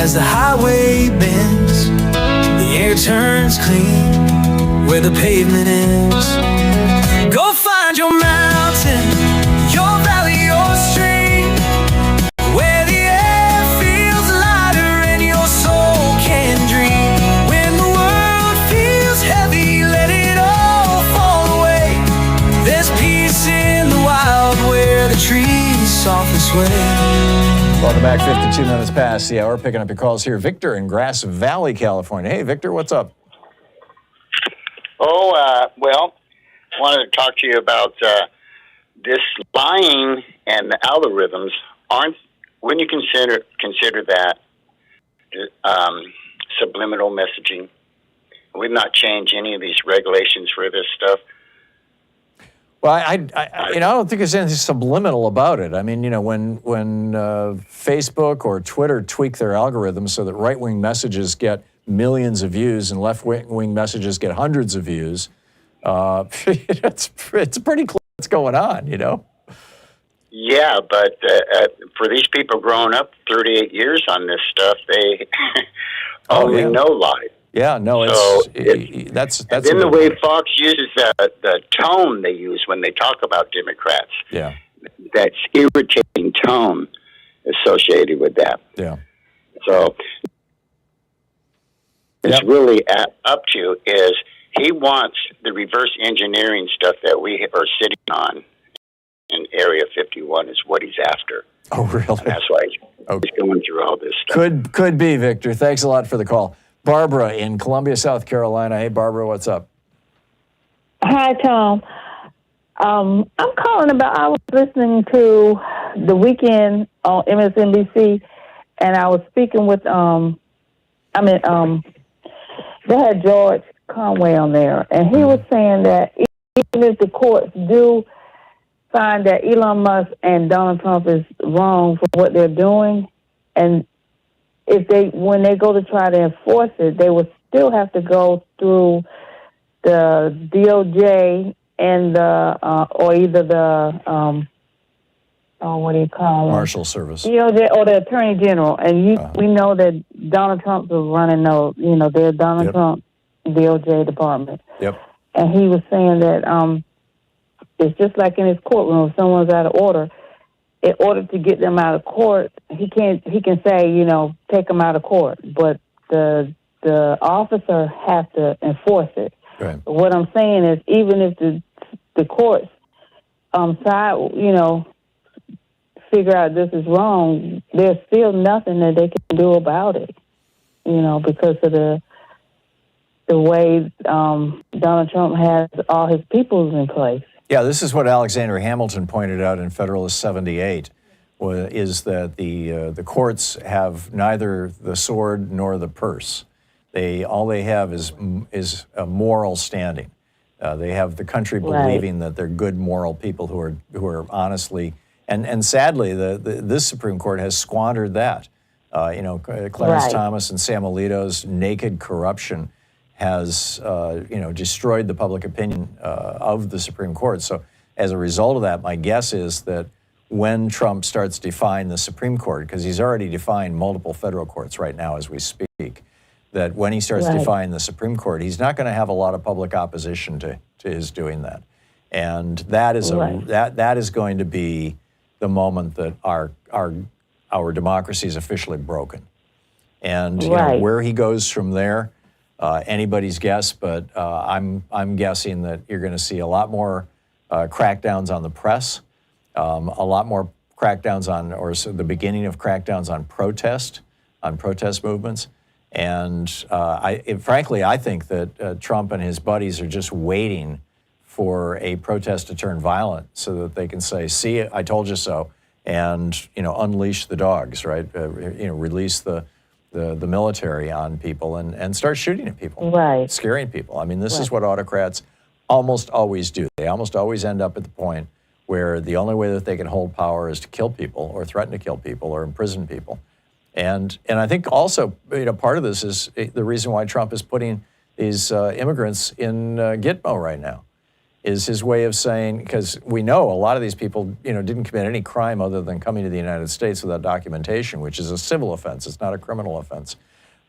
as the highway bends. The air turns clean where the pavement ends. Go find your mountain, your valley, your stream, where the air feels lighter and your soul can dream. When the world feels heavy, let it all fall away. There's peace in the wild where the trees softly sway. Welcome back, 52 minutes past the hour. Picking up your calls here. Victor in Grass Valley, California. Hey, Victor, what's up? Well, wanted to talk to you about this lying and the algorithms. Wouldn't you consider that subliminal messaging? We've not changed any of these regulations for this stuff. Well, I don't think there's anything subliminal about it. I mean, when Facebook or Twitter tweak their algorithms so that right-wing messages get millions of views and left-wing messages get hundreds of views, it's pretty clear what's going on, Yeah, but for these people growing up 38 years on this stuff, they only know lies. Yeah, no, that's then the way Fox uses the tone they use when they talk about Democrats. Yeah, that's irritating tone associated with that. Yeah. So it's really up to is he wants the reverse engineering stuff that we are sitting on in Area 51 is what he's after. Oh, really? And that's why he's going through all this stuff. Could be, Victor. Thanks a lot for the call. Barbara in Columbia, South Carolina. Hey, Barbara, what's up? Hi, Tom. I'm calling about, I was listening to The Weekend on MSNBC, and I was speaking with, they had George Conway on there, and he was saying that even if the courts do find that Elon Musk and Donald Trump is wrong for what they're doing, and when they go to try to enforce it, they will still have to go through the DOJ and or either the what do you call it? Marshal Service. DOJ or the Attorney General, and we know that Donald Trump is running those. They're Donald Trump DOJ department. Yep. And he was saying that it's just like in his courtroom. If someone's out of order, in order to get them out of court, he can say, take them out of court, but the officer has to enforce it. Right. What I'm saying is, even if the courts figure out this is wrong, there's still nothing that they can do about it. Because of the way Donald Trump has all his peoples in place. Yeah, this is what Alexander Hamilton pointed out in Federalist 78, is that the courts have neither the sword nor the purse. All they have is a moral standing. They have the country believing that they're good moral people who are honestly, and sadly, this Supreme Court has squandered that. Clarence Thomas and Sam Alito's naked corruption has destroyed the public opinion of the Supreme Court. So as a result of that, my guess is that when Trump starts defying the Supreme Court, because he's already defying multiple federal courts right now as we speak, that when he starts defying the Supreme Court, he's not going to have a lot of public opposition to his doing that. And that is that is going to be the moment that our democracy is officially broken. And you know, where he goes from there, anybody's guess, but I'm guessing that you're going to see a lot more crackdowns on the press, a lot more crackdowns on, or so the beginning of crackdowns on protest movements. And frankly, I think that Trump and his buddies are just waiting for a protest to turn violent so that they can say, see, I told you so, and, you know, unleash the dogs, right? You know, release the military on people and start shooting at people, scaring people. I mean, this is what autocrats almost always do. They almost always end up at the point where the only way that they can hold power is to kill people or threaten to kill people or imprison people. And I think also, you know, part of this is the reason why Trump is putting these immigrants in Gitmo right now, is his way of saying, because we know a lot of these people, you know, didn't commit any crime other than coming to the United States without documentation, which is a civil offense. It's not a criminal offense.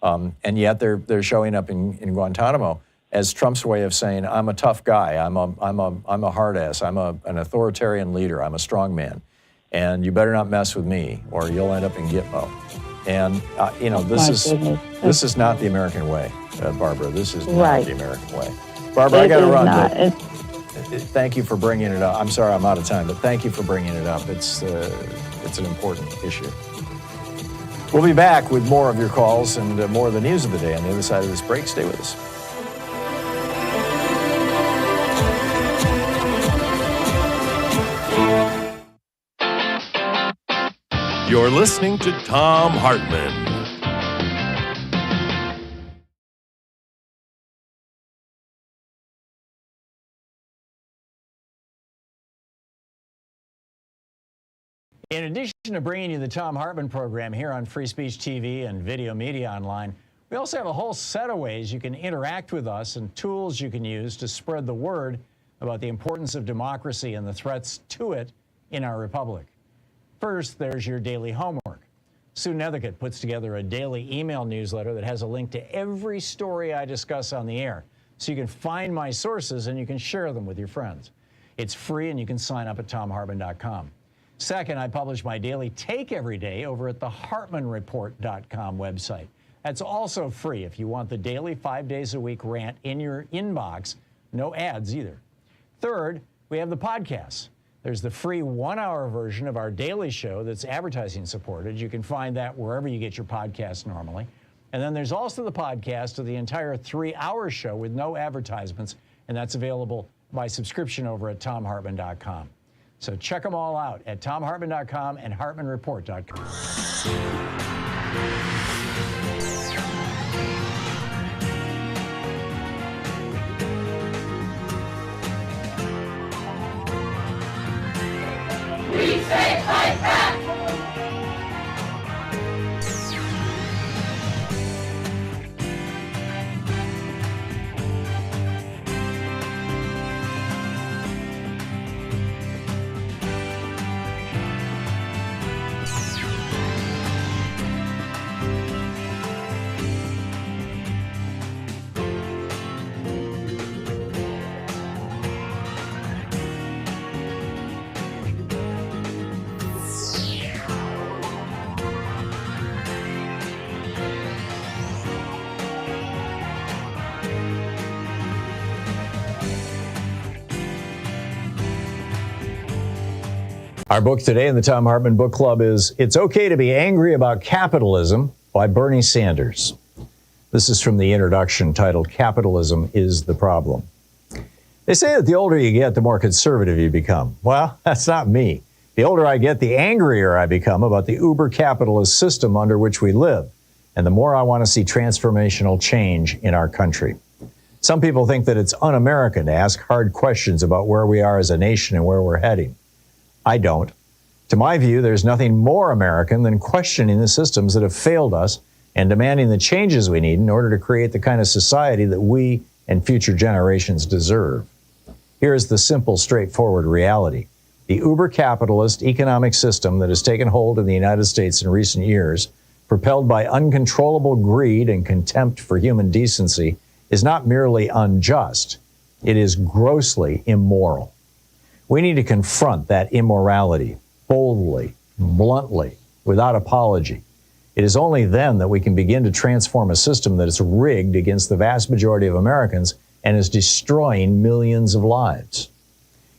And yet they're showing up in Guantanamo as Trump's way of saying, I'm a tough guy. I'm a hard ass. I'm an authoritarian leader. I'm a strong man. And you better not mess with me or you'll end up in Gitmo. And, you know, this is not the American way, Barbara. This is not the American way. Barbara, I got to run. Thank you for bringing it up. I'm sorry I'm out of time, but thank you for bringing it up. It's an important issue. We'll be back with more of your calls and more of the news of the day on the other side of this break. Stay with us. You're listening to Thom Hartmann. In addition to bringing you the Thom Hartmann program here on Free Speech TV and Video Media Online, we also have a whole set of ways you can interact with us and tools you can use to spread the word about the importance of democracy and the threats to it in our republic. First, there's your daily homework. Sue Nethercutt puts together a daily email newsletter that has a link to every story I discuss on the air, so you can find my sources and you can share them with your friends. It's free and you can sign up at thomhartmann.com. Second, I publish my daily take every day over at the hartmannreport.com website. That's also free if you want the daily 5 days a week rant in your inbox. No ads either. Third, we have the podcasts. There's the free 1-hour version of our daily show that's advertising supported. You can find that wherever you get your podcasts normally. And then there's also the podcast of the entire 3-hour show with no advertisements, and that's available by subscription over at thomhartmann.com. So check them all out at thomhartmann.com and hartmannreport.com. We say fight back! Our book today in the Thom Hartmann Book Club is It's Okay to Be Angry About Capitalism by Bernie Sanders. This is from the introduction titled Capitalism is the Problem. They say that the older you get, the more conservative you become. Well, that's not me. The older I get, the angrier I become about the uber-capitalist system under which we live, and the more I want to see transformational change in our country. Some people think that it's un-American to ask hard questions about where we are as a nation and where we're heading. I don't. To my view, there's nothing more American than questioning the systems that have failed us and demanding the changes we need in order to create the kind of society that we and future generations deserve. Here is the simple, straightforward reality. The uber-capitalist economic system that has taken hold in the United States in recent years, propelled by uncontrollable greed and contempt for human decency, is not merely unjust, it is grossly immoral. We need to confront that immorality boldly, bluntly, without apology. It is only then that we can begin to transform a system that is rigged against the vast majority of Americans and is destroying millions of lives.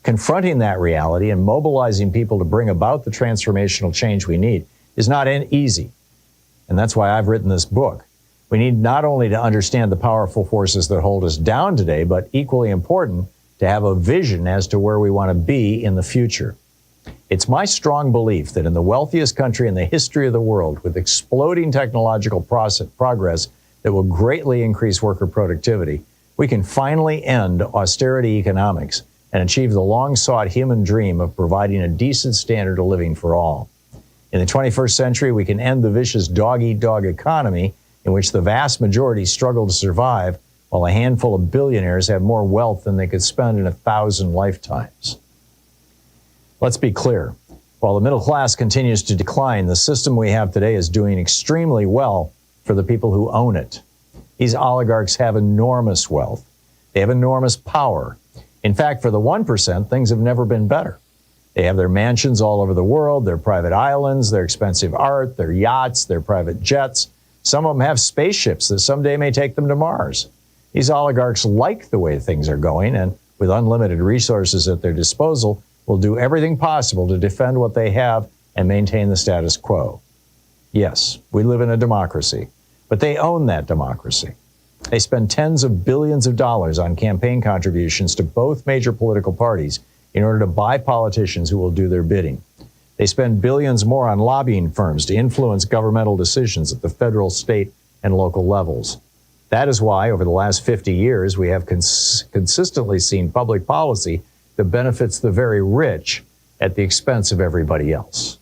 Confronting that reality and mobilizing people to bring about the transformational change we need is not easy. And that's why I've written this book. We need not only to understand the powerful forces that hold us down today, but equally important, to have a vision as to where we want to be in the future. It's my strong belief that in the wealthiest country in the history of the world, with exploding technological progress that will greatly increase worker productivity, we can finally end austerity economics and achieve the long-sought human dream of providing a decent standard of living for all. In the 21st century, we can end the vicious dog-eat-dog economy in which the vast majority struggle to survive, while a handful of billionaires have more wealth than they could spend in 1,000 lifetimes. Let's be clear. While the middle class continues to decline, the system we have today is doing extremely well for the people who own it. These oligarchs have enormous wealth. They have enormous power. In fact, for the 1%, things have never been better. They have their mansions all over the world, their private islands, their expensive art, their yachts, their private jets. Some of them have spaceships that someday may take them to Mars. These oligarchs like the way things are going, and with unlimited resources at their disposal, will do everything possible to defend what they have and maintain the status quo. Yes, we live in a democracy, but they own that democracy. They spend tens of billions of dollars on campaign contributions to both major political parties in order to buy politicians who will do their bidding. They spend billions more on lobbying firms to influence governmental decisions at the federal, state, and local levels. That is why, over the last 50 years, we have consistently seen public policy that benefits the very rich at the expense of everybody else.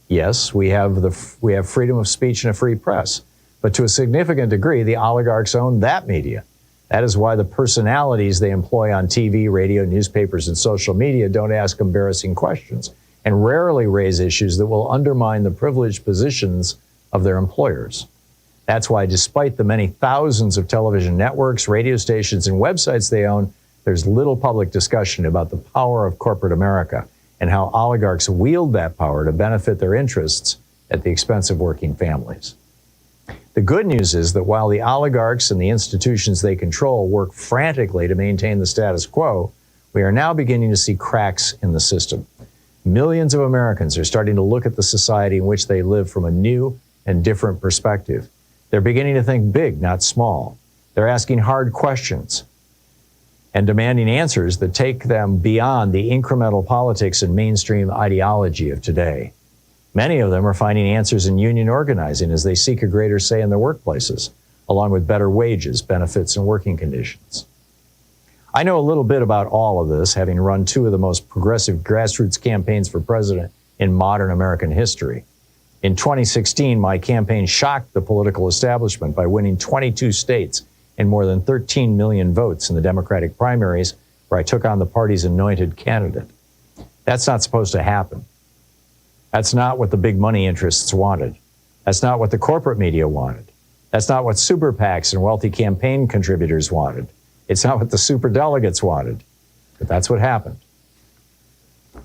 Yes, we have freedom of speech and a free press, but to a significant degree, the oligarchs own that media. That is why the personalities they employ on TV, radio, newspapers, and social media don't ask embarrassing questions and rarely raise issues that will undermine the privileged positions of their employers. That's why, despite the many thousands of television networks, radio stations, and websites they own, there's little public discussion about the power of corporate America and how oligarchs wield that power to benefit their interests at the expense of working families. The good news is that while the oligarchs and the institutions they control work frantically to maintain the status quo, we are now beginning to see cracks in the system. Millions of Americans are starting to look at the society in which they live from a new and different perspective. They're beginning to think big, not small. They're asking hard questions and demanding answers that take them beyond the incremental politics and mainstream ideology of today. Many of them are finding answers in union organizing as they seek a greater say in their workplaces, along with better wages, benefits, and working conditions. I know a little bit about all of this, having run two of the most progressive grassroots campaigns for president in modern American history. In 2016, my campaign shocked the political establishment by winning 22 states and more than 13 million votes in the Democratic primaries, where I took on the party's anointed candidate. That's not supposed to happen. That's not what the big money interests wanted. That's not what the corporate media wanted. That's not what super PACs and wealthy campaign contributors wanted. It's not what the superdelegates wanted. But that's what happened.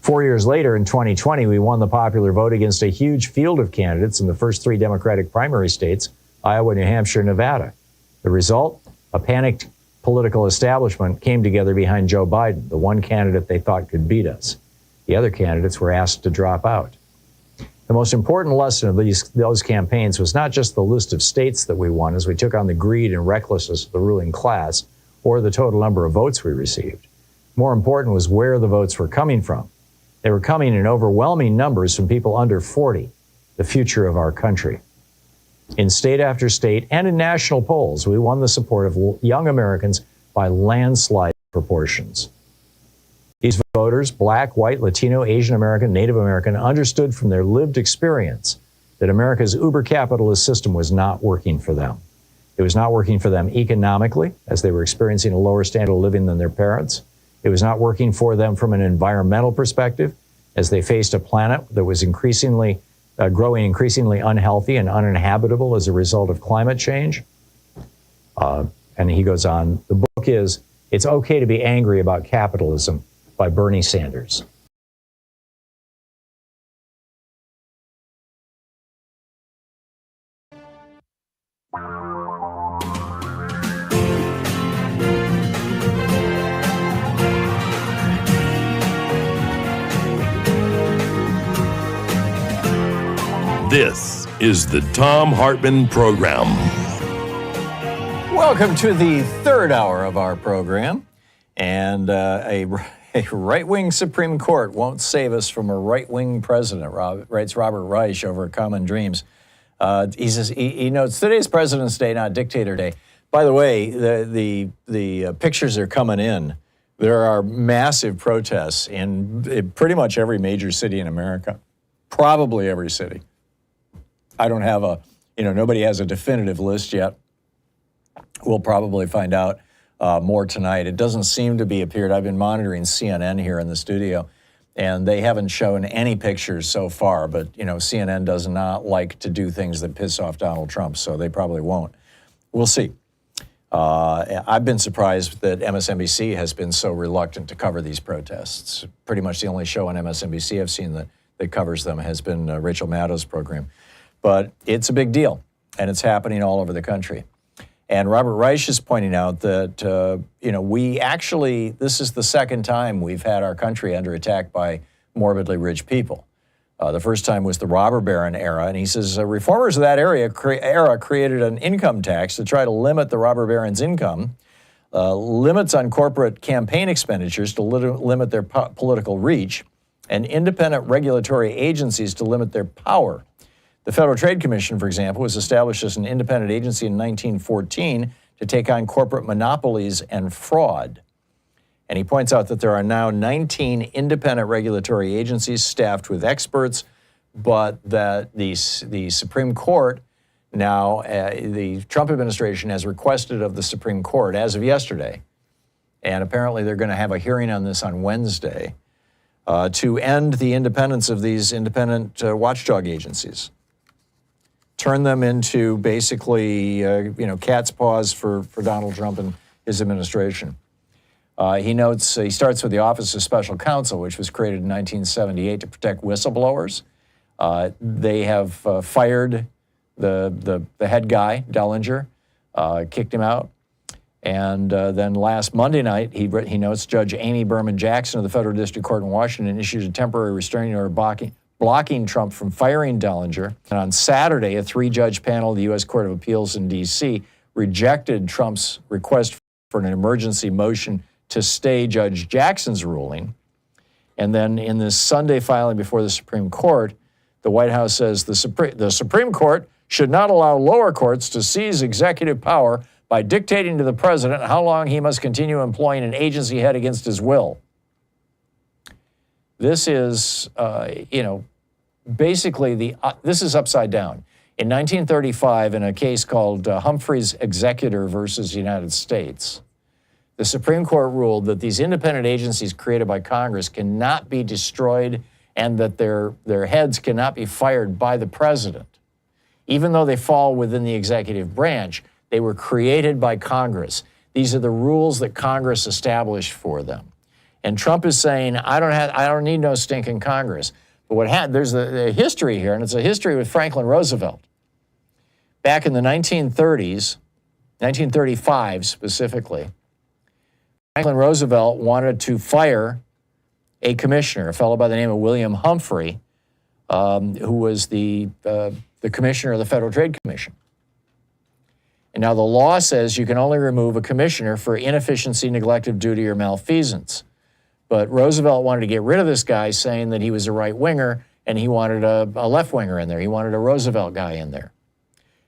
4 years later, in 2020, we won the popular vote against a huge field of candidates in the first three Democratic primary states, Iowa, New Hampshire, and Nevada. The result? A panicked political establishment came together behind Joe Biden, the one candidate they thought could beat us. The other candidates were asked to drop out. The most important lesson of those campaigns was not just the list of states that we won as we took on the greed and recklessness of the ruling class or the total number of votes we received. More important was where the votes were coming from. They were coming in overwhelming numbers from people under 40, the future of our country. In state after state and in national polls, we won the support of young Americans by landslide proportions. These voters, Black, white, Latino, Asian American, Native American, understood from their lived experience that America's uber-capitalist system was not working for them. It was not working for them economically, as they were experiencing a lower standard of living than their parents. It was not working for them from an environmental perspective, as they faced a planet that was growing increasingly unhealthy and uninhabitable as a result of climate change. And he goes on, the book is It's Okay to Be Angry About Capitalism by Bernie Sanders. This is the Thom Hartmann Program. Welcome to the third hour of our program. And a right-wing Supreme Court won't save us from a right-wing president, writes Robert Reich over at Common Dreams. He says he notes today's President's Day, not Dictator Day. By the way, the pictures are coming in. There are massive protests in pretty much every major city in America, probably every city. I don't have nobody has a definitive list yet. We'll probably find out more tonight. It doesn't seem to be appeared. I've been monitoring CNN here in the studio, and they haven't shown any pictures so far. But, CNN does not like to do things that piss off Donald Trump, so they probably won't. We'll see. I've been surprised that MSNBC has been so reluctant to cover these protests. Pretty much the only show on MSNBC I've seen that covers them has been Rachel Maddow's program. But it's a big deal, and it's happening all over the country. And Robert Reich is pointing out that, this is the second time we've had our country under attack by morbidly rich people. The first time was the robber baron era, and he says reformers of that era created an income tax to try to limit the robber baron's income, limits on corporate campaign expenditures to limit their political reach, and independent regulatory agencies to limit their power. The Federal Trade Commission, for example, was established as an independent agency in 1914 to take on corporate monopolies and fraud. And he points out that there are now 19 independent regulatory agencies staffed with experts, but that the Supreme Court now, the Trump administration has requested of the Supreme Court as of yesterday, and apparently they're going to have a hearing on this on Wednesday, to end the independence of these independent watchdog agencies. Turn them into basically, cat's paws for Donald Trump and his administration. He notes, he starts with the Office of Special Counsel, which was created in 1978 to protect whistleblowers. They have fired the head guy, Dellinger, kicked him out. And then last Monday night, he notes Judge Amy Berman Jackson of the Federal District Court in Washington issued a temporary restraining order blocking Trump from firing Dellinger. And on Saturday, a 3-judge panel of the U.S. Court of Appeals in D.C. rejected Trump's request for an emergency motion to stay Judge Jackson's ruling. And then in this Sunday filing before the Supreme Court, the White House says the Supreme Court should not allow lower courts to seize executive power by dictating to the president how long he must continue employing an agency head against his will. This is, basically this is upside down. In 1935, in a case called Humphrey's Executor versus United States, the Supreme Court ruled that these independent agencies created by Congress cannot be destroyed and that their heads cannot be fired by the president. Even though they fall within the executive branch, they were created by Congress. These are the rules that Congress established for them. And Trump is saying, I don't need no stinking Congress. But there's a history here, and it's a history with Franklin Roosevelt. Back in the 1930s, 1935 specifically, Franklin Roosevelt wanted to fire a commissioner, a fellow by the name of William Humphrey, who was the commissioner of the Federal Trade Commission. And now the law says you can only remove a commissioner for inefficiency, neglect of duty, or malfeasance. But Roosevelt wanted to get rid of this guy, saying that he was a right-winger, and he wanted a left-winger in there. He wanted a Roosevelt guy in there.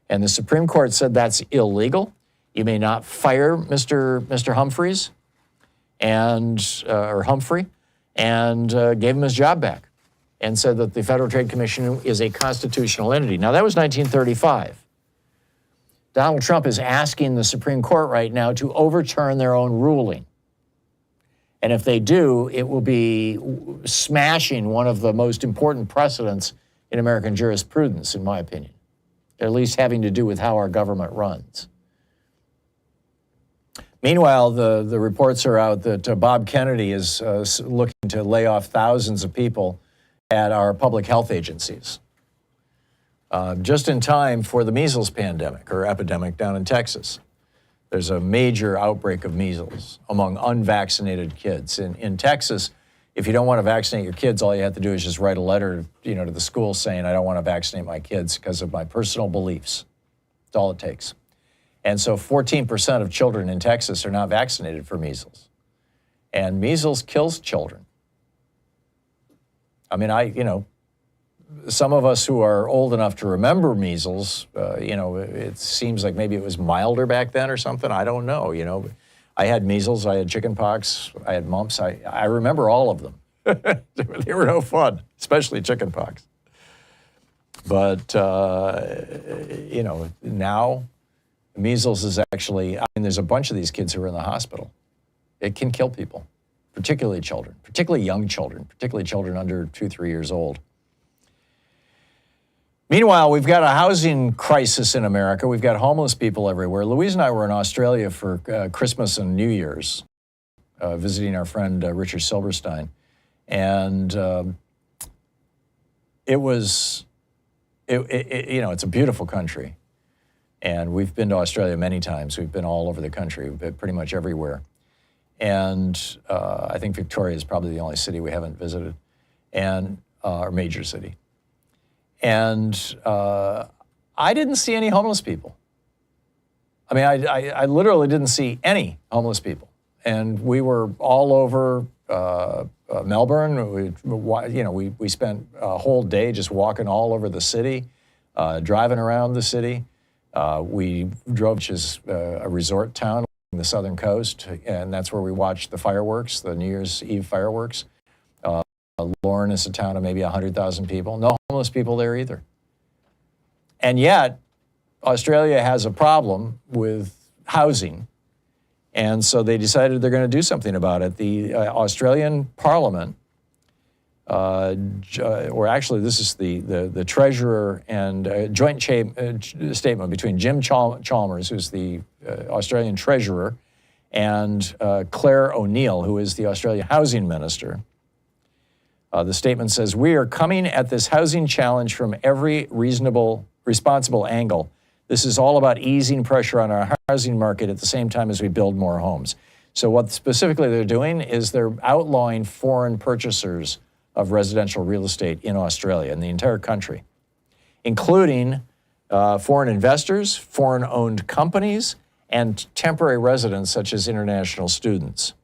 And the Supreme Court said that's illegal. You may not fire Mr. Humphreys or Humphrey, and gave him his job back, and said that the Federal Trade Commission is a constitutional entity. Now, that was 1935. Donald Trump is asking the Supreme Court right now to overturn their own ruling. And if they do, it will be smashing one of the most important precedents in American jurisprudence, in my opinion, at least having to do with how our government runs. Meanwhile, the reports are out that Bob Kennedy is looking to lay off thousands of people at our public health agencies, just in time for the measles pandemic or epidemic down in Texas. There's a major outbreak of measles among unvaccinated kids. In Texas, if you don't want to vaccinate your kids, all you have to do is just write a letter, to the school saying, I don't want to vaccinate my kids because of my personal beliefs. That's all it takes. And so 14% of children in Texas are not vaccinated for measles. And measles kills children. I mean, some of us who are old enough to remember measles, it seems like maybe it was milder back then or something. I don't know, I had measles, I had chicken pox, I had mumps. I remember all of them. They were no fun, especially chicken pox. But, now measles is actually, there's a bunch of these kids who are in the hospital. It can kill people, particularly children, particularly young children, particularly children under 2-3 years old. Meanwhile, we've got a housing crisis in America. We've got homeless people everywhere. Louise and I were in Australia for Christmas and New Year's, visiting our friend Richard Silberstein. And it's a beautiful country. And we've been to Australia many times. We've been all over the country, pretty much everywhere. And I think Victoria is probably the only city we haven't visited, and or major city. And I didn't see any homeless people. I mean, I literally didn't see any homeless people. And we were all over Melbourne. We spent a whole day just walking all over the city, driving around the city. We drove, which is a resort town on the southern coast, and that's where we watched the fireworks, the New Year's Eve fireworks. Lorne is a town of maybe 100,000 people. No homeless people there either. And yet, Australia has a problem with housing, and so they decided they're going to do something about it. The Australian Parliament, or actually this is the Treasurer and joint statement between Jim Chalmers, who's the Australian Treasurer, and Claire O'Neill, who is the Australian Housing Minister. The statement says, we are coming at this housing challenge from every responsible angle. This is all about easing pressure on our housing market at the same time as we build more homes. So what specifically they're doing is they're outlawing foreign purchasers of residential real estate in Australia, in the entire country, including foreign investors, foreign-owned companies, and temporary residents such as international students.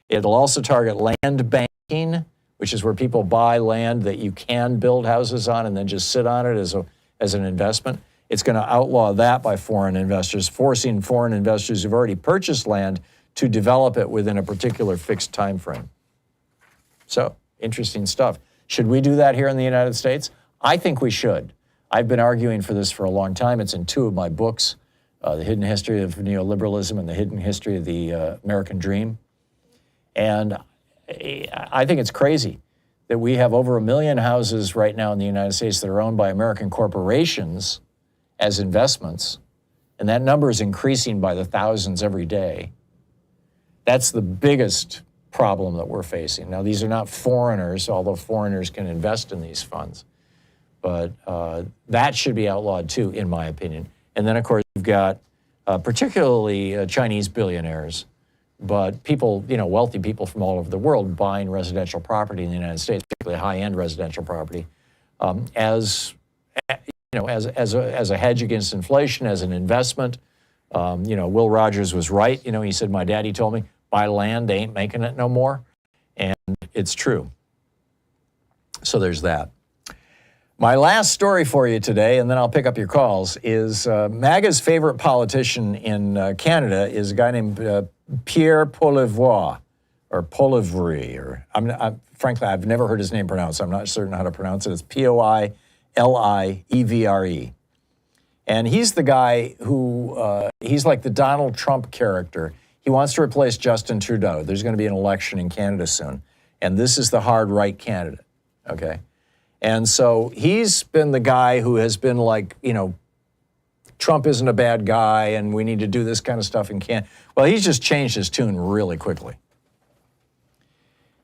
It'll also target land banking, which is where people buy land that you can build houses on and then just sit on it as an investment. It's going to outlaw that by foreign investors, forcing foreign investors who've already purchased land to develop it within a particular fixed time frame. So, interesting stuff. Should we do that here in the United States? I think we should. I've been arguing for this for a long time. It's in 2 of my books, The Hidden History of Neoliberalism and The Hidden History of the American Dream. And I think it's crazy that we have over 1 million houses right now in the United States that are owned by American corporations as investments, and that number is increasing by the thousands every day. That's the biggest problem that we're facing. Now, these are not foreigners, although foreigners can invest in these funds, but that should be outlawed too, in my opinion. And then, of course, we've got particularly Chinese billionaires, but people, wealthy people from all over the world buying residential property in the United States, particularly high-end residential property, as a hedge against inflation, as an investment. Will Rogers was right. He said, my daddy told me, buy land, they ain't making it no more. And it's true. So there's that. My last story for you today, and then I'll pick up your calls, is MAGA's favorite politician in Canada is a guy named Pierre Poilievre, or Poilievre, or frankly, I've never heard his name pronounced. I'm not certain how to pronounce it. It's Poilievre. And he's the guy who, he's like the Donald Trump character. He wants to replace Justin Trudeau. There's going to be an election in Canada soon. And this is the hard right candidate, okay? And so he's been the guy who has been like, Trump isn't a bad guy and we need to do this kind of stuff in Canada. Well, he's just changed his tune really quickly.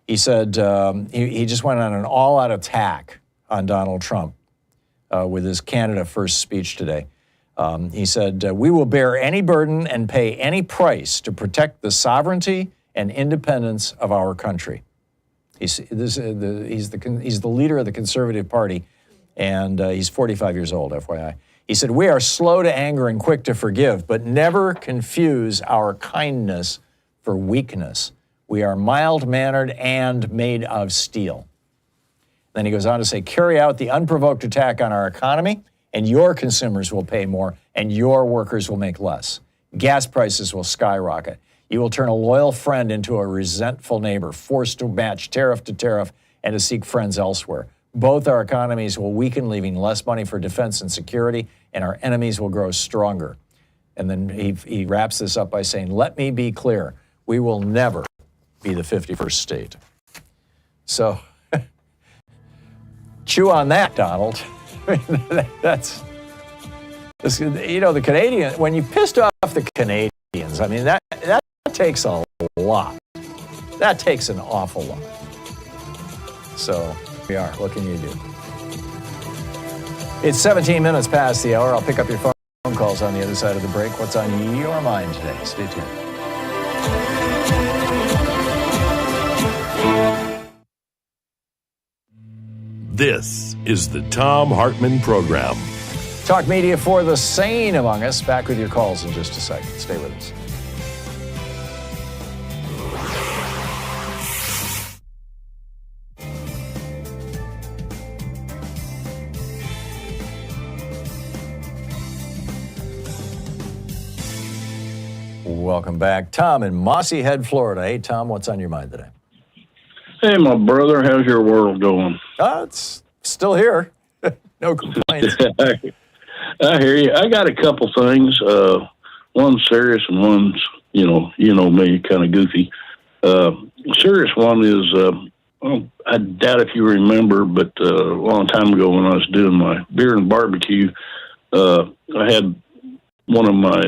He said he just went on an all-out attack on Donald Trump with his Canada First speech today. He said, we will bear any burden and pay any price to protect the sovereignty and independence of our country. He's the leader of the Conservative Party, and he's 45 years old, FYI. He said, we are slow to anger and quick to forgive, but never confuse our kindness for weakness. We are mild-mannered and made of steel. Then he goes on to say, carry out the unprovoked attack on our economy, and your consumers will pay more, and your workers will make less. Gas prices will skyrocket. You will turn a loyal friend into a resentful neighbor, forced to match tariff to tariff and to seek friends elsewhere. Both our economies will weaken, leaving less money for defense and security, and our enemies will grow stronger. And then he wraps this up by saying, let me be clear, we will never be the 51st state. So, chew on that, Donald. That's, the Canadian, when you pissed off the Canadians, I mean, that takes a lot. That takes an awful lot. So, we are. What can you do? It's 17 minutes past the hour. I'll pick up your phone calls on the other side of the break. What's on your mind today? Stay tuned. This is the Thom Hartmann Program. Talk media for the sane among us. Back with your calls in just a second. Stay with us. Welcome back. Tom in Mossy Head, Florida. Hey, Tom, what's on your mind today? Hey, my brother, how's your world going? It's still here. No complaints. I hear you. I got a couple things. One's serious and one's, you know me, kind of goofy. Serious one is, I doubt if you remember, but a long time ago when I was doing my beer and barbecue, I had one of my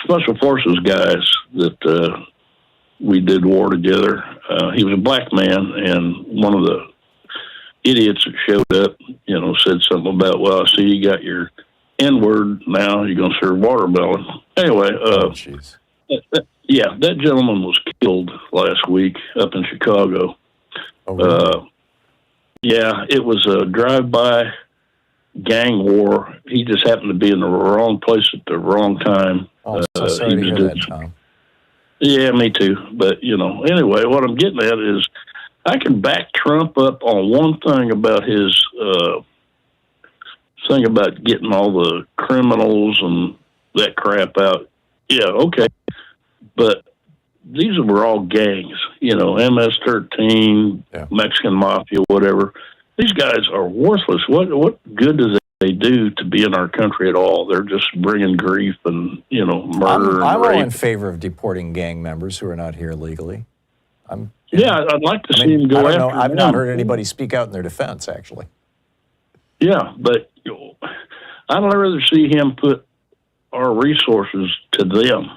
Special Forces guys that we did war together. He was a black man, and one of the idiots that showed up, said something about, well, I see you got your N-word now, you're going to serve watermelon. Anyway, that gentleman was killed last week up in Chicago. Oh, really? It was a drive-by gang war. He just happened to be in the wrong place at the wrong time. Oh, so sorry to hear that, Tom. Yeah, me too. But, anyway, what I'm getting at is I can back Trump up on one thing about his thing about getting all the criminals and that crap out. Yeah, okay. But these were all gangs, MS-13, Mexican Mafia, whatever. These guys are worthless. What good does they do to be in our country at all? They're just bringing grief and, murder I'm and rape. all in favor of deporting gang members who are not here legally. I'd like to see him go after them. I've not heard anybody speak out in their defense, actually. Yeah, but I'd rather see him put our resources to them.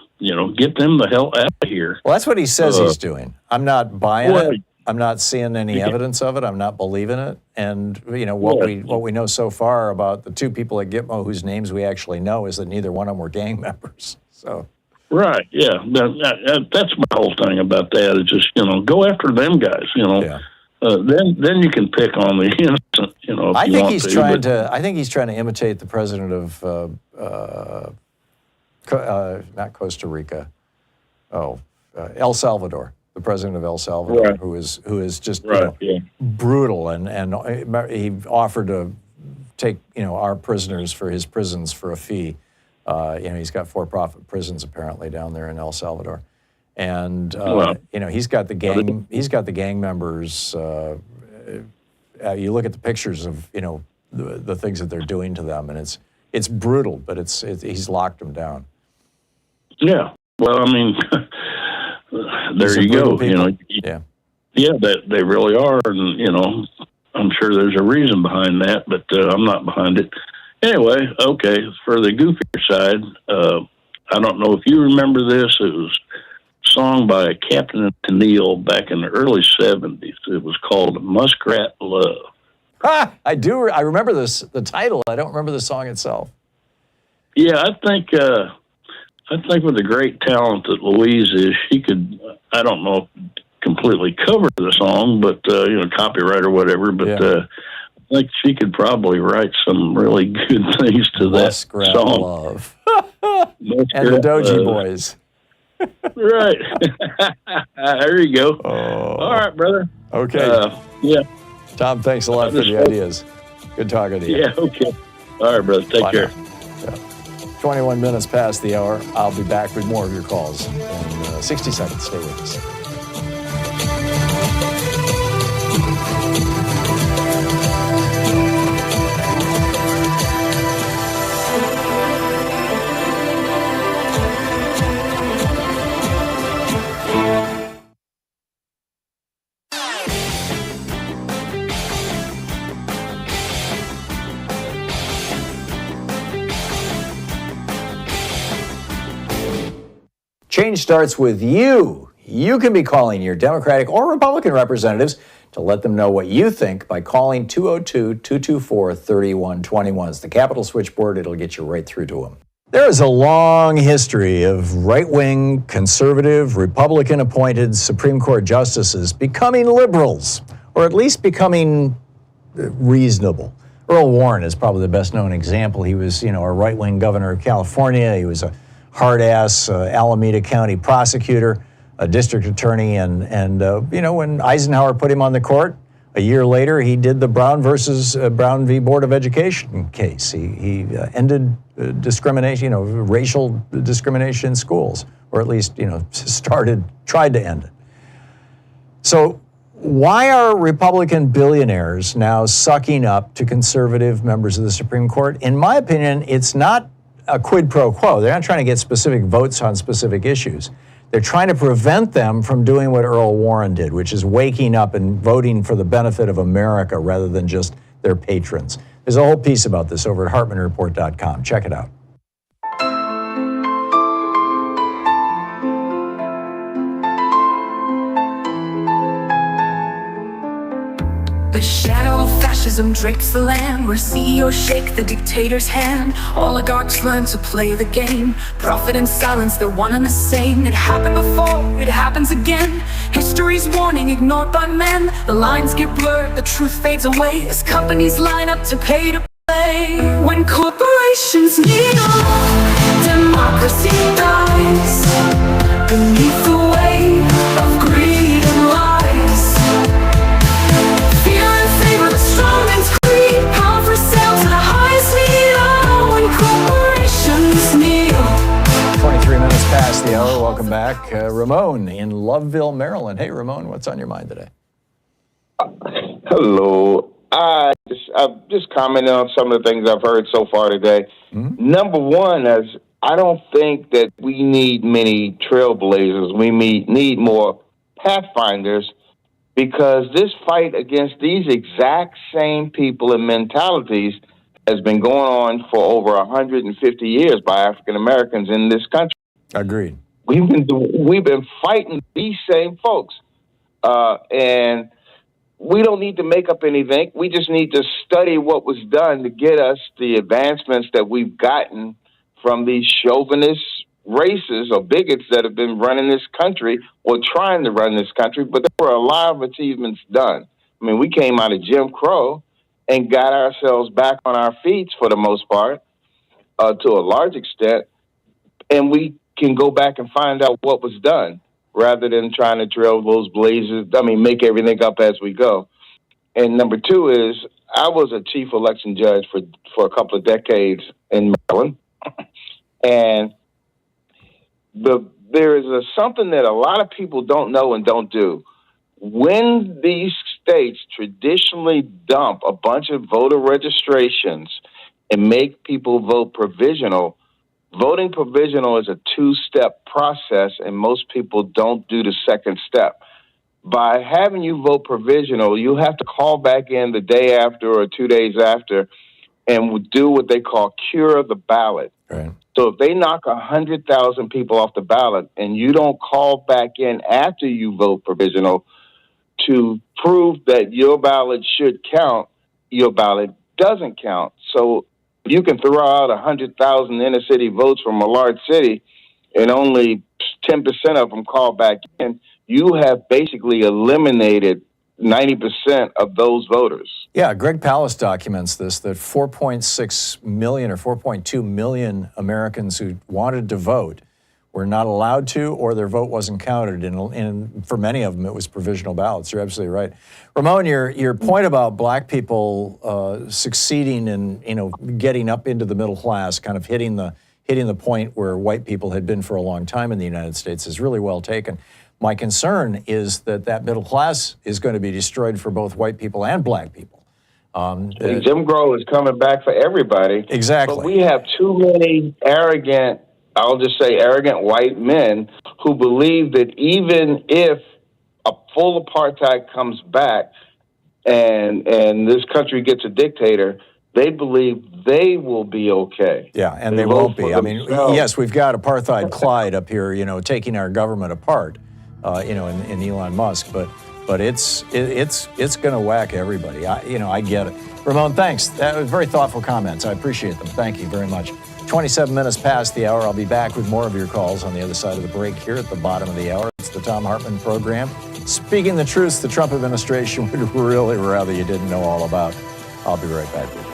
Get them the hell out of here. Well, that's what he says he's doing. I'm not buying it. I'm not seeing any evidence of it. I'm not believing it. And what we know so far about the two people at Gitmo whose names we actually know is that neither one of them were gang members. So. Right. Yeah. That's my whole thing about that. Is just go after them guys. Then you can pick on the innocent. If I you think want he's to, trying to. I think he's trying to imitate the president of not Costa Rica. El Salvador. The president of El Salvador, right. who is just right, brutal, and he offered to take our prisoners for his prisons for a fee. He's got for-profit prisons apparently down there in El Salvador, and he's got the gang members. You look at the pictures of the things that they're doing to them, and it's brutal, but he's locked them down. Yeah. Well, I mean, there you go. People. You know, yeah, they really are, and you know, I'm sure there's a reason behind that, but I'm not behind it. Anyway, okay, for the goofier side, I don't know if you remember this. It was a song by Captain Tennille back in the early 70s. It was called Muskrat Love. Ah, I do. I remember the title. I don't remember the song itself. Yeah, I think with the great talent that Louise is, she could, I don't know, completely cover the song, but, you know, copyright or whatever, but I think she could probably write some really good things to that song. Love. And the DOGE boys. Right. There you go. All right, brother. Okay. Yeah. Tom, thanks a lot for the ideas. Good talking to you. Yeah, okay. All right, brother. Take care. Yeah. 21 minutes past the hour. I'll be back with more of your calls in 60 seconds. Stay with us. Change starts with you. You can be calling your Democratic or Republican representatives to let them know what you think by calling 202-224-3121. It's the Capitol switchboard. It'll get you right through to them. There is a long history of right-wing, conservative, Republican-appointed Supreme Court justices becoming liberals, or at least becoming reasonable. Earl Warren is probably the best-known example. He was, a right-wing governor of California. He was a hard-ass Alameda County prosecutor, a district attorney, and when Eisenhower put him on the court, a year later he did the Brown v. Board of Education case. He ended discrimination, racial discrimination in schools, or at least tried to end it. So why are Republican billionaires now sucking up to conservative members of the Supreme Court? In my opinion, it's not a quid pro quo. They're not trying to get specific votes on specific issues. They're trying to prevent them from doing what Earl Warren did, which is waking up and voting for the benefit of America rather than just their patrons. There's a whole piece about this over at HartmannReport.com. Check it out. The shadow of fascism drapes the land, where CEOs shake the dictator's hand. Oligarchs learn to play the game. Profit and silence, they're one and the same. It happened before, it happens again. History's warning ignored by men. The lines get blurred, the truth fades away as companies line up to pay to play. When corporations kneel, democracy dies beneath the weight of greed and lies. Strong and greed, power for sale to the highest leader when corporations kneel. 23 minutes past the hour. Welcome back. Ramon in Loveville, Maryland. Hey, Ramon, what's on your mind today? Hello. I'm just commenting on some of the things I've heard so far today. Mm-hmm. Number one is I don't think that we need many trailblazers. We need more pathfinders, because this fight against these exact same people and mentalities has been going on for over 150 years by African Americans in this country. Agreed. We've been fighting these same folks, and we don't need to make up anything. We just need to study what was done to get us the advancements that we've gotten from these chauvinist races or bigots that have been running this country or trying to run this country, but there were a lot of achievements done. I mean, we came out of Jim Crow and got ourselves back on our feet for the most part, to a large extent, and we can go back and find out what was done rather than trying to trail those blazers. I mean, make everything up as we go. And number two is I was a chief election judge for a couple of decades in Maryland, and there is something that a lot of people don't know and don't do. When these states traditionally dump a bunch of voter registrations and make people vote provisional, Voting provisional is a two-step process, and most people don't do the second step. By having you vote provisional, you have to call back in the day after or 2 days after and do what they call cure the ballot. Right. So if they knock 100,000 people off the ballot and you don't call back in after you vote provisional to prove that your ballot should count, your ballot doesn't count. So you can throw out 100,000 inner city votes from a large city and only 10% of them call back in. You have basically eliminated 90% of those voters. Yeah, Greg Palast documents this, that 4.6 million or 4.2 million Americans who wanted to vote were not allowed to, or their vote wasn't counted. And for many of them, it was provisional ballots. You're absolutely right. Ramon, your point about black people succeeding in, getting up into the middle class, kind of hitting the point where white people had been for a long time in the United States is really well taken. My concern is that middle class is going to be destroyed for both white people and black people. Jim Crow is coming back for everybody. Exactly. But we have too many arrogant white men who believe that even if a full apartheid comes back and this country gets a dictator, they believe they will be okay. Yeah, and they won't be. I mean, yes, we've got apartheid Clyde up here, taking our government apart, in Elon Musk, but it's going to whack everybody. I get it. Ramon, thanks. That was very thoughtful comments. I appreciate them. Thank you very much. 27 minutes past the hour. I'll be back with more of your calls on the other side of the break here at the bottom of the hour. It's the Thom Hartmann program. Speaking the truth, the Trump administration would really rather you didn't know all about. I'll be right back with you.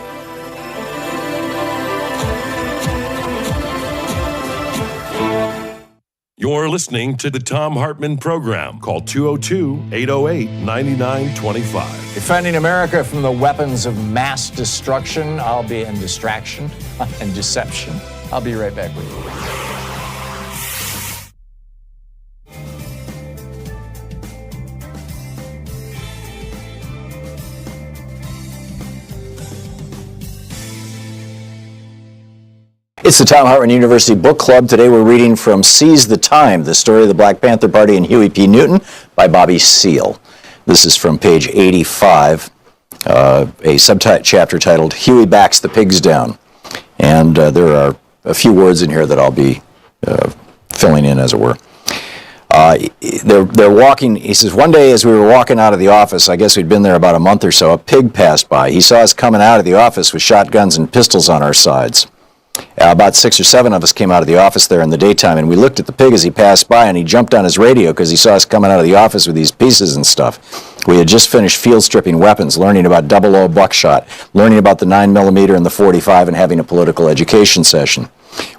You're listening to the Thom Hartmann program. Call 202-808-9925. Defending America from the weapons of mass destruction, and distraction, and deception. I'll be right back with you. It's the Thom Hartmann University Book Club. Today we're reading from Seize the Time, the story of the Black Panther Party and Huey P. Newton by Bobby Seale. This is from page 85, a subchapter titled Huey Backs the Pigs Down. And there are a few words in here that I'll be filling in, as it were. They're walking, he says, one day as we were walking out of the office, I guess we'd been there about a month or so, a pig passed by. He saw us coming out of the office with shotguns and pistols on our sides. About 6 or 7 of us came out of the office there in the daytime, and we looked at the pig as he passed by, and he jumped on his radio because he saw us coming out of the office with these pieces and stuff. We had just finished field stripping weapons, learning about 00 buckshot, learning about the 9mm and the 45, and having a political education session.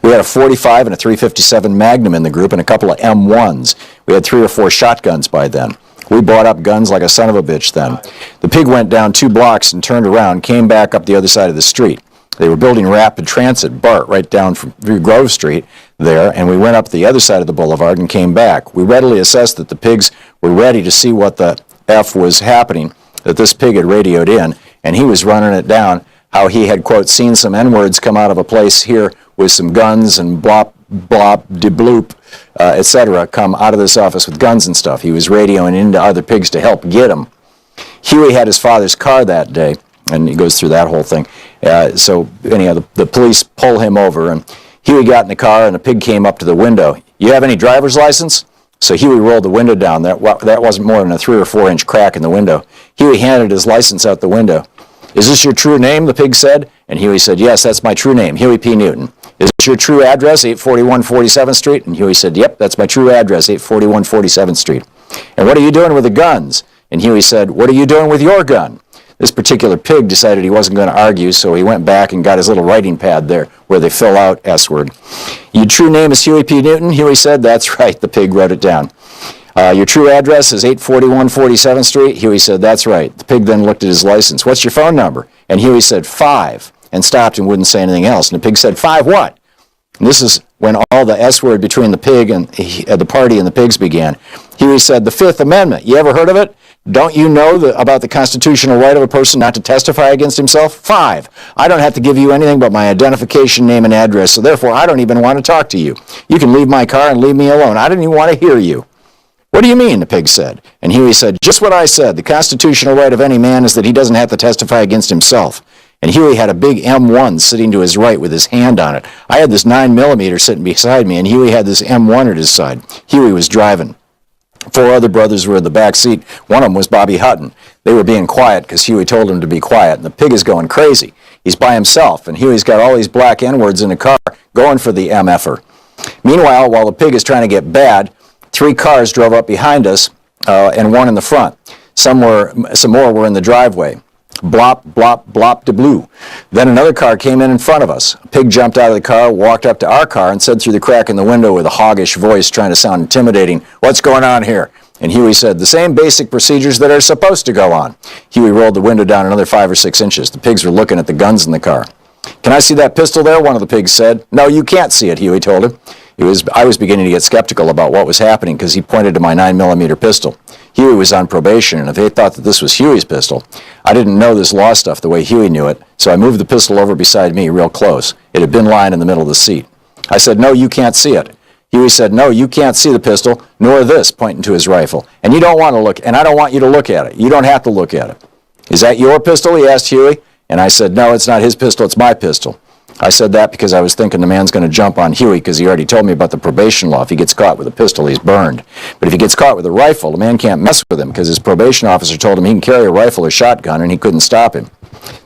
We had a 45 and a 357 Magnum in the group and a couple of M1s. We had 3 or 4 shotguns by then. We bought up guns like a son of a bitch then. The pig went down 2 blocks and turned around, came back up the other side of the street. They were building rapid transit, BART, right down from Grove Street there, and we went up the other side of the boulevard and came back. We readily assessed that the pigs were ready to see what the F was happening, that this pig had radioed in, and he was running it down, how he had, quote, seen some N-words come out of a place here with some guns and blop, blop, de-bloop, etc., come out of this office with guns and stuff. He was radioing into other pigs to help get him. Huey had his father's car that day, and he goes through that whole thing. So anyhow, the police pull him over, and Huey got in the car, and the pig came up to the window. You have any driver's license? So Huey rolled the window down. That wasn't more than a 3 or 4 inch crack in the window. Huey handed his license out the window. Is this your true name, the pig said? And Huey said, yes, that's my true name, Huey P. Newton. Is this your true address, 841 47th Street? And Huey said, yep, that's my true address, 841 47th Street. And what are you doing with the guns? And Huey said, what are you doing with your gun? This particular pig decided he wasn't going to argue, so he went back and got his little writing pad there where they fill out S-word. Your true name is Huey P. Newton? Huey said, that's right. The pig wrote it down. Your true address is 841 47th Street? Huey said, that's right. The pig then looked at his license. What's your phone number? And Huey said, 5, and stopped and wouldn't say anything else. And the pig said, 5 what? And this is when all the S-word between the pig and the party and the pigs began. Huey said, the Fifth Amendment. You ever heard of it? Don't you know about the constitutional right of a person not to testify against himself? 5, I don't have to give you anything but my identification, name, and address, so therefore I don't even want to talk to you. You can leave my car and leave me alone. I don't even want to hear you. What do you mean, the pig said. And Huey said, just what I said. The constitutional right of any man is that he doesn't have to testify against himself. And Huey had a big M1 sitting to his right with his hand on it. I had this 9mm sitting beside me, and Huey had this M1 at his side. Huey was driving. 4 other brothers were in the back seat. One of them was Bobby Hutton. They were being quiet because Huey told them to be quiet, and the pig is going crazy. He's by himself, and Huey's got all these black N-words in the car going for the MFer. Meanwhile, while the pig is trying to get bad, 3 cars drove up behind us and 1 in the front. Some more were in the driveway. Blop, blop, blop de blue. Then another car came in front of us. A pig jumped out of the car, walked up to our car, and said through the crack in the window with a hoggish voice trying to sound intimidating, "What's going on here?" And Huey said, "The same basic procedures that are supposed to go on." Huey rolled the window down another 5 or 6 inches. The pigs were looking at the guns in the car. "Can I see that pistol there?" one of the pigs said. "No, you can't see it," Huey told him. I was beginning to get skeptical about what was happening because he pointed to my 9mm pistol. Huey was on probation, and if they thought that this was Huey's pistol, I didn't know this law stuff the way Huey knew it, so I moved the pistol over beside me real close. It had been lying in the middle of the seat. I said, "No, you can't see it." Huey said, "No, you can't see the pistol, nor this," pointing to his rifle. "And you don't want to look, and I don't want you to look at it. You don't have to look at it." "Is that your pistol?" he asked Huey. And I said, "No, it's not his pistol, it's my pistol." I said that because I was thinking the man's going to jump on Huey because he already told me about the probation law. If he gets caught with a pistol, he's burned. But if he gets caught with a rifle, the man can't mess with him because his probation officer told him he can carry a rifle or shotgun and he couldn't stop him.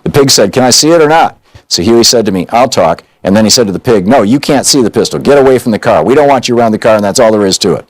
The pig said, "Can I see it or not?" So Huey said to me, "I'll talk." And then he said to the pig, "No, you can't see the pistol. Get away from the car. We don't want you around the car, and that's all there is to it."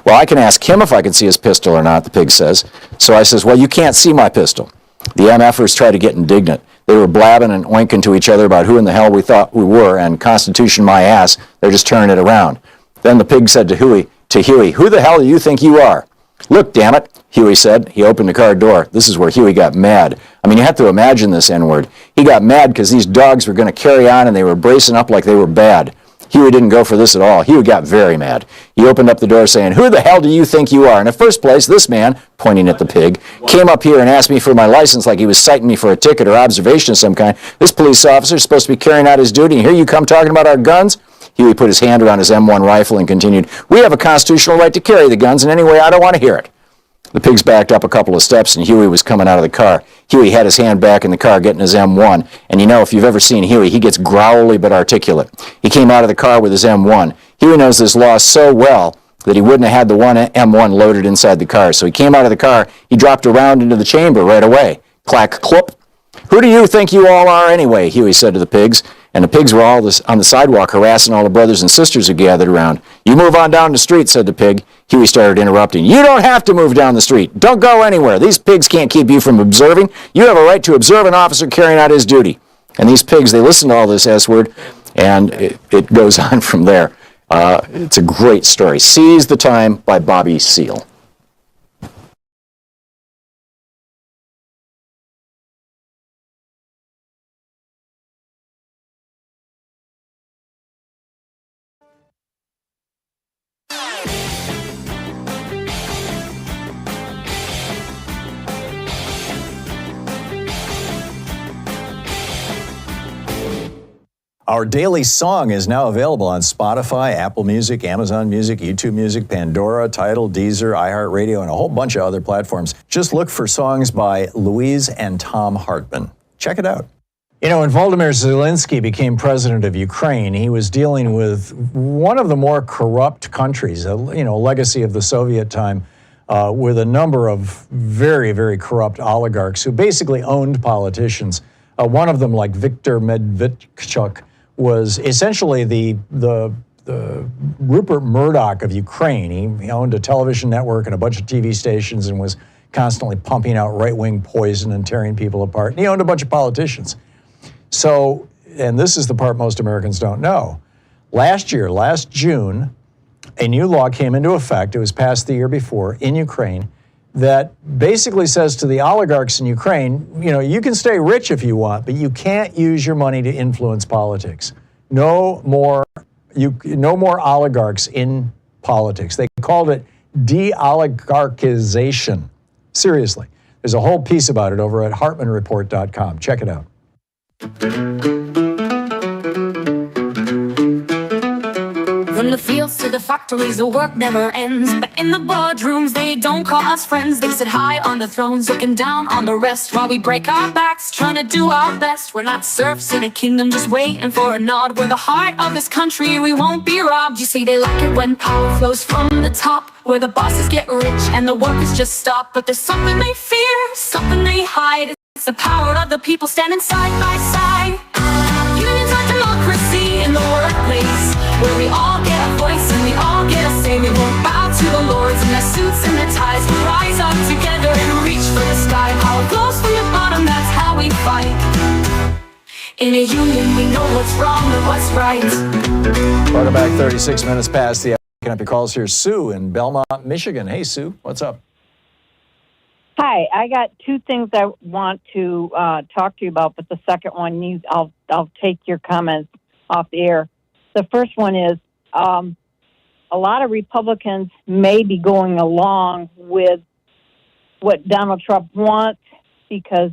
"Well, I can ask him if I can see his pistol or not," the pig says. So I says, "Well, you can't see my pistol." The MFers tried to get indignant. They were blabbing and oinking to each other about who in the hell we thought we were, and Constitution my ass, they're just turning it around. Then the pig said to Huey, "Who the hell do you think you are?" "Look, damn it," Huey said. He opened the car door. This is where Huey got mad. I mean, you have to imagine this N-word. He got mad because these dogs were going to carry on and they were bracing up like they were bad. Huey didn't go for this at all. Huey got very mad. He opened up the door saying, "Who the hell do you think you are?" In the first place, this man, pointing at the pig, came up here and asked me for my license like he was citing me for a ticket or observation of some kind. This police officer is supposed to be carrying out his duty, and here you come talking about our guns? Huey put his hand around his M1 rifle and continued, "We have a constitutional right to carry the guns, and anyway, I don't want to hear it." The pigs backed up a couple of steps, and Huey was coming out of the car. Huey had his hand back in the car, getting his M1. And you know, if you've ever seen Huey, he gets growly but articulate. He came out of the car with his M1. Huey knows this law so well that he wouldn't have had the one M1 loaded inside the car. So he came out of the car, he dropped around into the chamber right away. Clack, clop. "Who do you think you all are anyway?" Huey said to the pigs. And the pigs were all on the sidewalk harassing all the brothers and sisters who gathered around. "You move on down the street," said the pig. Huey started interrupting. "You don't have to move down the street. Don't go anywhere. These pigs can't keep you from observing. You have a right to observe an officer carrying out his duty." And these pigs, they listened to all this S-word, and it goes on from there. It's a great story. Seize the Time by Bobby Seale. Our daily song is now available on Spotify, Apple Music, Amazon Music, YouTube Music, Pandora, Tidal, Deezer, iHeartRadio, and a whole bunch of other platforms. Just look for songs by Louise and Thom Hartmann. Check it out. You know, when Volodymyr Zelensky became president of Ukraine, he was dealing with one of the more corrupt countries, a legacy of the Soviet time, with a number of very, very corrupt oligarchs who basically owned politicians. One of them, like Viktor Medvedchuk, was essentially the Rupert Murdoch of Ukraine. He owned a television network and a bunch of TV stations and was constantly pumping out right-wing poison and tearing people apart. And he owned a bunch of politicians. So, and this is the part most Americans don't know. Last June, a new law came into effect. It was passed the year before in Ukraine that basically says to the oligarchs in Ukraine, you can stay rich if you want, but you can't use your money to influence politics. No more oligarchs in politics. They called it de-oligarchization. Seriously. There's a whole piece about it over at hartmanreport.com. Check it out. From the fields to the factories, the work never ends. But in the boardrooms, they don't call us friends. They sit high on the thrones, looking down on the rest, while we break our backs, trying to do our best. We're not serfs in a kingdom, just waiting for a nod. We're the heart of this country, we won't be robbed. You see, they like it when power flows from the top, where the bosses get rich and the workers just stop. But there's something they fear, something they hide. It's the power of the people standing side by side. Unions are democracy in the workplace, where we all get a voice and we all get a say. We won't bow to the lords in their suits and their ties. We rise up together and reach for the sky. Power flows from the bottom, that's how we fight. In a union, we know what's wrong and what's right. Welcome back, 36 minutes past the hour. Picking up your calls here. Sue in Belmont, Michigan. Hey, Sue, what's up? Hi, I got two things I want to talk to you about, but the second one, I'll take your comments off the air. The first one is a lot of Republicans may be going along with what Donald Trump wants because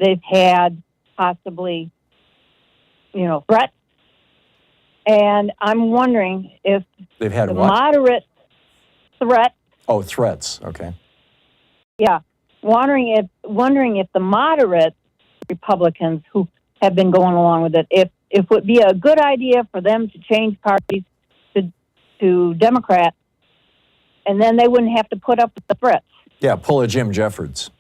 they've had possibly, threats. And I'm wondering if they've had the what? Moderate threats. Oh, threats. Okay. Yeah, wondering if the moderate Republicans who have been going along with it, if it would be a good idea for them to change parties to Democrat, and then they wouldn't have to put up with the threats. Yeah, pull a Jim Jeffords.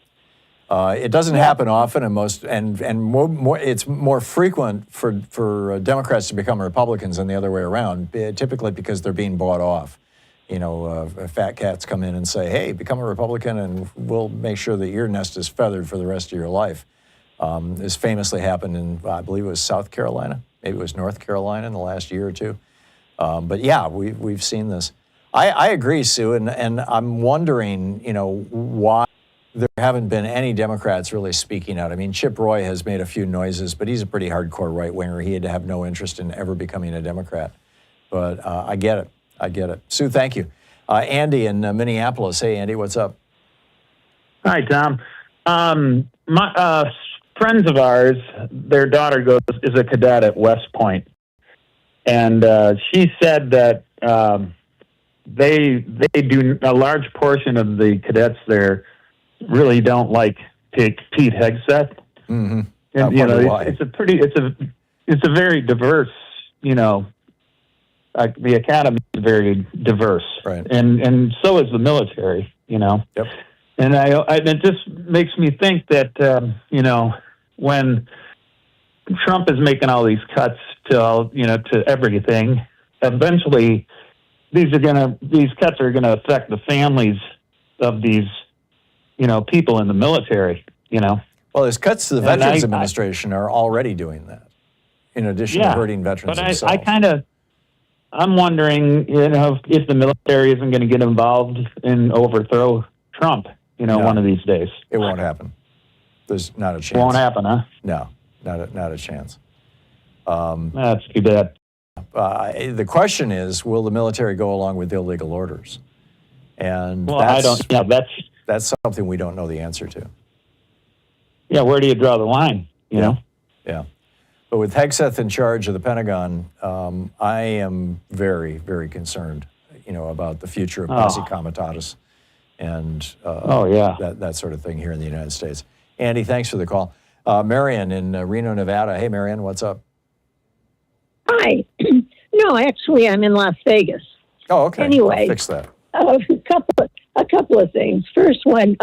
It doesn't happen often, and more, it's more frequent for Democrats to become Republicans than the other way around. Typically because they're being bought off. Fat cats come in and say, "Hey, become a Republican, and we'll make sure that your nest is feathered for the rest of your life." This famously happened in, I believe it was South Carolina, maybe it was North Carolina in the last year or two. But yeah, we've seen this. I agree, Sue, and I'm wondering, why there haven't been any Democrats really speaking out. I mean, Chip Roy has made a few noises, but he's a pretty hardcore right-winger. He had to have no interest in ever becoming a Democrat. But I get it. Sue, thank you. Andy in Minneapolis. Hey, Andy, what's up? Hi, Tom. My friends of ours, their daughter is a cadet at West Point, and she said that they do a large portion of the cadets there really don't like Pete Hegseth. Mm-hmm. And it's a very diverse, the academy is very diverse, right? And so is the military, Yep. And it just makes me think that when Trump is making all these cuts to everything, eventually these cuts are gonna affect the families of these people in the military. Well, his cuts to the Veterans Administration are already doing that, in addition to hurting veterans themselves. I'm wondering, if the military isn't going to get involved and overthrow Trump, one of these days. It won't happen. There's not a chance. It won't happen, huh? No, not a chance. That's too bad. The question is, will the military go along with illegal orders? And that's something we don't know the answer to. Yeah, where do you draw the line? You know? Yeah. But with Hegseth in charge of the Pentagon, I am very, very concerned, about the future of posse comitatus and that sort of thing here in the United States. Andy, thanks for the call. Marion in Reno, Nevada. Hey, Marion, what's up? Hi. No, actually, I'm in Las Vegas. Oh, okay. Anyway, I'll fix that. A couple of things. First one,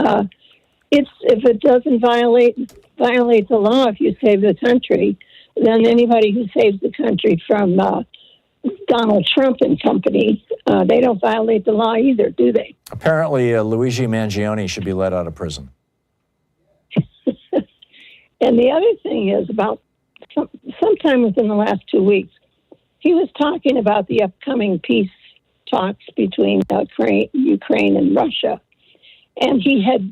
if it doesn't violate the law, if you save the country, then anybody who saves the country from Donald Trump and company, they don't violate the law either, do they? Apparently, Luigi Mangione should be let out of prison. And the other thing is about sometime within the last 2 weeks, he was talking about the upcoming peace talks between Ukraine and Russia. And he had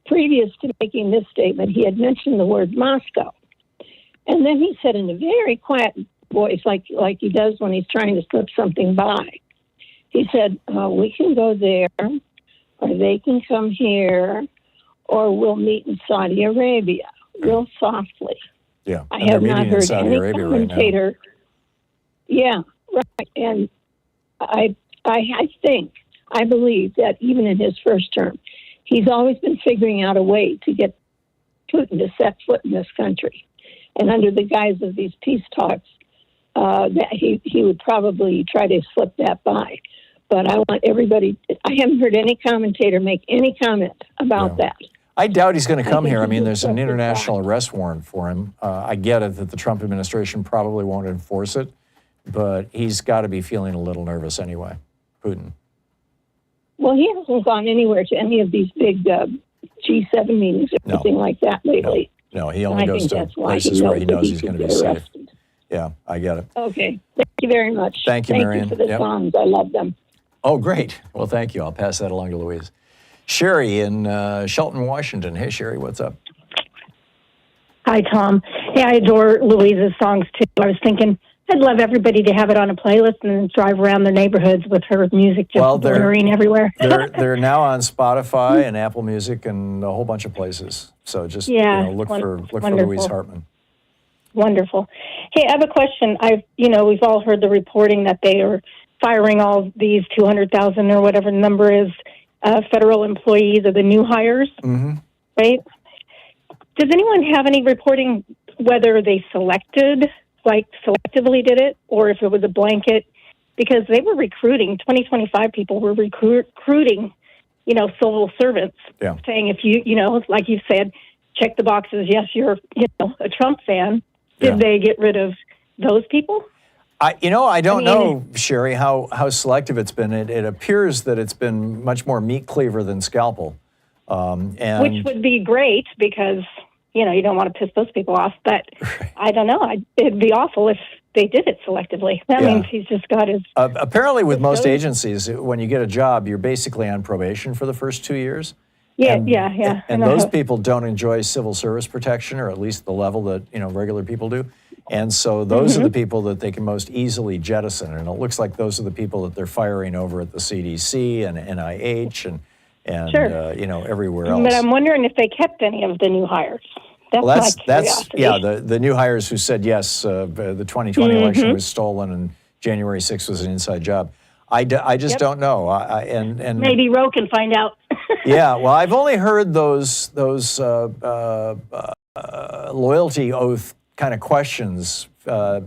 previous to making this statement, he had mentioned the word Moscow. And then he said in a very quiet voice, like he does when he's trying to slip something by, he said, we can go there. or they can come here, or we'll meet in Saudi Arabia real softly. Yeah, I and have they're not meeting in heard Saudi any Arabia right now. commentator. Yeah, right. And I believe that even in his first term, he's always been figuring out a way to get Putin to set foot in this country. And under the guise of these peace talks, that he would probably try to slip that by. But I want everybody, I haven't heard any commentator make any comment about that. I doubt he's going to come here. I mean, there's an just international arrest warrant for him. I get it that the Trump administration probably won't enforce it, but he's got to be feeling a little nervous anyway, Putin. Well, he hasn't gone anywhere to any of these big G7 meetings or anything like that lately. No, he only goes to places where he knows he's going to be safe. Yeah, I get it. Okay. Thank you very much. Thank you, Marion. Thank you for the songs. I love them. Oh, great. Well, thank you. I'll pass that along to Louise. Sherry in Shelton, Washington. Hey, Sherry, what's up? Hi, Tom. Hey, I adore Louise's songs, too. I was thinking I'd love everybody to have it on a playlist and drive around their neighborhoods with her music just blaring everywhere. they're now on Spotify and Apple Music and a whole bunch of places. So just look for Louise Hartmann. Wonderful. Hey, I have a question. We've all heard the reporting that they are firing all these 200,000 or whatever the number is, federal employees or the new hires, right? Does anyone have any reporting whether they selectively did it, or if it was a blanket? Because they were recruiting, 2025 people were recruiting, civil servants, saying if you, like you said, check the boxes, yes, you're, a Trump fan. Did they get rid of those people? I don't know, Sherry, how selective it's been. It appears that it's been much more meat cleaver than scalpel. Which would be great because, you don't want to piss those people off. But I don't know. It'd be awful if they did it selectively. That means he's just got his... apparently with most agencies, when you get a job, you're basically on probation for the first 2 years. Yeah. And those people don't enjoy civil service protection, or at least the level that, regular people do. And so those are the people that they can most easily jettison. And it looks like those are the people that they're firing over at the CDC and NIH and everywhere else. But I'm wondering if they kept any of the new hires. That's the new hires who said yes, the 2020 election was stolen and January 6th was an inside job. I just don't know. And maybe Roe can find out. Yeah, well, I've only heard those loyalty oath kind of questions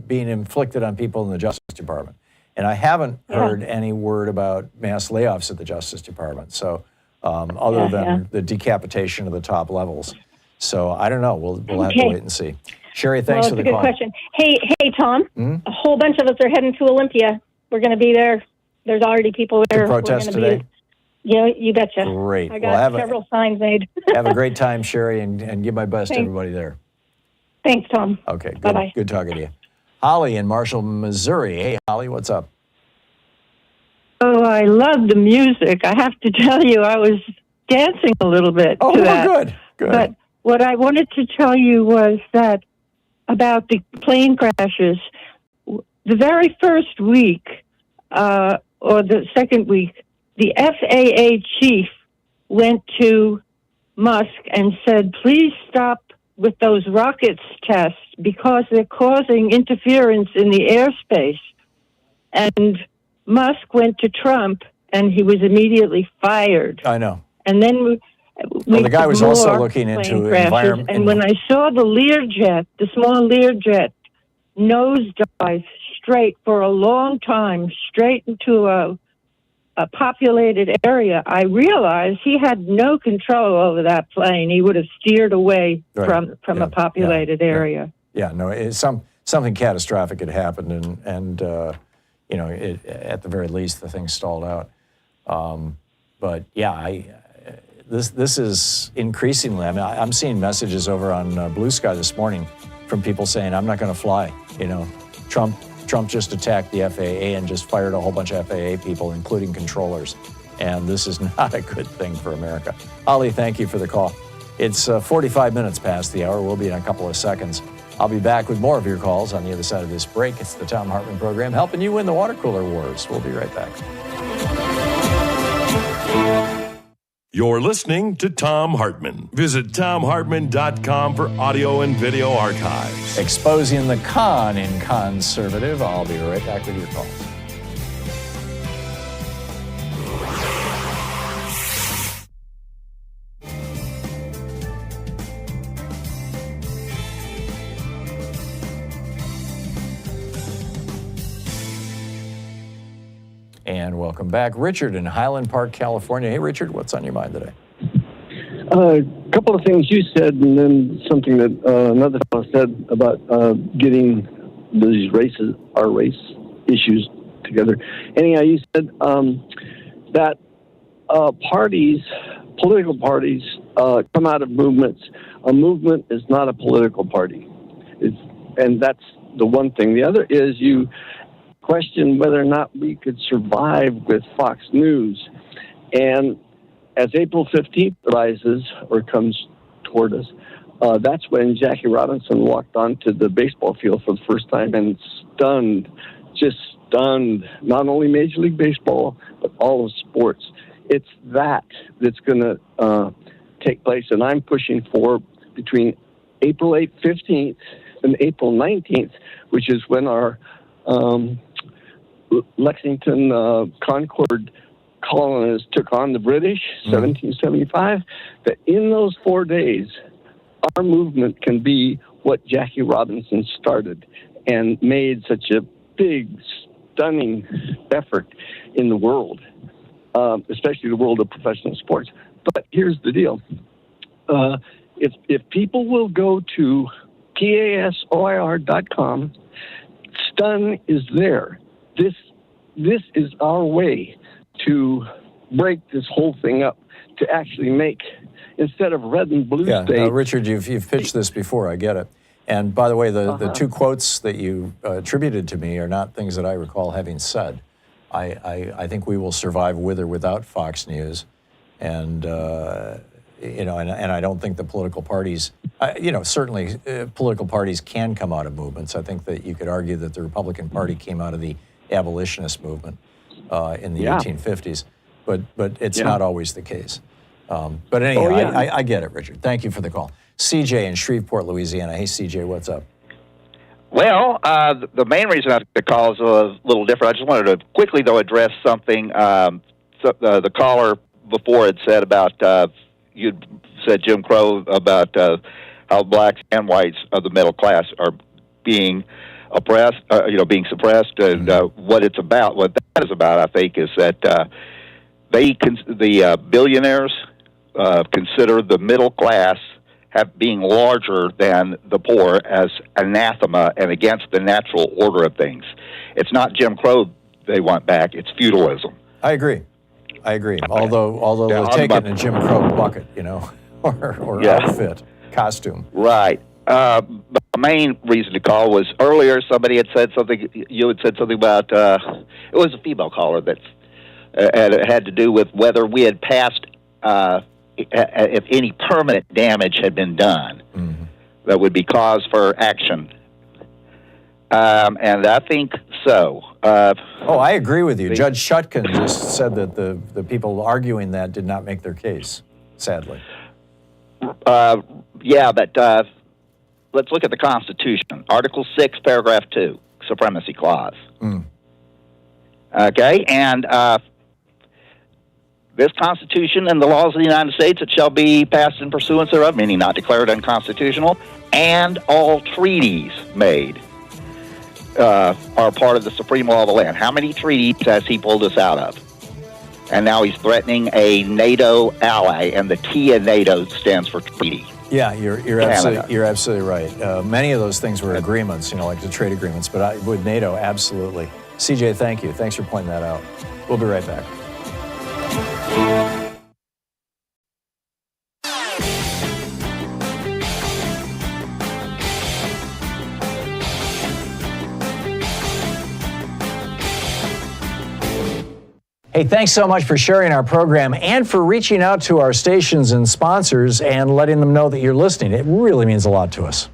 being inflicted on people in the Justice Department. And I haven't heard any word about mass layoffs at the Justice Department. So other than the decapitation of the top levels. So I don't know. We'll have to wait and see. Sherry, thanks for the call. That's a good question. Hey, Tom, a whole bunch of us are heading to Olympia. We're going to be there. There's already people there. To protest today? You betcha. Great. I got several signs made. Have a great time, Sherry, and give my best to everybody there. Thanks, Tom. Okay, good. Bye-bye. Good talking to you. Holly in Marshall, Missouri. Hey, Holly, what's up? Oh, I love the music. I have to tell you, I was dancing a little bit to that. Good. But what I wanted to tell you was that about the plane crashes, the very first week, or the second week, the FAA chief went to Musk and said, please stop with those rockets tests because they're causing interference in the airspace. And Musk went to Trump and he was immediately fired. I know. And then the guy was also looking into environment. And when I saw the Learjet, the small Learjet, nosedive straight for a long time, straight into a populated area, I realized he had no control over that plane. He would have steered away from a populated area. Yeah, no, something catastrophic had happened, and at the very least, the thing stalled out. But yeah, this is increasingly. I mean, I'm seeing messages over on Blue Sky this morning from people saying, "I'm not going to fly." Trump just attacked the FAA and just fired a whole bunch of FAA people, including controllers. And this is not a good thing for America. Holly, thank you for the call. It's 45 minutes past the hour. We'll be in a couple of seconds. I'll be back with more of your calls on the other side of this break. It's the Thom Hartmann Program, helping you win the water cooler wars. We'll be right back. You're listening to Thom Hartmann. Visit thomhartmann.com for audio and video archives. Exposing the con in conservative. I'll be right back with your calls. And welcome back. Richard in Highland Park, California. Hey, Richard, what's on your mind today? A couple of things you said, and then something that another fellow said about getting these our race issues together. Anyhow, you said that political parties come out of movements. A movement is not a political party. And that's the one thing. The other is you question whether or not we could survive with Fox News. And as April 15th rises or comes toward us, that's when Jackie Robinson walked onto the baseball field for the first time and stunned not only Major League Baseball, but all of sports. It's that's going to take place. And I'm pushing for between April 15th and April 19th, which is when our Lexington Concord colonists took on the British, 1775, that in those 4 days, our movement can be what Jackie Robinson started and made such a big, stunning effort in the world, especially the world of professional sports. But here's the deal. If people will go to PASOIR.com, Stun is there. This is our way to break this whole thing up, to actually make, instead of red and blue state. Richard, you've pitched this before, I get it. And by the way, the two quotes that you attributed to me are not things that I recall having said. I think we will survive with or without Fox News. And, and I don't think the political parties, certainly political parties can come out of movements. I think that you could argue that the Republican Party came out of the abolitionist movement in the 1850s, but it's not always the case. But anyhow, I get it, Richard. Thank you for the call. CJ in Shreveport, Louisiana. Hey, CJ, what's up? Well, the main reason I took the call is a little different. I just wanted to quickly, though, address something the caller before had said about, you'd said, Jim Crow, about how blacks and whites of the middle class are being oppressed, being suppressed, and what it's about. What that is about, I think, is that the billionaires consider the middle class being larger than the poor as anathema and against the natural order of things. It's not Jim Crow they want back; it's feudalism. I agree. Although they'll take it in a Jim Crow bucket, or outfit, costume. Right. The main reason to call was earlier somebody had said something, you had said something about, it was a female caller that had to do with whether we had passed, if any permanent damage had been done that would be cause for action. And I think so. I agree with you. Judge Shutkin just said that the people arguing that did not make their case, sadly. But let's look at the Constitution. Article 6, Paragraph 2, Supremacy Clause. Okay, and this Constitution and the laws of the United States, it shall be passed in pursuance thereof, meaning not declared unconstitutional, and all treaties made are part of the supreme law of the land. How many treaties has he pulled us out of? And now he's threatening a NATO ally, and the T in NATO stands for treaty. Yeah, you're absolutely right. Many of those things were agreements, like the trade agreements, but with NATO, absolutely. CJ, thank you. Thanks for pointing that out. We'll be right back. Hey, thanks so much for sharing our program and for reaching out to our stations and sponsors and letting them know that you're listening. It really means a lot to us.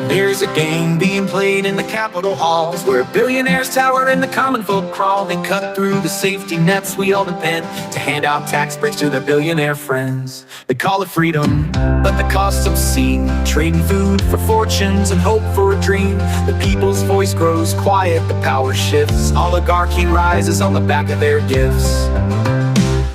There's a game being played played in the Capitol halls, where billionaires tower and the common folk crawl. They cut through the safety nets we all depend to hand out tax breaks to their billionaire friends. They call it freedom, but the cost's obscene. Trading food for fortunes and hope for a dream. The people's voice grows quiet, the power shifts. Oligarchy rises on the back of their gifts.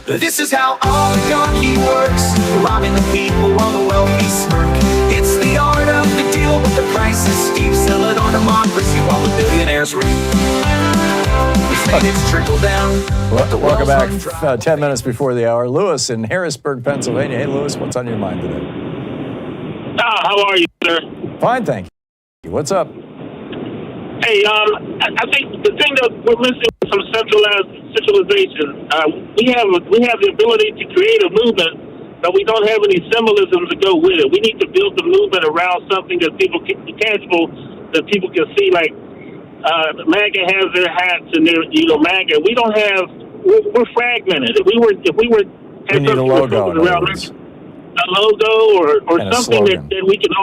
This is how oligarchy works, robbing the people while the wealthy smirk. It's the art of the deal, but the price is steep. Sell it on democracy while the billionaires reap. It's trickle down. Welcome back. 10 minutes before the hour. Lewis in Harrisburg, Pennsylvania. Hey, Lewis, what's on your mind today? How are you, sir? Fine, thank you. What's up? Hey, I think the thing that we're missing is some centralization. We have the ability to create a movement, but we don't have any symbolism to go with it. We need to build the movement around something that people can tangible, that people can see. Like MAGA has their hats and their MAGA. We don't have. We're fragmented. If we were we need a logo. Around a logo or something that we can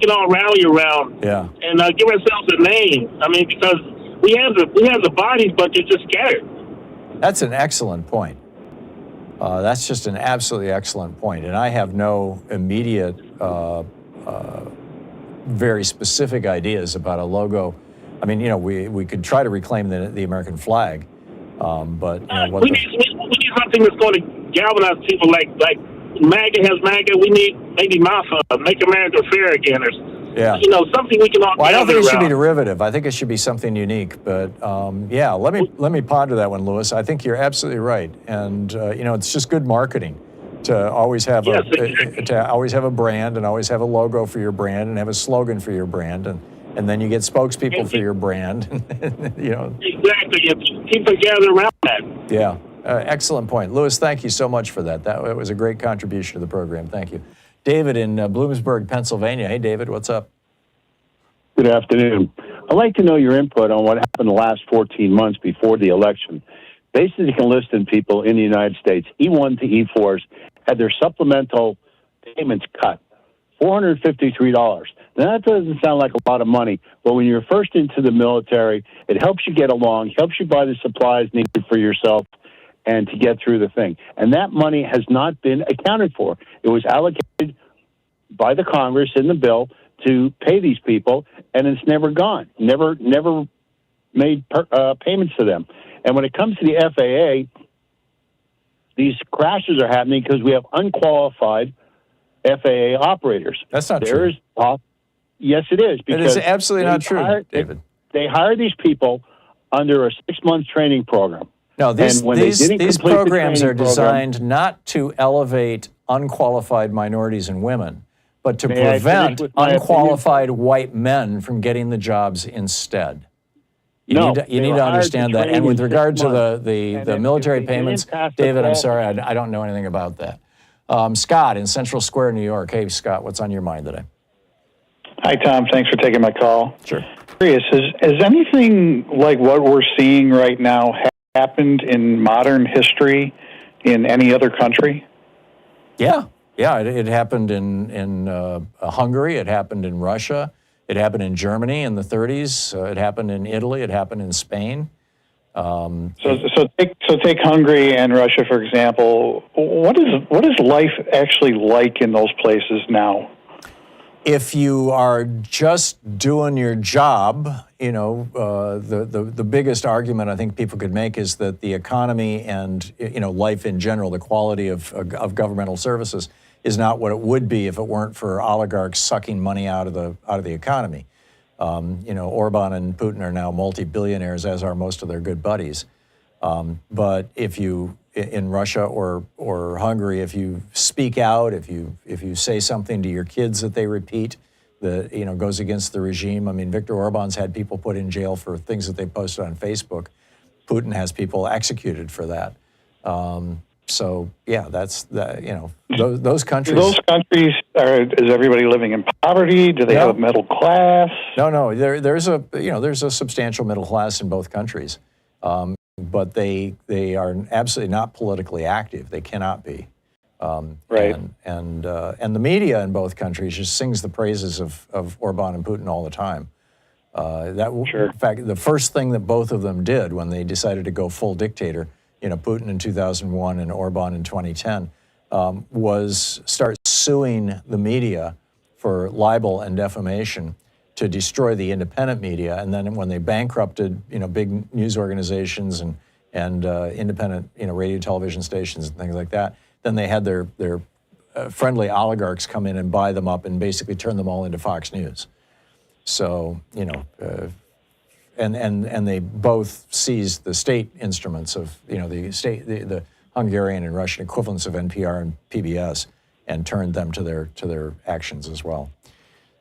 all rally around. Yeah. And give ourselves a name. I mean, because we have the bodies, but they're just scattered. That's an excellent point. That's just an absolutely excellent point. And I have no immediate, very specific ideas about a logo. I mean, we could try to reclaim the American flag, but we need something that's going to galvanize people. Like MAGA has MAGA. We need maybe MAFA, Make America Fair Again, or something we can all. Well, I don't think it should be around. derivative. I think it should be something unique. But let me ponder that one, Lewis. I think you're absolutely right, and it's just good marketing to always have a brand and always have a logo for your brand and have a slogan for your brand, and then you get spokespeople for your brand. Exactly. And people gather around that. Yeah. Excellent point. Lewis, thank you so much for that. That was a great contribution to the program. Thank you. David in Bloomsburg, Pennsylvania. Hey, David, what's up? Good afternoon. I'd like to know your input on what happened the last 14 months before the election. Basic enlisted people in the United States, E1 to E4s, had their supplemental payments cut, $453. Now, that doesn't sound like a lot of money, but when you're first into the military, it helps you get along, helps you buy the supplies needed for yourself, and to get through the thing. And that money has not been accounted for. It was allocated by the Congress in the bill to pay these people, and it's never gone, never made payments to them. And when it comes to the FAA, these crashes are happening because we have unqualified FAA operators. That's not true. Yes, it is. It is absolutely not true, David. They hire these people under a 6-month training program. No, these programs are designed not to elevate unqualified minorities and women, but to prevent unqualified white men from getting the jobs instead. You need to understand that. And with regard to the military payments, David, I'm sorry, I don't know anything about that. Scott in Central Square, New York. Hey, Scott, what's on your mind today? Hi, Tom. Thanks for taking my call. Sure. Curious, has anything like what we're seeing right now happened in modern history in any other country? Yeah. It happened in Hungary. It happened in Russia. It happened in Germany in the 30s. It happened in Italy. It happened in Spain. So take Hungary and Russia, for example. What is life actually like in those places now? If you are just doing your job, the biggest argument I think people could make is that the economy and life in general, the quality of governmental services, is not what it would be if it weren't for oligarchs sucking money out of the economy. Orban and Putin are now multi-billionaires, as are most of their good buddies. But if you in Russia or Hungary, if you speak out, if you say something to your kids that they repeat, that goes against the regime. I mean, Viktor Orban's had people put in jail for things that they posted on Facebook. Putin has people executed for that. So yeah, that's those countries. Those countries is everybody living in poverty? Do they have a middle class? No. There's a substantial middle class in both countries. But they are absolutely not politically active. They cannot be. Right. And the media in both countries just sings the praises of Orban and Putin all the time. In fact, the first thing that both of them did when they decided to go full dictator, Putin in 2001 and Orban in 2010, was start suing the media for libel and defamation to destroy the independent media. And then when they bankrupted, big news organizations and independent, radio, television stations and things like that, then they had their friendly oligarchs come in and buy them up and basically turn them all into Fox News. So, and they both seized the state instruments of, the Hungarian and Russian equivalents of NPR and PBS and turned them to their actions as well.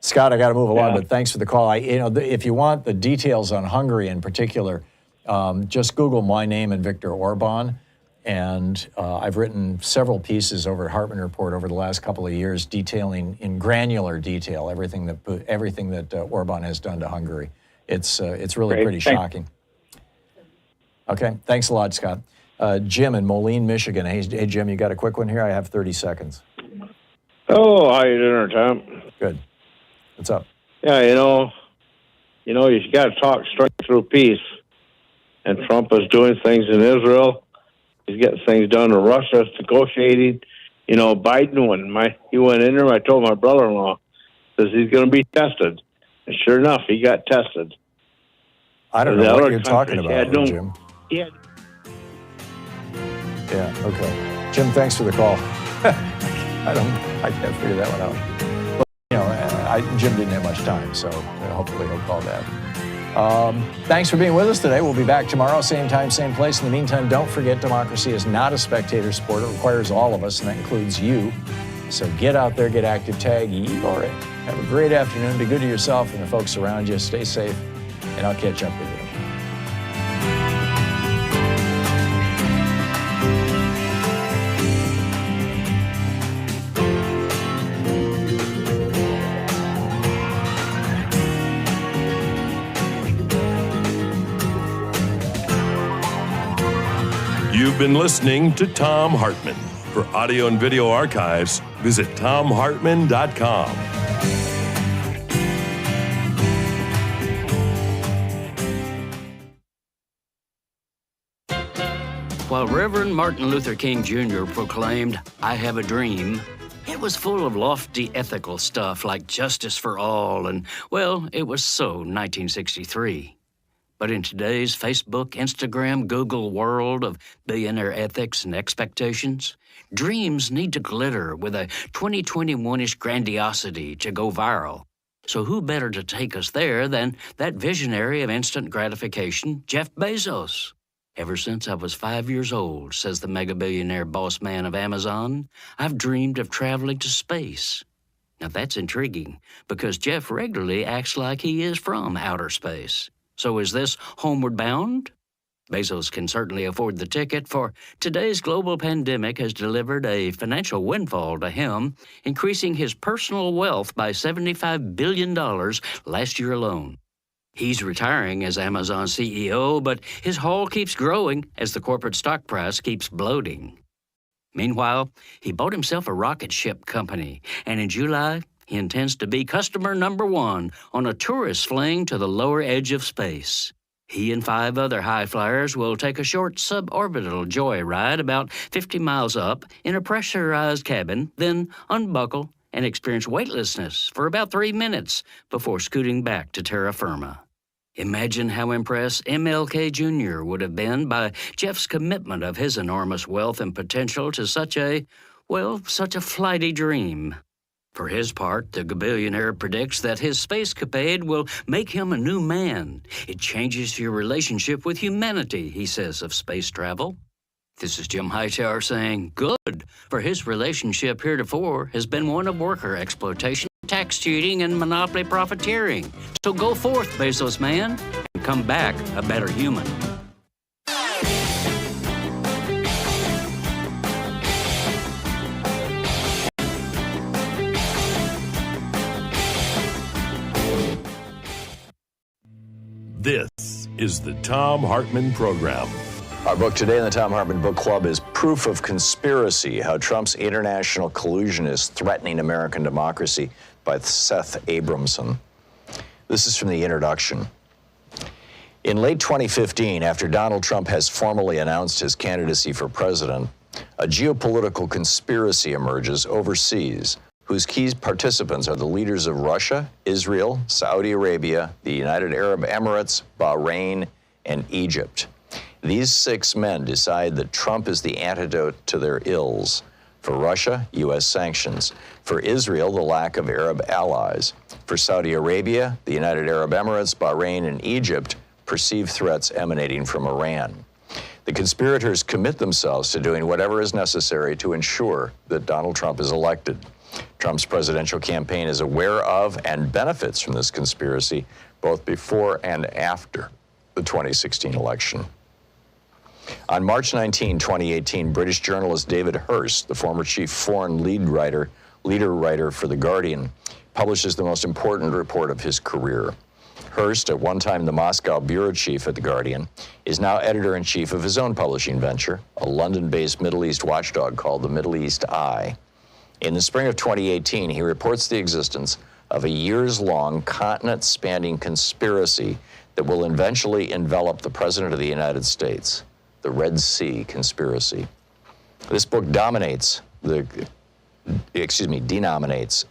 Scott, I got to move along, but thanks for the call. If you want the details on Hungary in particular, just Google my name and Viktor Orban. And I've written several pieces over at Hartmann Report over the last couple of years detailing in granular detail everything that Orban has done to Hungary. It's really pretty shocking. Okay, thanks a lot, Scott. Jim in Moline, Michigan. Hey, Jim, you got a quick one here? I have 30 seconds. Oh, how you doing, Tom? Good. What's up? Yeah, you got to talk straight through peace. And Trump is doing things in Israel. He's getting things done in Russia. It's negotiating. Biden, he went in there, I told my brother-in-law, says he's going to be tested. And sure enough, he got tested. I don't know what you're talking about, Jim. Yeah. Yeah, okay. Jim, thanks for the call. I can't figure that one out. But, Jim didn't have much time, so hopefully he'll call back. Thanks for being with us today. We'll be back tomorrow, same time, same place. In the meantime, don't forget democracy is not a spectator sport. It requires all of us, and that includes you. So get out there, get active, tag, Igor. Have a great afternoon. Be good to yourself and the folks around you. Stay safe, and I'll catch up with you. You've been listening to Thom Hartmann. For audio and video archives, visit thomhartmann.com. While Reverend Martin Luther King Jr. proclaimed, "I have a dream," it was full of lofty ethical stuff like justice for all and, well, it was so 1963. But in today's Facebook, Instagram, Google world of billionaire ethics and expectations, dreams need to glitter with a 2021-ish grandiosity to go viral. So who better to take us there than that visionary of instant gratification, Jeff Bezos? Ever since I was 5 years old, says the mega-billionaire boss man of Amazon, I've dreamed of traveling to space. Now that's intriguing, because Jeff regularly acts like he is from outer space. So is this homeward bound? Bezos can certainly afford the ticket, for today's global pandemic has delivered a financial windfall to him, increasing his personal wealth by $75 billion last year alone. He's retiring as Amazon CEO, but his haul keeps growing as the corporate stock price keeps bloating. Meanwhile, he bought himself a rocket ship company, and in July, he intends to be customer number one on a tourist fling to the lower edge of space. He and 5 other high flyers will take a short suborbital joyride about 50 miles up in a pressurized cabin, then unbuckle and experience weightlessness for about 3 minutes before scooting back to terra firma. Imagine how impressed MLK Jr. would have been by Jeff's commitment of his enormous wealth and potential to such a flighty dream. For his part, the billionaire predicts that his spacecapade will make him a new man. It changes your relationship with humanity, he says of space travel. This is Jim Hightower saying, good, for his relationship heretofore has been one of worker exploitation, tax cheating, and monopoly profiteering. So go forth, Bezos man, and come back a better human. This is the Thom Hartmann Program. Our book today in the Thom Hartmann Book Club is Proof of Conspiracy, How Trump's International Collusion is Threatening American Democracy by Seth Abramson. This is from the introduction. In late 2015, after Donald Trump has formally announced his candidacy for president, a geopolitical conspiracy emerges overseas, whose key participants are the leaders of Russia, Israel, Saudi Arabia, the United Arab Emirates, Bahrain, and Egypt. These 6 men decide that Trump is the antidote to their ills. For Russia, U.S. sanctions. For Israel, the lack of Arab allies. For Saudi Arabia, the United Arab Emirates, Bahrain, and Egypt, perceived threats emanating from Iran. The conspirators commit themselves to doing whatever is necessary to ensure that Donald Trump is elected. Trump's presidential campaign is aware of and benefits from this conspiracy both before and after the 2016 election. On March 19, 2018, British journalist David Hurst, the former chief foreign leader writer for The Guardian, publishes the most important report of his career. Hurst, at one time the Moscow bureau chief at The Guardian, is now editor-in-chief of his own publishing venture, a London-based Middle East watchdog called the Middle East Eye. In the spring of 2018, he reports the existence of a years-long, continent-spanning conspiracy that will eventually envelop the President of the United States, the Red Sea Conspiracy. This book denominates the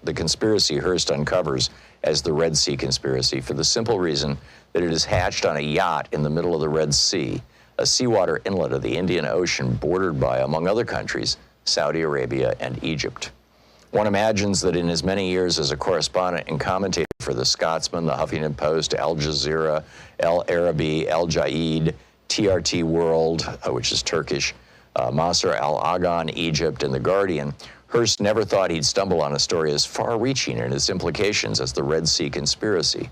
conspiracy Hurst uncovers as the Red Sea Conspiracy for the simple reason that it is hatched on a yacht in the middle of the Red Sea, a seawater inlet of the Indian Ocean bordered by, among other countries, Saudi Arabia and Egypt. One imagines that in his many years as a correspondent and commentator for The Scotsman, The Huffington Post, Al Jazeera, El Arabi, El Jaid, TRT World, which is Turkish, Masr al-Aghan, Egypt, and The Guardian, Hurst never thought he'd stumble on a story as far-reaching in its implications as the Red Sea Conspiracy.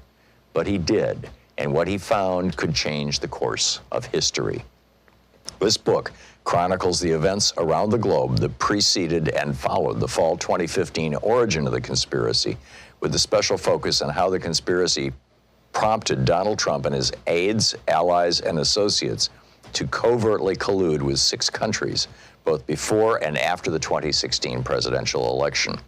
But he did, and what he found could change the course of history. This book chronicles the events around the globe that preceded and followed the fall 2015 origin of the conspiracy, with a special focus on how the conspiracy prompted Donald Trump and his aides, allies, and associates to covertly collude with 6 countries, both before and after the 2016 presidential election: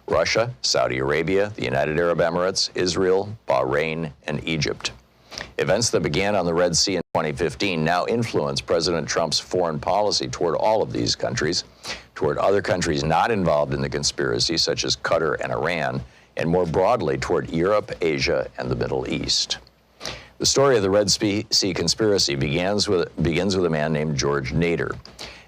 Russia, Saudi Arabia, the United Arab Emirates, Israel, Bahrain, and Egypt. Events that began on the Red Sea in 2015 now influence President Trump's foreign policy toward all of these countries, toward other countries not involved in the conspiracy, such as Qatar and Iran, and more broadly toward Europe, Asia, and the Middle East. The story of the Red Sea Conspiracy begins with a man named George Nader.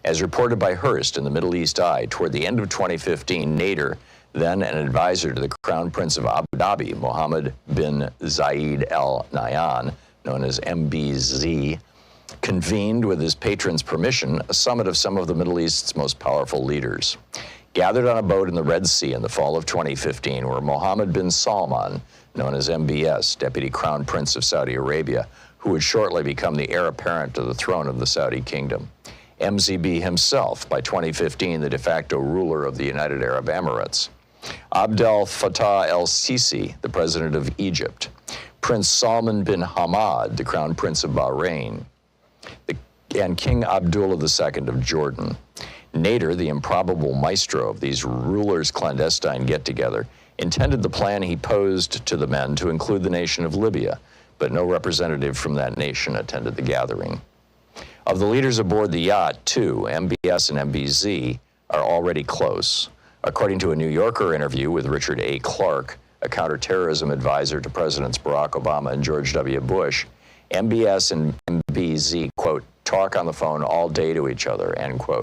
As reported by Hurst in the Middle East Eye, toward the end of 2015, Nader, then an advisor to the Crown Prince of Abu Dhabi, Mohammed bin Zayed Al Nahyan, known as MBZ, convened, with his patron's permission, a summit of some of the Middle East's most powerful leaders. Gathered on a boat in the Red Sea in the fall of 2015 were Mohammed bin Salman, known as MBS, Deputy Crown Prince of Saudi Arabia, who would shortly become the heir apparent to the throne of the Saudi kingdom; MZB himself, by 2015 the de facto ruler of the United Arab Emirates; Abdel Fattah el-Sisi, the president of Egypt; Prince Salman bin Hamad, the Crown Prince of Bahrain; and King Abdullah II of Jordan. Nader, the improbable maestro of these rulers' clandestine get-together, intended the plan he posed to the men to include the nation of Libya, but no representative from that nation attended the gathering. Of the leaders aboard the yacht, 2, MBS and MBZ, are already close. According to a New Yorker interview with Richard A. Clarke, a counterterrorism advisor to Presidents Barack Obama and George W. Bush, MBS and MBZ, quote, talk on the phone all day to each other, end quote.